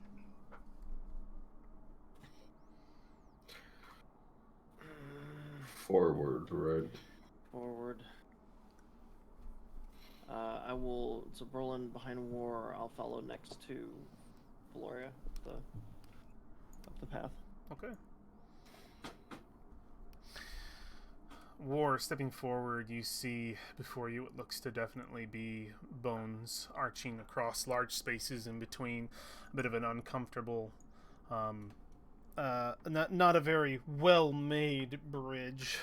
Forward, right? Forward. I will. So Brolin behind War. I'll follow next to Valoria up the path. Okay. War, stepping forward, you see before you what looks to definitely be bones arching across large spaces in between. A bit of an uncomfortable, not a very well-made bridge.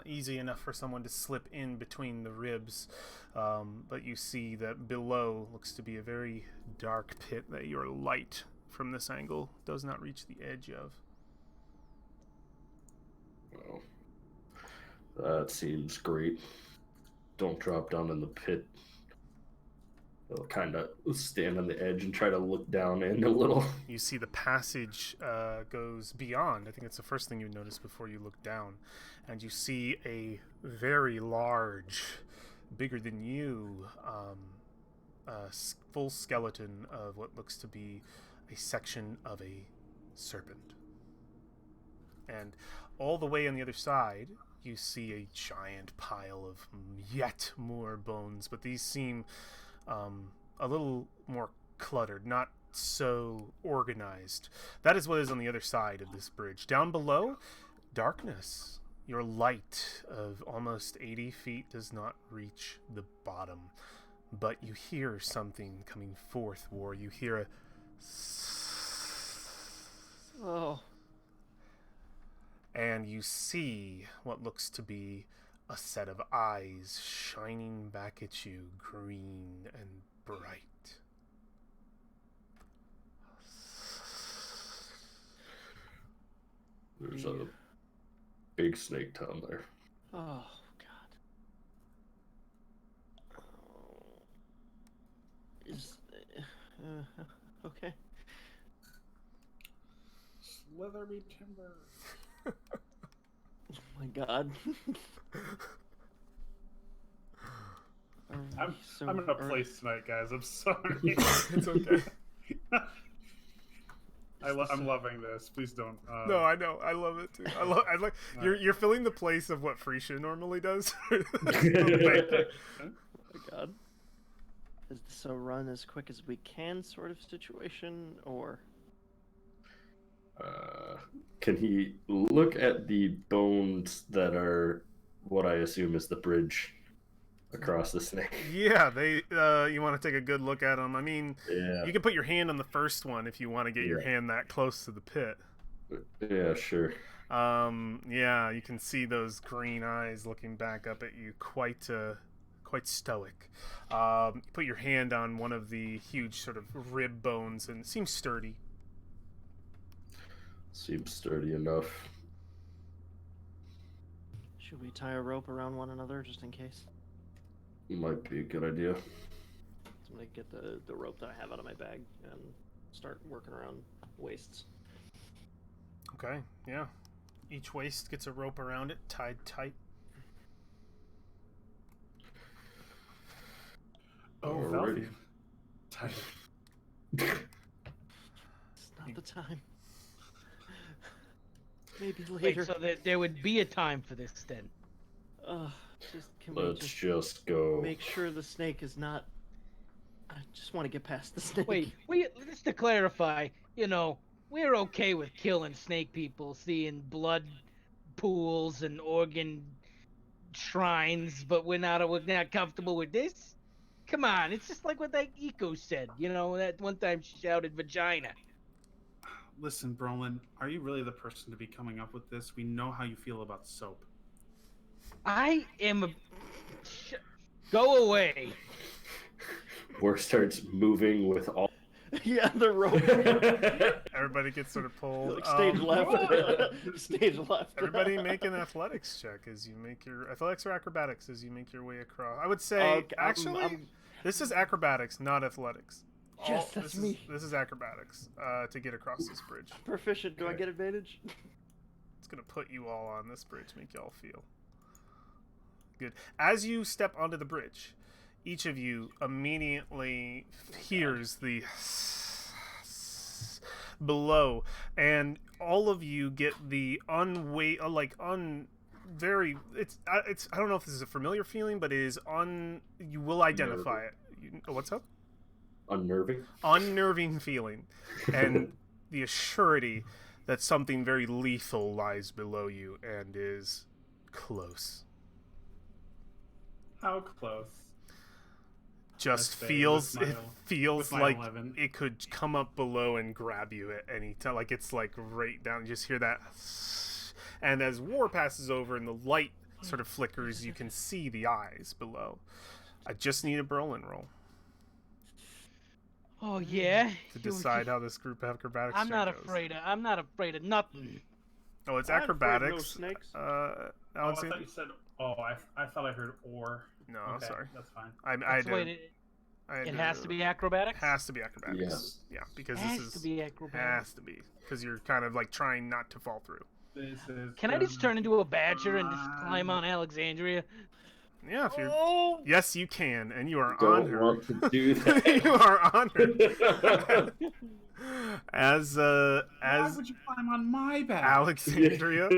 Easy enough for someone to slip in between the ribs. But you see that below looks to be a very dark pit that your light from this angle does not reach the edge of. Well, that seems great. Don't drop down in the pit. I'll kind of stand on the edge and try to look down in a little. You see the passage goes beyond. I think it's the first thing you notice before you look down. And you see a very large, bigger than you, full skeleton of what looks to be a section of a serpent. And all the way on the other side, you see a giant pile of yet more bones, but these seem a little more cluttered, not so organized. That is what is on the other side of this bridge. Down below, darkness. Your light of almost 80 feet does not reach the bottom, but you hear something coming forth, War. You hear a... Oh. And you see what looks to be a set of eyes shining back at you, green and bright. There's a big snake down there. Oh god. Is okay. Slither me timber. Oh my god. I'm in a place tonight, guys. I'm sorry. It's okay. I'm loving this. Please don't. No, I know. I love it too. I like. You're filling the place of what Frisia normally does. Oh my god. Is this a run as quick as we can sort of situation, or? Can he look at the bones that are what I assume is the bridge across the snake? Yeah, they. You want to take a good look at them. I mean, Yeah. you can put your hand on the first one if you want to get your hand that close to the pit. Yeah, sure. Yeah, you can see those green eyes looking back up at you, quite stoic. You put your hand on one of the huge sort of rib bones, and it seems sturdy. Seems sturdy enough. Should we tie a rope around one another just in case? Might be a good idea. So I'm gonna get the rope that I have out of my bag and start working around waists. Okay, yeah. Each waist gets a rope around it, tied tight. Oh, Alrighty. Valve. It's not the time. Maybe Wait, later. so there would be a time for this then? Can we Let's just go. make sure the snake is not... I just want to get past the snake. Wait, just to clarify, we're okay with killing snake people, seeing blood pools and organ shrines, but we're not comfortable with this? Come on, it's just like what that Eco said, that one time she shouted vagina. Listen, Brolin, are you really the person to be coming up with this? We know how you feel about soap. I am a... Go away. War starts moving with all. Yeah, the rope. Everybody gets sort of pulled. Like stage left. Stage left. Everybody make an athletics check as you make your... Athletics or acrobatics as you make your way across. I would say, Okay, actually, this is acrobatics, not athletics. Yes, that's me. This is acrobatics to get across this bridge. Proficient. Do I get advantage? It's going to put you all on this bridge, make y'all feel good. As you step onto the bridge, each of you immediately hears the below, and all of you get the very it's I don't know if this is a familiar feeling, but it is you will identify it. What's up? Unnerving feeling, and the assurity that something very lethal lies below you and is close. How close? Just Let's say feels with my- it feels with my like 11. it could come up below and grab you at any time. Like it's like right down. You just hear that, and as War passes over and the light sort of flickers, you can see the eyes below. I just need a Brolin roll Oh yeah. to decide how this group acrobatics. I'm check not goes. afraid of nothing. Oh, it's I'm afraid of no acrobatics. snakes. I Alexander. thought you said. Oh, I thought I heard or. No, Okay, sorry. that's fine. It has to be acrobatics. Has to be acrobatics. Yes. Yeah, because Has this is to be acrobatics. has to be because you're kind of like trying not to fall through. This is. Can I just turn into a badger and just climb on Alexandria? Yeah, if you're. Oh! Yes, you can, and you are on Don't her. want to do that. You are on her. As Why would you climb on my back? Alexandria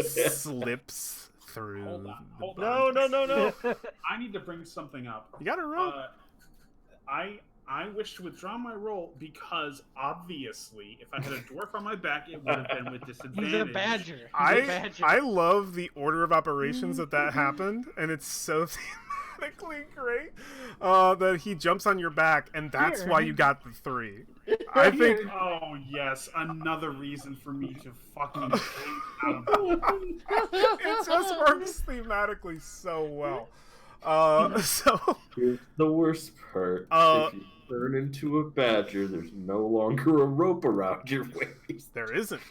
slips through. Hold the- on. No. I need to bring something up. You got a rope. I wish to withdraw my roll because obviously, if I had a dwarf on my back, it would have been with disadvantage. He's a badger. He's a badger. I love the order of operations that happened, and it's so thematically great that he jumps on your back, and that's Here. why you got the 3. I think Oh yes, another reason for me to fucking out of it just works thematically so well. So Here's the worst part. If you turn into a badger, there's no longer a rope around your waist. there isn't.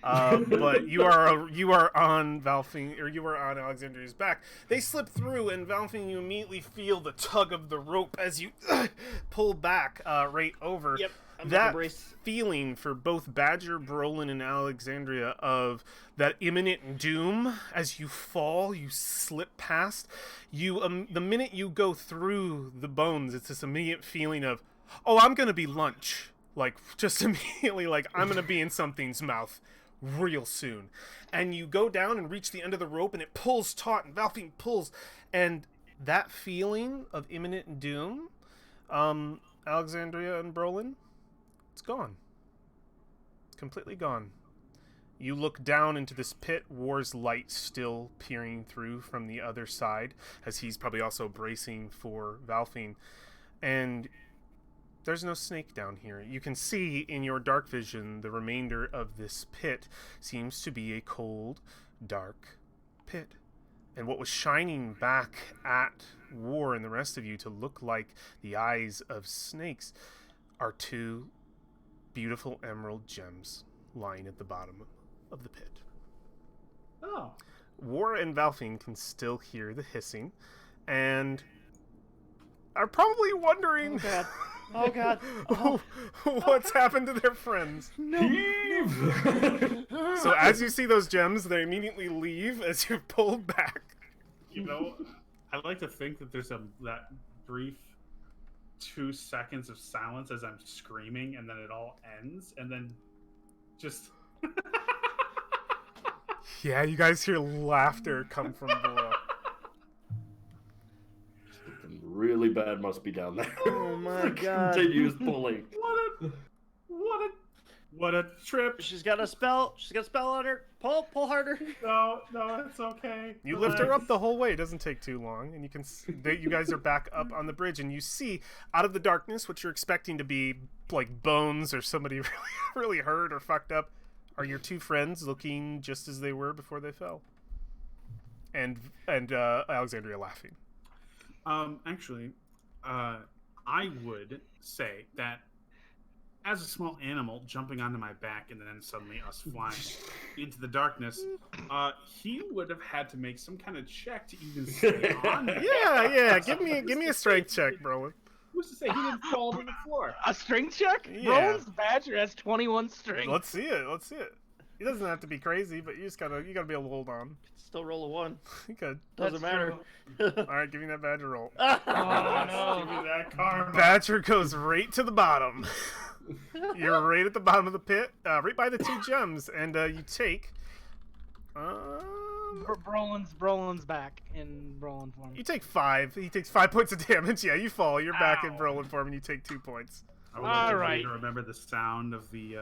But you are on Valfing, or you are on Alexandria's back. They slip through, and Valfing, you immediately feel the tug of the rope as you pull back right over. Yep. I'm That brace. feeling for both Badger, Brolin, and Alexandria of that imminent doom as you fall, you slip past. You the minute you go through the bones, it's this immediate feeling of, oh, I'm gonna be lunch. Like just immediately, like I'm gonna be in something's mouth real soon. And you go down and reach the end of the rope, and it pulls taut, and Valfing pulls, and that feeling of imminent doom, Alexandria and Brolin, it's gone. It's completely gone. You look down into this pit, War's light still peering through from the other side, as he's probably also bracing for Valfing. And there's no snake down here. You can see in your dark vision the remainder of this pit seems to be a cold, dark pit. And what was shining back at War and the rest of you to look like the eyes of snakes are 2 beautiful emerald gems lying at the bottom of the pit. Oh. War and Valfine can still hear the hissing, and are probably wondering Oh god. Oh. what's happened to their friends. Heave! So as you see those gems, they immediately leave as you're pulled back. You know, I like to think that there's that brief 2 seconds of silence as I'm screaming, and then it all ends, and then just. Yeah, you guys hear laughter come from below. Something really bad must be down there. Oh my god. Continues pulling. What a trip! She's got a spell. She's got a spell on her. Pull harder. No, it's okay. You lift her up the whole way. It doesn't take too long, and you guys are back up on the bridge, and you see out of the darkness what you're expecting to be like bones or somebody really, really hurt or fucked up. Are your 2 friends looking just as they were before they fell? And Alexandria laughing. Actually, I would say that as a small animal jumping onto my back and then suddenly us flying into the darkness, he would have had to make some kind of check to even stay on me. Yeah. Give me a strength check, bro. Who's to say he didn't fall to the floor? A strength check? Yeah. Roland's Badger has 21 strength. Let's see it. He doesn't have to be crazy, but you gotta be able to hold on. Still roll a 1. You could. Doesn't matter. All right, give me that badger roll. Oh, Give no. me that karma. Badger goes right to the bottom. You're right at the bottom of the pit, right by the 2 gems, and you take. Brolin's back in Brolin form. You take 5. He takes 5 points of damage. Yeah, you fall. You're back in Ow. Brolin form, and you take 2 points. I would like All right. to remember the sound of the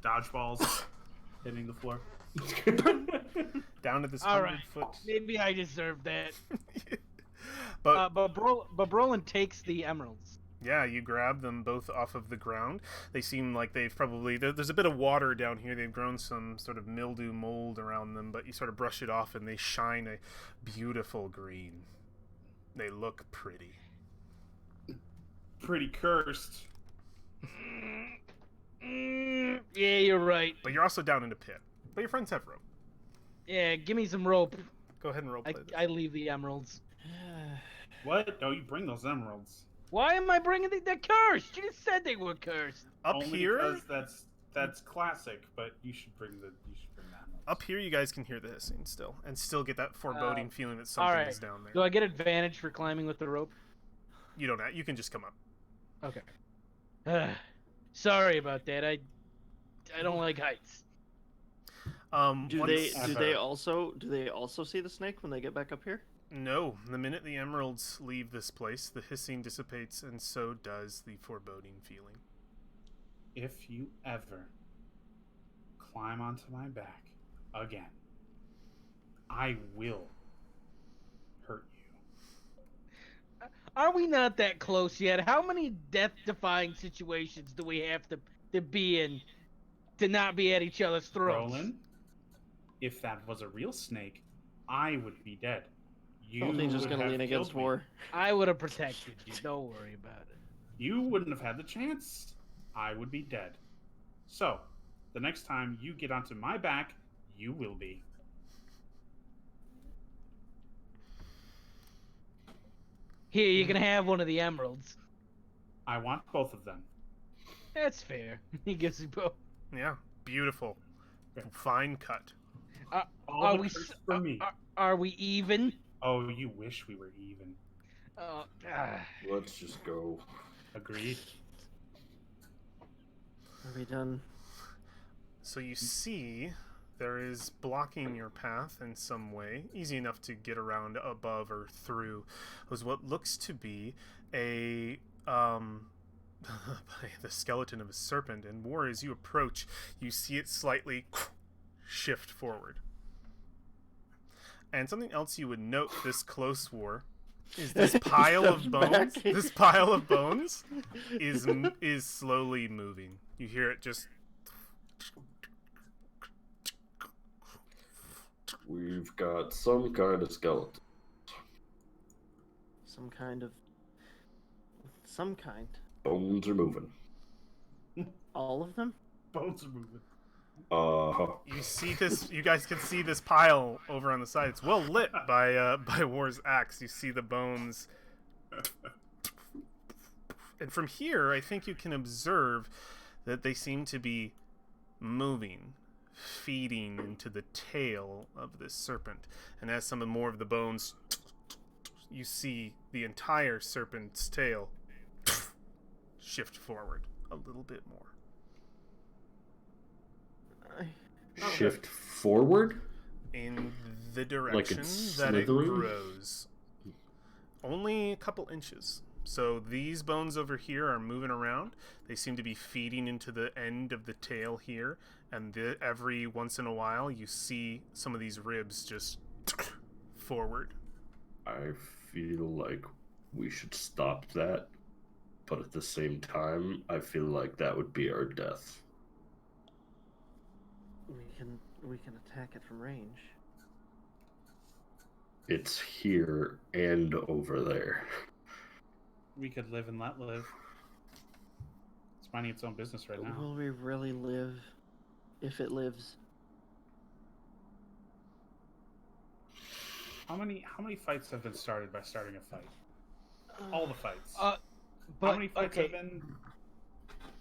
dodgeballs hitting the floor. Down to this All 100-foot. Maybe I deserve that. But But Brolin takes the emeralds. yeah, you grab them both off of the ground. They seem like they've probably there's a bit of water down here. They've grown some sort of mildew mold around them, but you sort of brush it off, and they shine a beautiful green. They look pretty. Pretty cursed. Yeah, you're right. But you're also down in a pit. But your friends have rope. Yeah, give me some rope. Go ahead and roleplay this. I leave the emeralds. What? No, you bring those emeralds. Why am I bringing they're cursed? You just said they were cursed. Up Only here, because that's classic, but you should bring that. up here, you guys can hear the hissing still, and still get that foreboding feeling that something alright. is down there. Do I get advantage for climbing with the rope? You don't. You can just come up. Okay. Sorry about that. I don't like heights. Do they also see the snake when they get back up here? No. The minute the emeralds leave this place, the hissing dissipates, and so does the foreboding feeling. If you ever climb onto my back again, I will hurt you. Are we not that close yet? How many death-defying situations do we have to be in to not be at each other's throats? Roland, if that was a real snake, I would be dead. You Something's just would gonna have lean against killed me. war. I would have protected you. Don't worry about it. You wouldn't have had the chance. I would be dead. So, the next time you get onto my back, you will be. Here, you can have one of the emeralds. I want both of them. That's fair. He gives you both. Yeah, beautiful, fine cut. All Are the we curse for me. are we even? Oh, you wish we were even. Let's just go. Agreed. Are we done? So you see, there is blocking your path in some way, easy enough to get around above or through, was what looks to be a the skeleton of a serpent. And more, as you approach, you see it slightly shift forward. And something else you would note this close, War, is this pile of bones. This pile of bones is slowly moving. You hear it just. We've got some kind of skeleton. Some kind. Bones are moving. All of them? Bones are moving. You see this? You guys can see this pile over on the side. It's well lit by War's axe. You see the bones, and from here, I think you can observe that they seem to be moving, feeding into the tail of this serpent. And as some more of the bones, you see the entire serpent's tail shift forward a little bit more. Shift forward? In the direction it's that it slithering? grows. Only a couple inches. So these bones over here are moving around. They seem to be feeding into the end of the tail here. And every once in a while, you see some of these ribs just forward. I feel like we should stop that. But at the same time, I feel like that would be our death. We can attack it from range. It's here and over there. We could live and let live. It's minding its own business right now. Will we really live if it lives? How many fights have been started by starting a fight? All the fights. But How many fights okay. have been?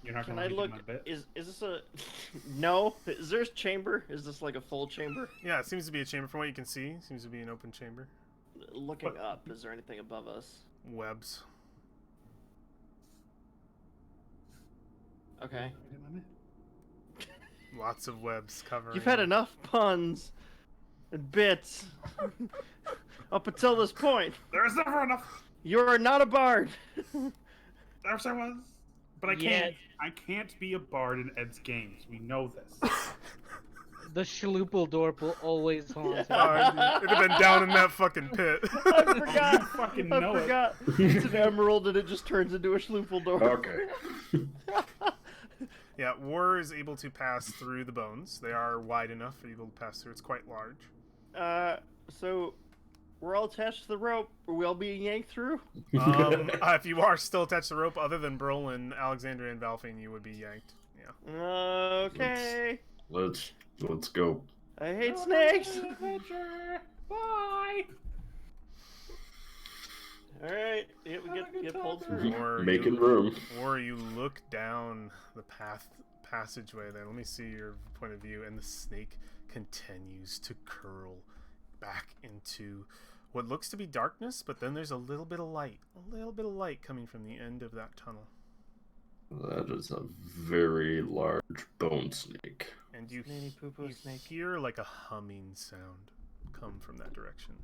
You're not Can gonna I let me look? do my bit? Is this a no? Is there a chamber? Is this like a full chamber? Yeah, it seems to be a chamber from what you can see. It seems to be an open chamber. Looking up, is there anything above us? Webs. Okay. I did my bit. Lots of webs covering. You've had enough puns and bits up until this point. There's never enough. You are not a bard. There's there was, but I Yeah. can't. I can't be a bard in Ed's games. We know this. The Schlupeldorp will always haunt him. It'd have been down in that fucking pit. I forgot. You fucking I know it. forgot. It's an emerald and it just turns into a Schlupeldorf. Okay. Yeah, War is able to pass through the bones. They are wide enough for you to pass through. It's quite large. So we're all attached to the rope. Are we all being yanked through? If you are still attached to the rope, other than Brolin, Alexander, and Valfine, you would be yanked. Yeah. Okay. Let's go. I hate snakes. Bye. All right. Yeah, we get pulled through. Or Making you, room. Or you look down the passageway there. Let me see your point of view. And the snake continues to curl back into what looks to be darkness, but then there's a little bit of light. A little bit of light coming from the end of that tunnel. That is a very large bone snake. And you, Nanny, Pupu, you snake. hear like a humming sound come from that direction.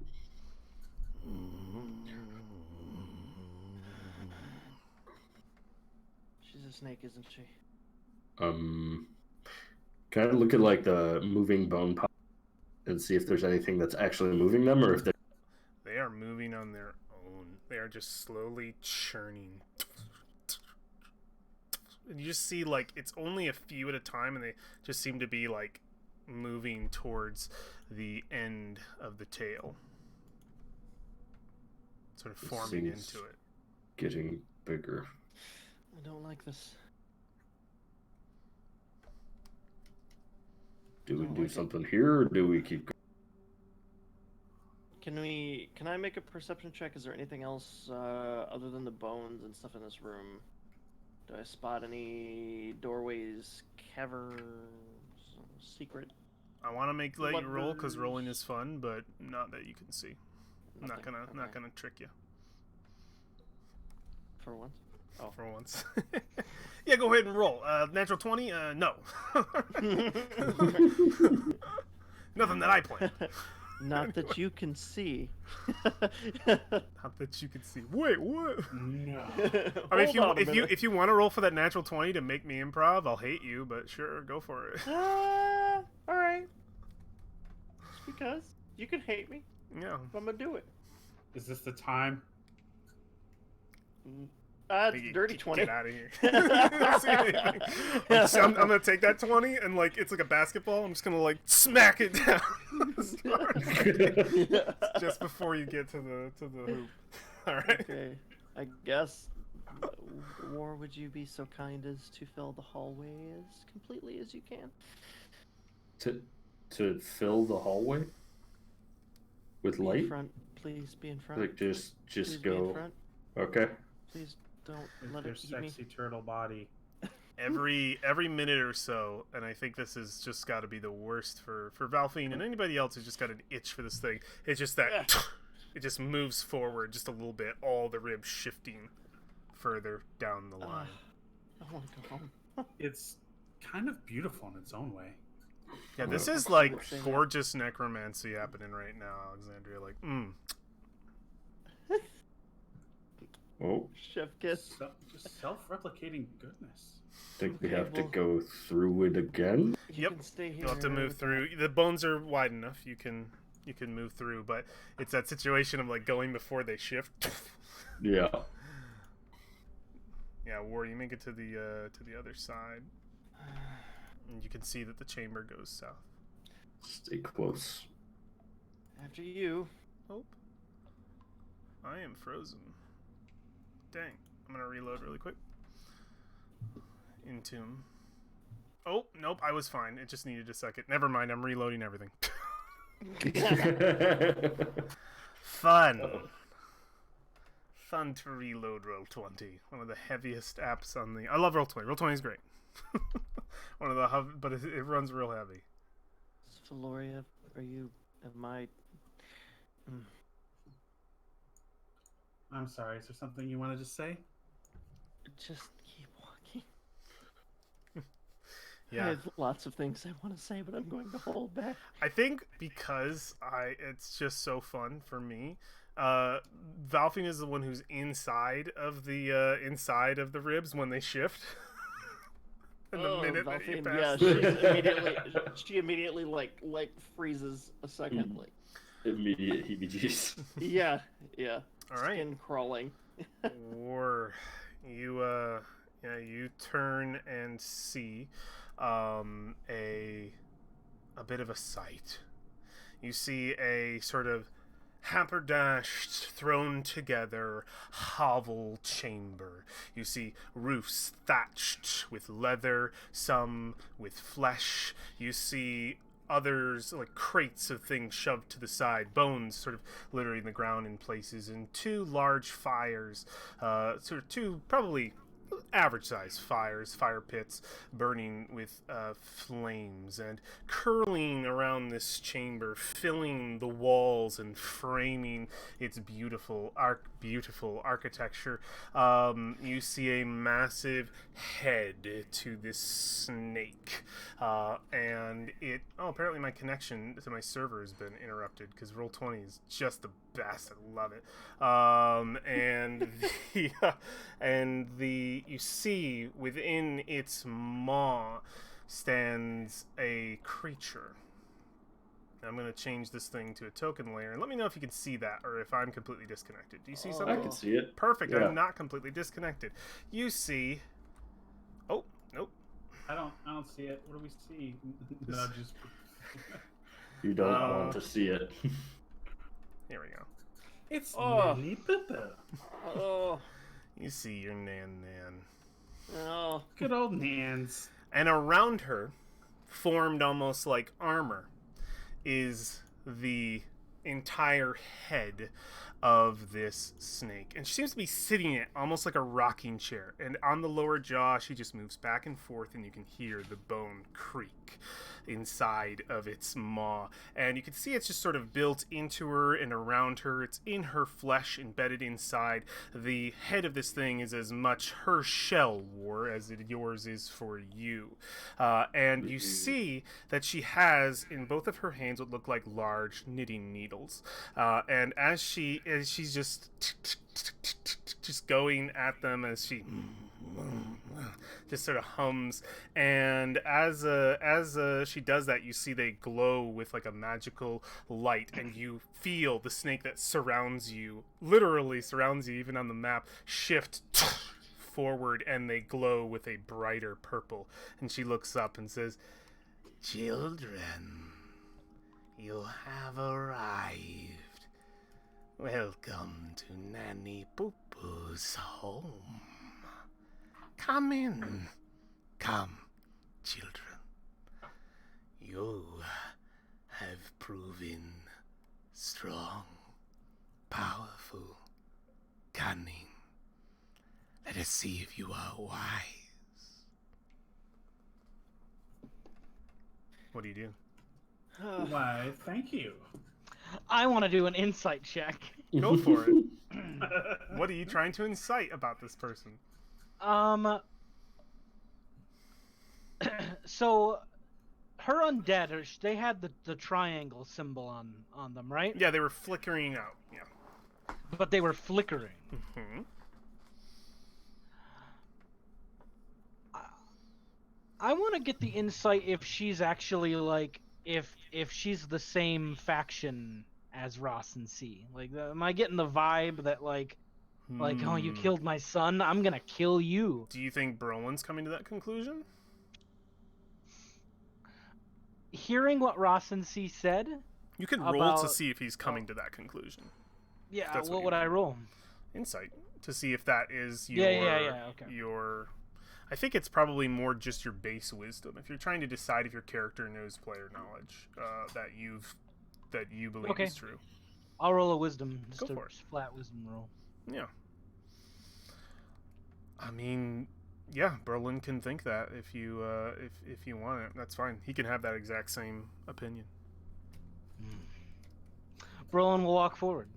She's a snake, isn't she? Can I look at like the moving bone pile and see if there's anything that's actually moving them, or if they're... They are moving on their own. They are just slowly churning. And you just see like it's only a few at a time, and they just seem to be like moving towards the end of the tail, sort of forming seems into it. getting bigger? I don't like this. Do we don't do like it. something here, or do we keep going? Can I make a perception check? Is there anything else other than the bones and stuff in this room? Do I spot any doorways, caverns, secret? I want to let you roll because Buggers. rolling is fun, but not that you can see. I'm not Nothing. not Okay. gonna trick you For once. Oh. for once. Yeah, go ahead and roll. Natural 20? No. Nothing that I planned. Not that you can see. Not that you can see. Wait, what? No. I mean, Hold on a if minute. you want to roll for that natural 20 to make me improv, I'll hate you, but sure, go for it. All right. Just because you can hate me, Yeah. I'm gonna do it. Is this the time? It's dirty 20. Get out of here. Don't see anything. I'm gonna take that 20 and like it's like a basketball. I'm just gonna like smack it down. Just before you get to the hoop. All right. Okay. I guess. War, would you be so kind as to fill the hallway as completely as you can? To fill the hallway with Be in light? front, please. Be in front. Like just Please be in go. front. Okay. Please don't With let their it eat me. sexy turtle body. Every minute or so, and I think this has just got to be the worst for Valfine and anybody else who's just got an itch for this thing. It's just that it just moves forward just a little bit, all the ribs shifting further down the line. I want to go home. It's kind of beautiful in its own way. Yeah, this Oh, is like saying that. gorgeous necromancy happening right now, Alexandria. Like, Oh, Chef kiss. Just self-replicating goodness. think we Okay, have to well- go through it again. You Yep. can stay here. you'll have to move through. The bones are wide enough. You can move through, but it's that situation of like going before they shift. Yeah. Yeah, War, you make it to the other side, and you can see that the chamber goes south. Stay close. After you. Oh, I am frozen. Dang, I'm gonna reload really quick. Entomb. Oh, nope, I was fine. It just needed a second. Never mind, I'm reloading everything. Fun. Fun to reload Roll20. One of the heaviest apps on the... I love Roll20. Roll20 is great. One of the... But it runs real heavy. Valoria, are you... Am I... I'm sorry. Is there something you wanted to say? Just keep walking. Yeah. I have lots of things I want to say, but I'm going to hold back. I think because it's just so fun for me. Valfine is the one who's inside of the ribs when they shift. And the minute that you Valfine, pass, she immediately like freezes a second, like Immediate heebie-jeebies. yeah. all right. Skin crawling. Or you turn and see a bit of a sight. You see a sort of hapherdashed, thrown together hovel chamber. You see roofs thatched with leather, some with flesh. You see others like crates of things shoved to the side, bones sort of littering the ground in places, and two large fires, sort of two probably average size fire pits burning with flames and curling around this chamber, filling the walls and framing its beautiful architecture. You see a massive head to this snake, and it apparently my connection to my server has been interrupted because Roll20 is just the best. I love it. And you see within its maw stands a creature. I'm going to change this thing to a token layer, and let me know if you can see that or if I'm completely disconnected. Do you see something? I can see it. Perfect. Yeah. I'm not completely disconnected. You see... Oh, nope. I don't see it. What do we see? Nudges. You don't want to see it. Here we go. It's Oh. Nanny Pupu. Oh, You see your Nan. no. Good old Nans. And around her, formed almost like armor, is the entire head of this snake. And she seems to be sitting in it almost like a rocking chair. And on the lower jaw, she just moves back and forth, and you can hear the bone creak inside of its maw. And you can see it's just sort of built into her and around her. It's in her flesh, embedded inside. The head of this thing is as much her shell war as yours is for you. And you see that she has in both of her hands what look like large knitting needles. And as she's just going at them, as she just sort of hums, and as she does that, you see they glow with like a magical light, and you feel the snake that surrounds you, literally surrounds you even on the map, shift forward, and they glow with a brighter purple. And she looks up and says, "Children, you have arrived. Welcome to Nanny Pupu's home. Come in. Come, children. You You have proven strong, powerful, cunning. Let us see if you are wise. What do you do? Why, thank you. I want to do an insight check. Go for it. What are you trying to incite about this person? So her undead, they had the triangle symbol on them, right? Yeah, they were flickering out. Yeah. But they were flickering. Hmm. I want to get the insight if she's actually like if she's the same faction as Ross and C. Like, am I getting the vibe that like oh, you killed my son, I'm gonna kill you? Do you think Brolin's coming to that conclusion? Hearing what Ross and C said, You could roll to see if he's coming to that conclusion. yeah, That's what what would I roll? Insight to see if that is your Okay. your. I think it's probably more just your base wisdom. If you're trying to decide if your character knows player knowledge that you believe is true. I'll roll a wisdom, Go just for a it. flat wisdom roll. Yeah. I mean, yeah, Berlin can think that if you want it, that's fine. He can have that exact same opinion. Brolin will walk forward.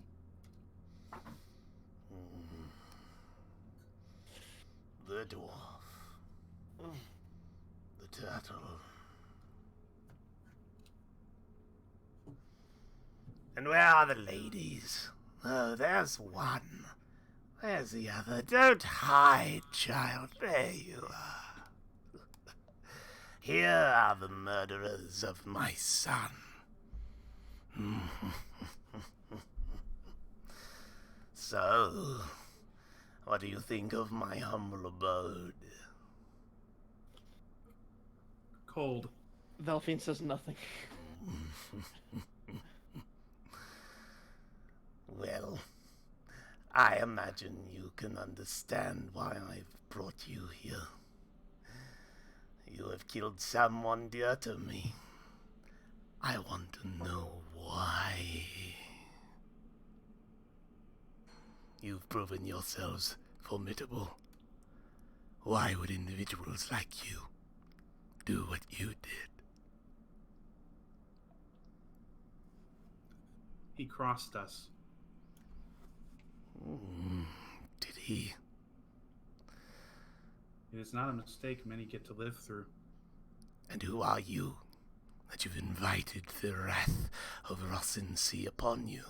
The dwarf. The turtle. And where are the ladies? Oh, there's one. Where's the other? Don't hide, child. There you are. Here are the murderers of my son. So, what do you think of my humble abode? Cold. Velphine says nothing. Well, I imagine you can understand why I've brought you here. You have killed someone dear to me. I want to know why. You've proven yourselves formidable. Why would individuals like you do what you did? He crossed us. Did he? It is not a mistake many get to live through. And who are you that you've invited the wrath of Rossincy upon you?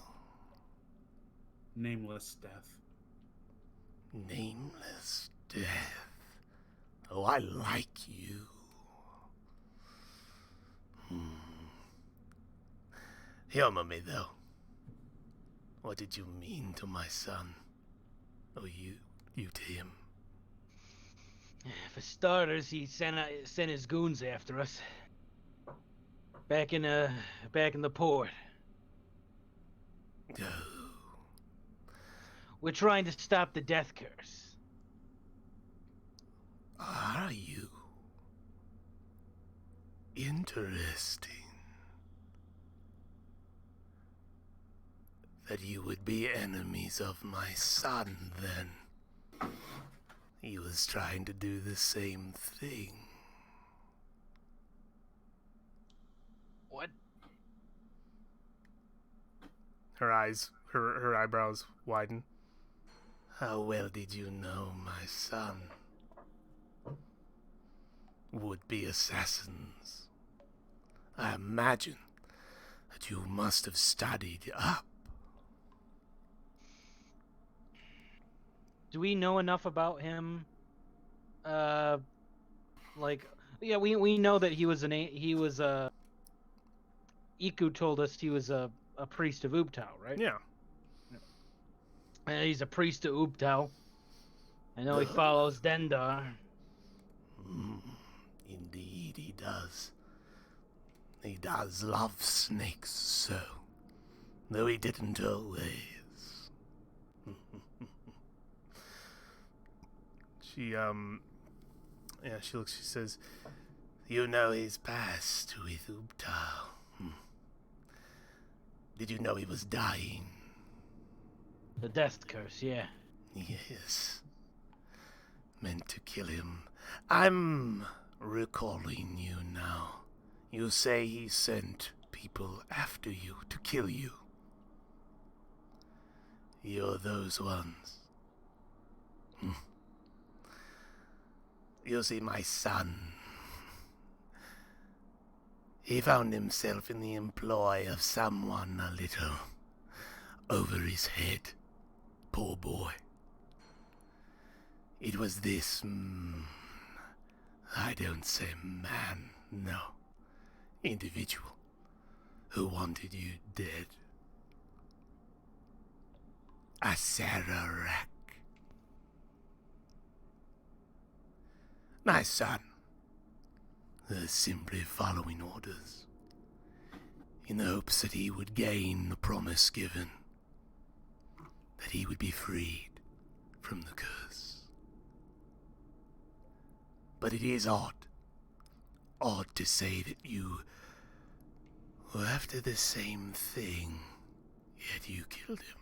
Nameless death. Nameless death. Oh, I like you. Humor me, though. What did you mean to my son? Or you to him? For starters, he sent his goons after us. Back in the port. Oh, We're trying to stop the death curse. are you? Interesting. That you would be enemies of my son, then. He was trying to do the same thing. What? Her eyebrows widen. How well did you know my son? Would-be assassins. I imagine that you must have studied up. Do we know enough about him? We know that he was Iku told us he was a priest of Ubtao, right? Yeah. And he's a priest of Ubtao. I know he follows Dendar. Indeed he does. He does love snakes so. Though he didn't always. She looks, she says, You know his past with Ubtal. Did you know he was dying? The death curse, yeah. Yes. Meant to kill him. I'm recalling you now. You say he sent people after you to kill you. You're those ones. You see, my son, he found himself in the employ of someone a little over his head. Poor boy. It was this, I don't say man, no, individual, who wanted you dead. A Sararak. My son, simply following orders, in the hopes that he would gain the promise given, that he would be freed from the curse. But it is odd to say that you were after the same thing, yet you killed him.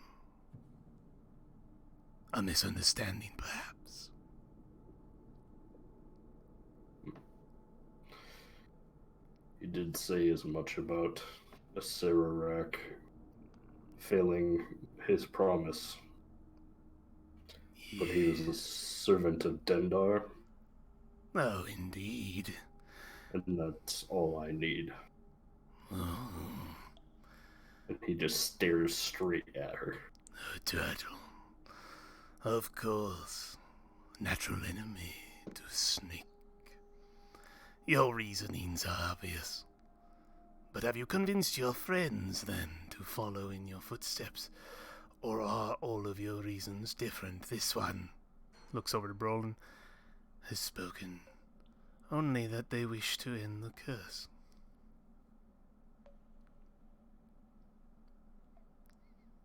A misunderstanding, perhaps. You did say as much about a Sararak failing his promise, but he was a servant of Dendar, Oh, indeed. and that's all I need. Oh, And he just stares straight at her. a turtle. Of course. Natural enemy to snake. Your reasonings are obvious. But have you convinced your friends, then, to follow in your footsteps? Or are all of your reasons different? This one looks over to Brolin. Has spoken only that they wish to end the curse.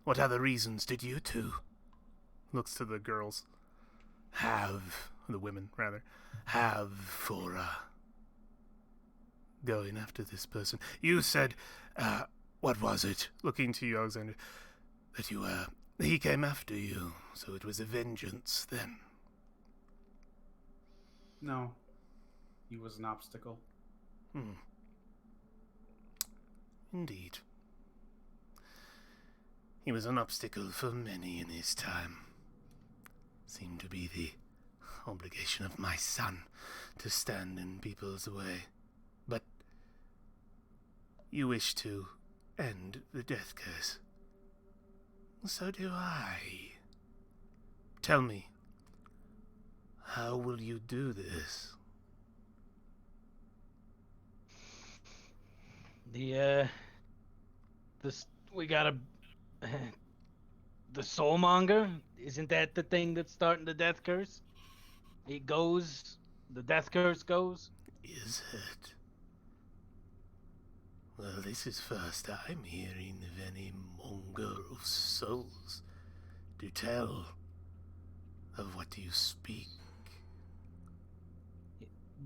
What other reasons did you two? Looks to the girls. The women, rather. Have for, going after this person. You said, what was it? Looking to you, Alexander. That you, he came after you, so it was a vengeance then. No. He was an obstacle. Indeed. He was an obstacle for many in his time. Seemed to be the obligation of my son to stand in people's way. But you wish to end the death curse. So do I. Tell me, how will you do this? We gotta. The soulmonger? Isn't that the thing that's starting the death curse? It goes. The death curse goes? Is it? Well, this is first I'm hearing of any monger of souls to tell of what you speak.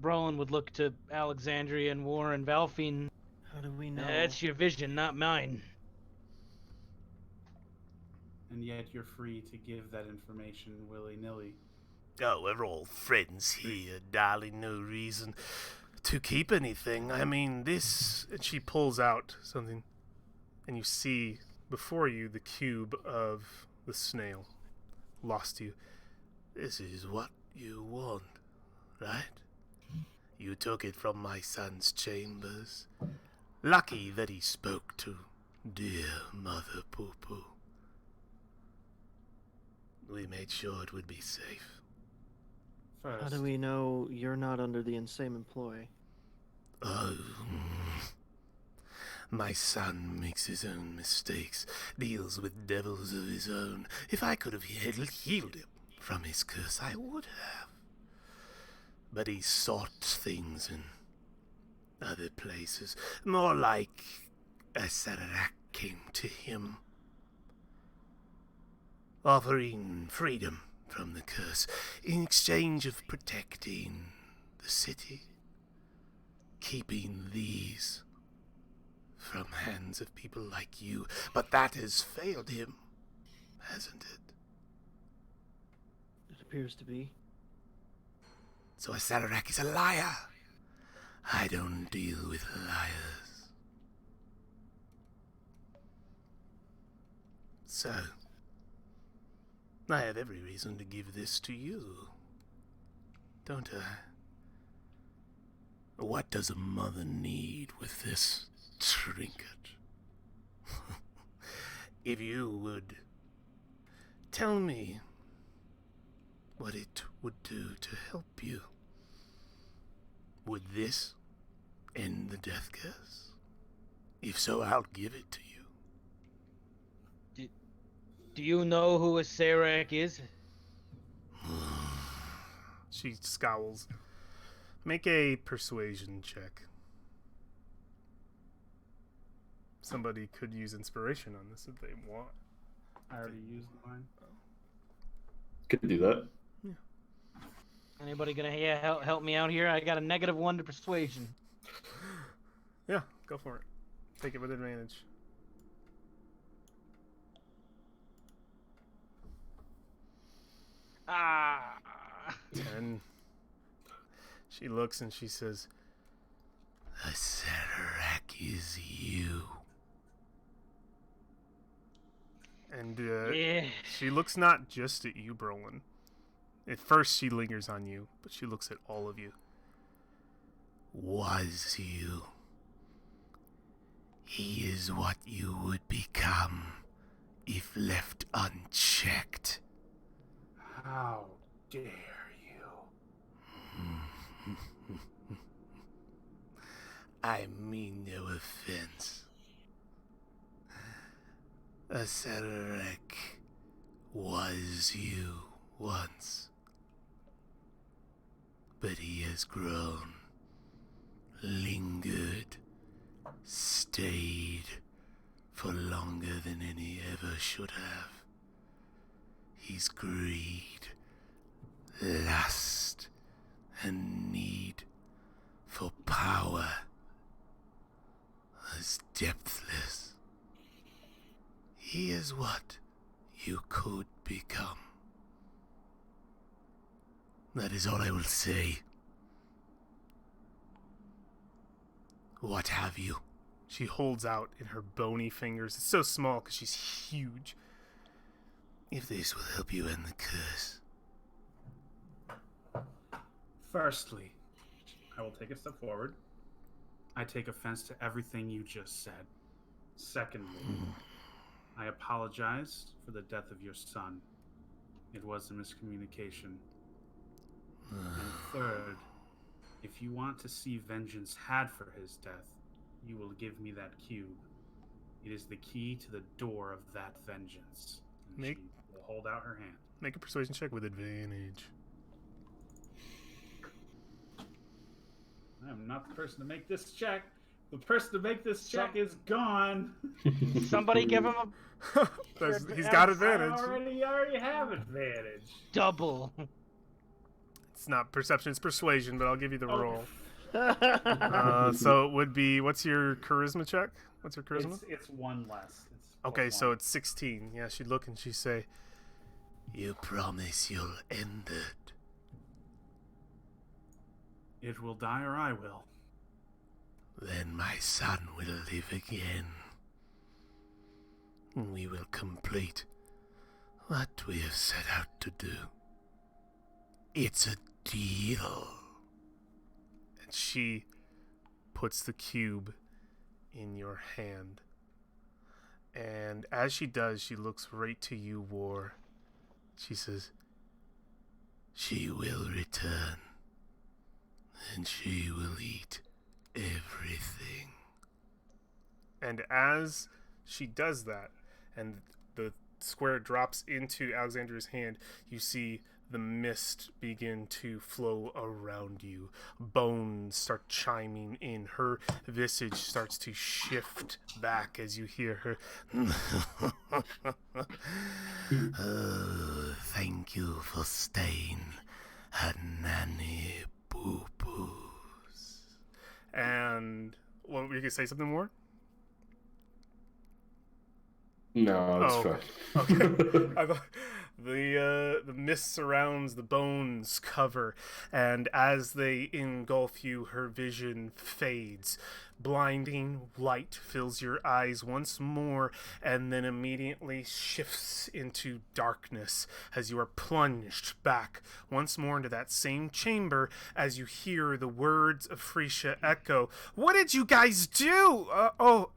Brolin would look to Alexandria and Warren Valfine. How do we know? That's your vision, not mine. And yet you're free to give that information willy-nilly. Oh, we're all friends here, darling. No reason to keep anything. I mean, this... And she pulls out something, and you see before you the cube of the snail. Lost to you. This is what you want, right? You took it from my son's chambers. Lucky that he spoke to dear Mother Pupu. We made sure it would be safe. First, How do we know you're not under the same employ? Oh, my son makes his own mistakes, deals with devils of his own. If I could have healed him from his curse, I would have. But he sought things in other places, more like a Sararak came to him, offering freedom from the curse in exchange of protecting the city. keeping these from hands of people like you, but that has failed him, hasn't it? It appears to be. So Asarak is a liar. I don't deal with liars. So, I have every reason to give this to you, don't I? What does a mother need with this trinket? If you would tell me what it would do to help you, would this end the death curse? If so, I'll give it to you. Do you know who a Sarak is? She scowls. Make a persuasion check. Somebody could use inspiration on this if they want. I already used mine. Could do that. Anybody gonna help me out here? I got a -1 to persuasion. Yeah, go for it. Take it with advantage. Ah. 10. She looks and she says, Asarak is you. and Yeah. she looks not just at you, Brolin. At first she lingers on you, but she looks at all of you. Was you. He is what you would become if left unchecked. How dare you? I mean no offense. Asarak was you once. But he has grown, lingered, stayed for longer than any ever should have. His greed, lust, and need for power is depthless. He is what you could become. That is all I will say. What have you? She holds out in her bony fingers. It's so small because she's huge. If this will help you end the curse. Firstly, I will take a step forward. I take offense to everything you just said. Secondly, I apologize for the death of your son. It was a miscommunication. And third, if you want to see vengeance had for his death, you will give me that cube. It is the key to the door of that vengeance. And Make- she will hold out her hand. Make a persuasion check with advantage. I am not the person to make this check. The person to make this check is gone. Somebody give him a He's got I advantage. already have advantage. double. It's not perception, it's persuasion, but I'll give you the Okay. roll. So it would be, what's your charisma check? What's your charisma? It's one less. It's Okay, plus so one. it's 16. Yeah, she'd look and she'd say, You promise you'll end it. It will die or I will. Then my son will live again. We will complete what we have set out to do. It's a deal. and she puts the cube in your hand. And as she does, she looks right to you, War. She says, She will return, and she will eat everything. and as she does that, and the square drops into Alexandra's hand, you see the mist begin to flow around you. Bones start chiming in. Her visage starts to shift back as you hear her. Oh, thank you for staying, a Nanny Pupus. And Well, you could say something more. No, it's Oh, fine. Okay. I thought the mist surrounds, the bones cover, and as they engulf you, her vision fades. Blinding light fills your eyes once more, and then immediately shifts into darkness as you are plunged back once more into that same chamber as you hear the words of Freesia echo. What did you guys do? Oh.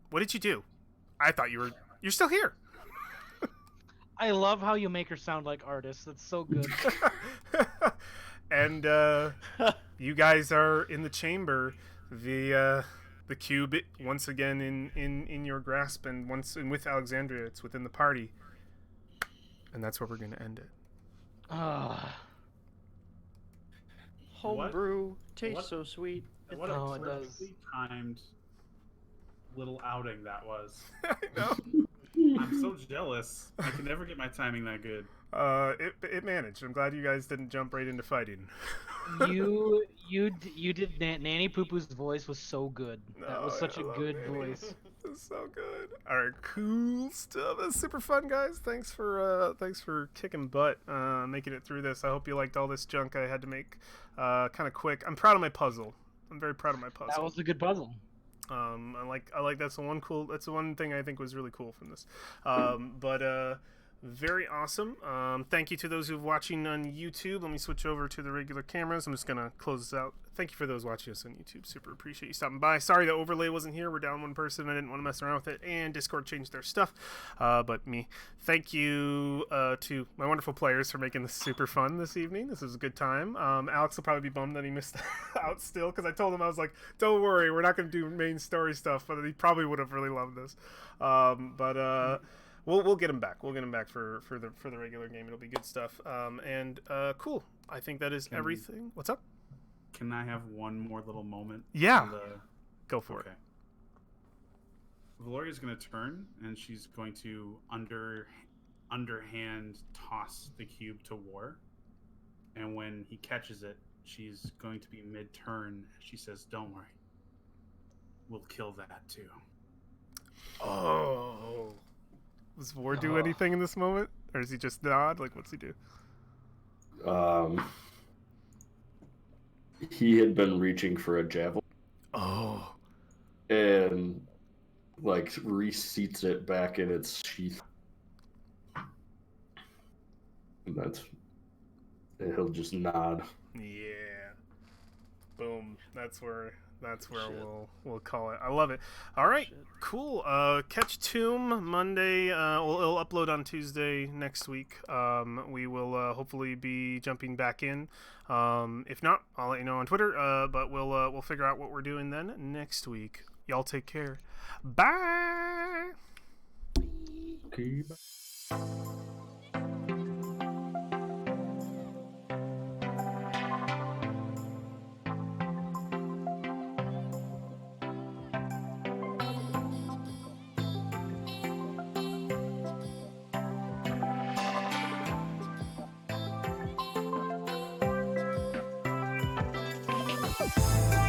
What did you do? I thought you're still here. I love how you make her sound like artists. That's so good. And you guys are in the chamber. The cube once again in your grasp, and with Alexandria, it's within the party. And that's where we're gonna end it. Ah, Homebrew tastes What? so sweet. What Oh, a it does. perfectly timed little outing that was. I know. I'm so jealous. I can never get my timing that good. It managed. I'm glad you guys didn't jump right into fighting. you did Nanny Pupu's voice was so good. That was such a good voice. It's so good. All right, cool stuff. That's super fun, guys. Thanks for kicking butt, making it through this. I hope you liked all this junk I had to make, kind of quick. I'm proud of my puzzle. I'm very proud of my puzzle. That was a good puzzle. I like that's the one thing I think was really cool from this. But very awesome. Thank you to those who've watching on YouTube. Let me switch over to the regular cameras. I'm just gonna close this out. Thank you for those watching us on YouTube. Super appreciate you stopping by. Sorry the overlay wasn't here. We're down one person. I didn't want to mess around with it, and Discord changed their stuff. But me. Thank you to my wonderful players for making this super fun this evening. This was a good time. Alex will probably be bummed that he missed out still, because I told him, I was like, don't worry, we're not going to do main story stuff, but he probably would have really loved this. We'll get him back. We'll get him back for the regular game. It'll be good stuff. Cool. I think that is everything. What's up? Can I have one more little moment? Yeah. Go for it. Valoria's going to turn, and she's going to underhand toss the cube to War. And when he catches it, she's going to be mid-turn. She says, don't worry. We'll kill that too. Oh. Does War do anything in this moment? Or does he just nod? Like, what's he do? He had been reaching for a javelin. Oh. And, like, reseats it back in its sheath. And he'll just nod. Yeah. Boom. That's where we'll call it. I love it. All right, cool. Catch Tomb Monday. It'll upload on Tuesday next week. We will hopefully be jumping back in. If not, I'll let you know on Twitter. But we'll figure out what we're doing then next week. Y'all take care. Bye. Okay, bye. You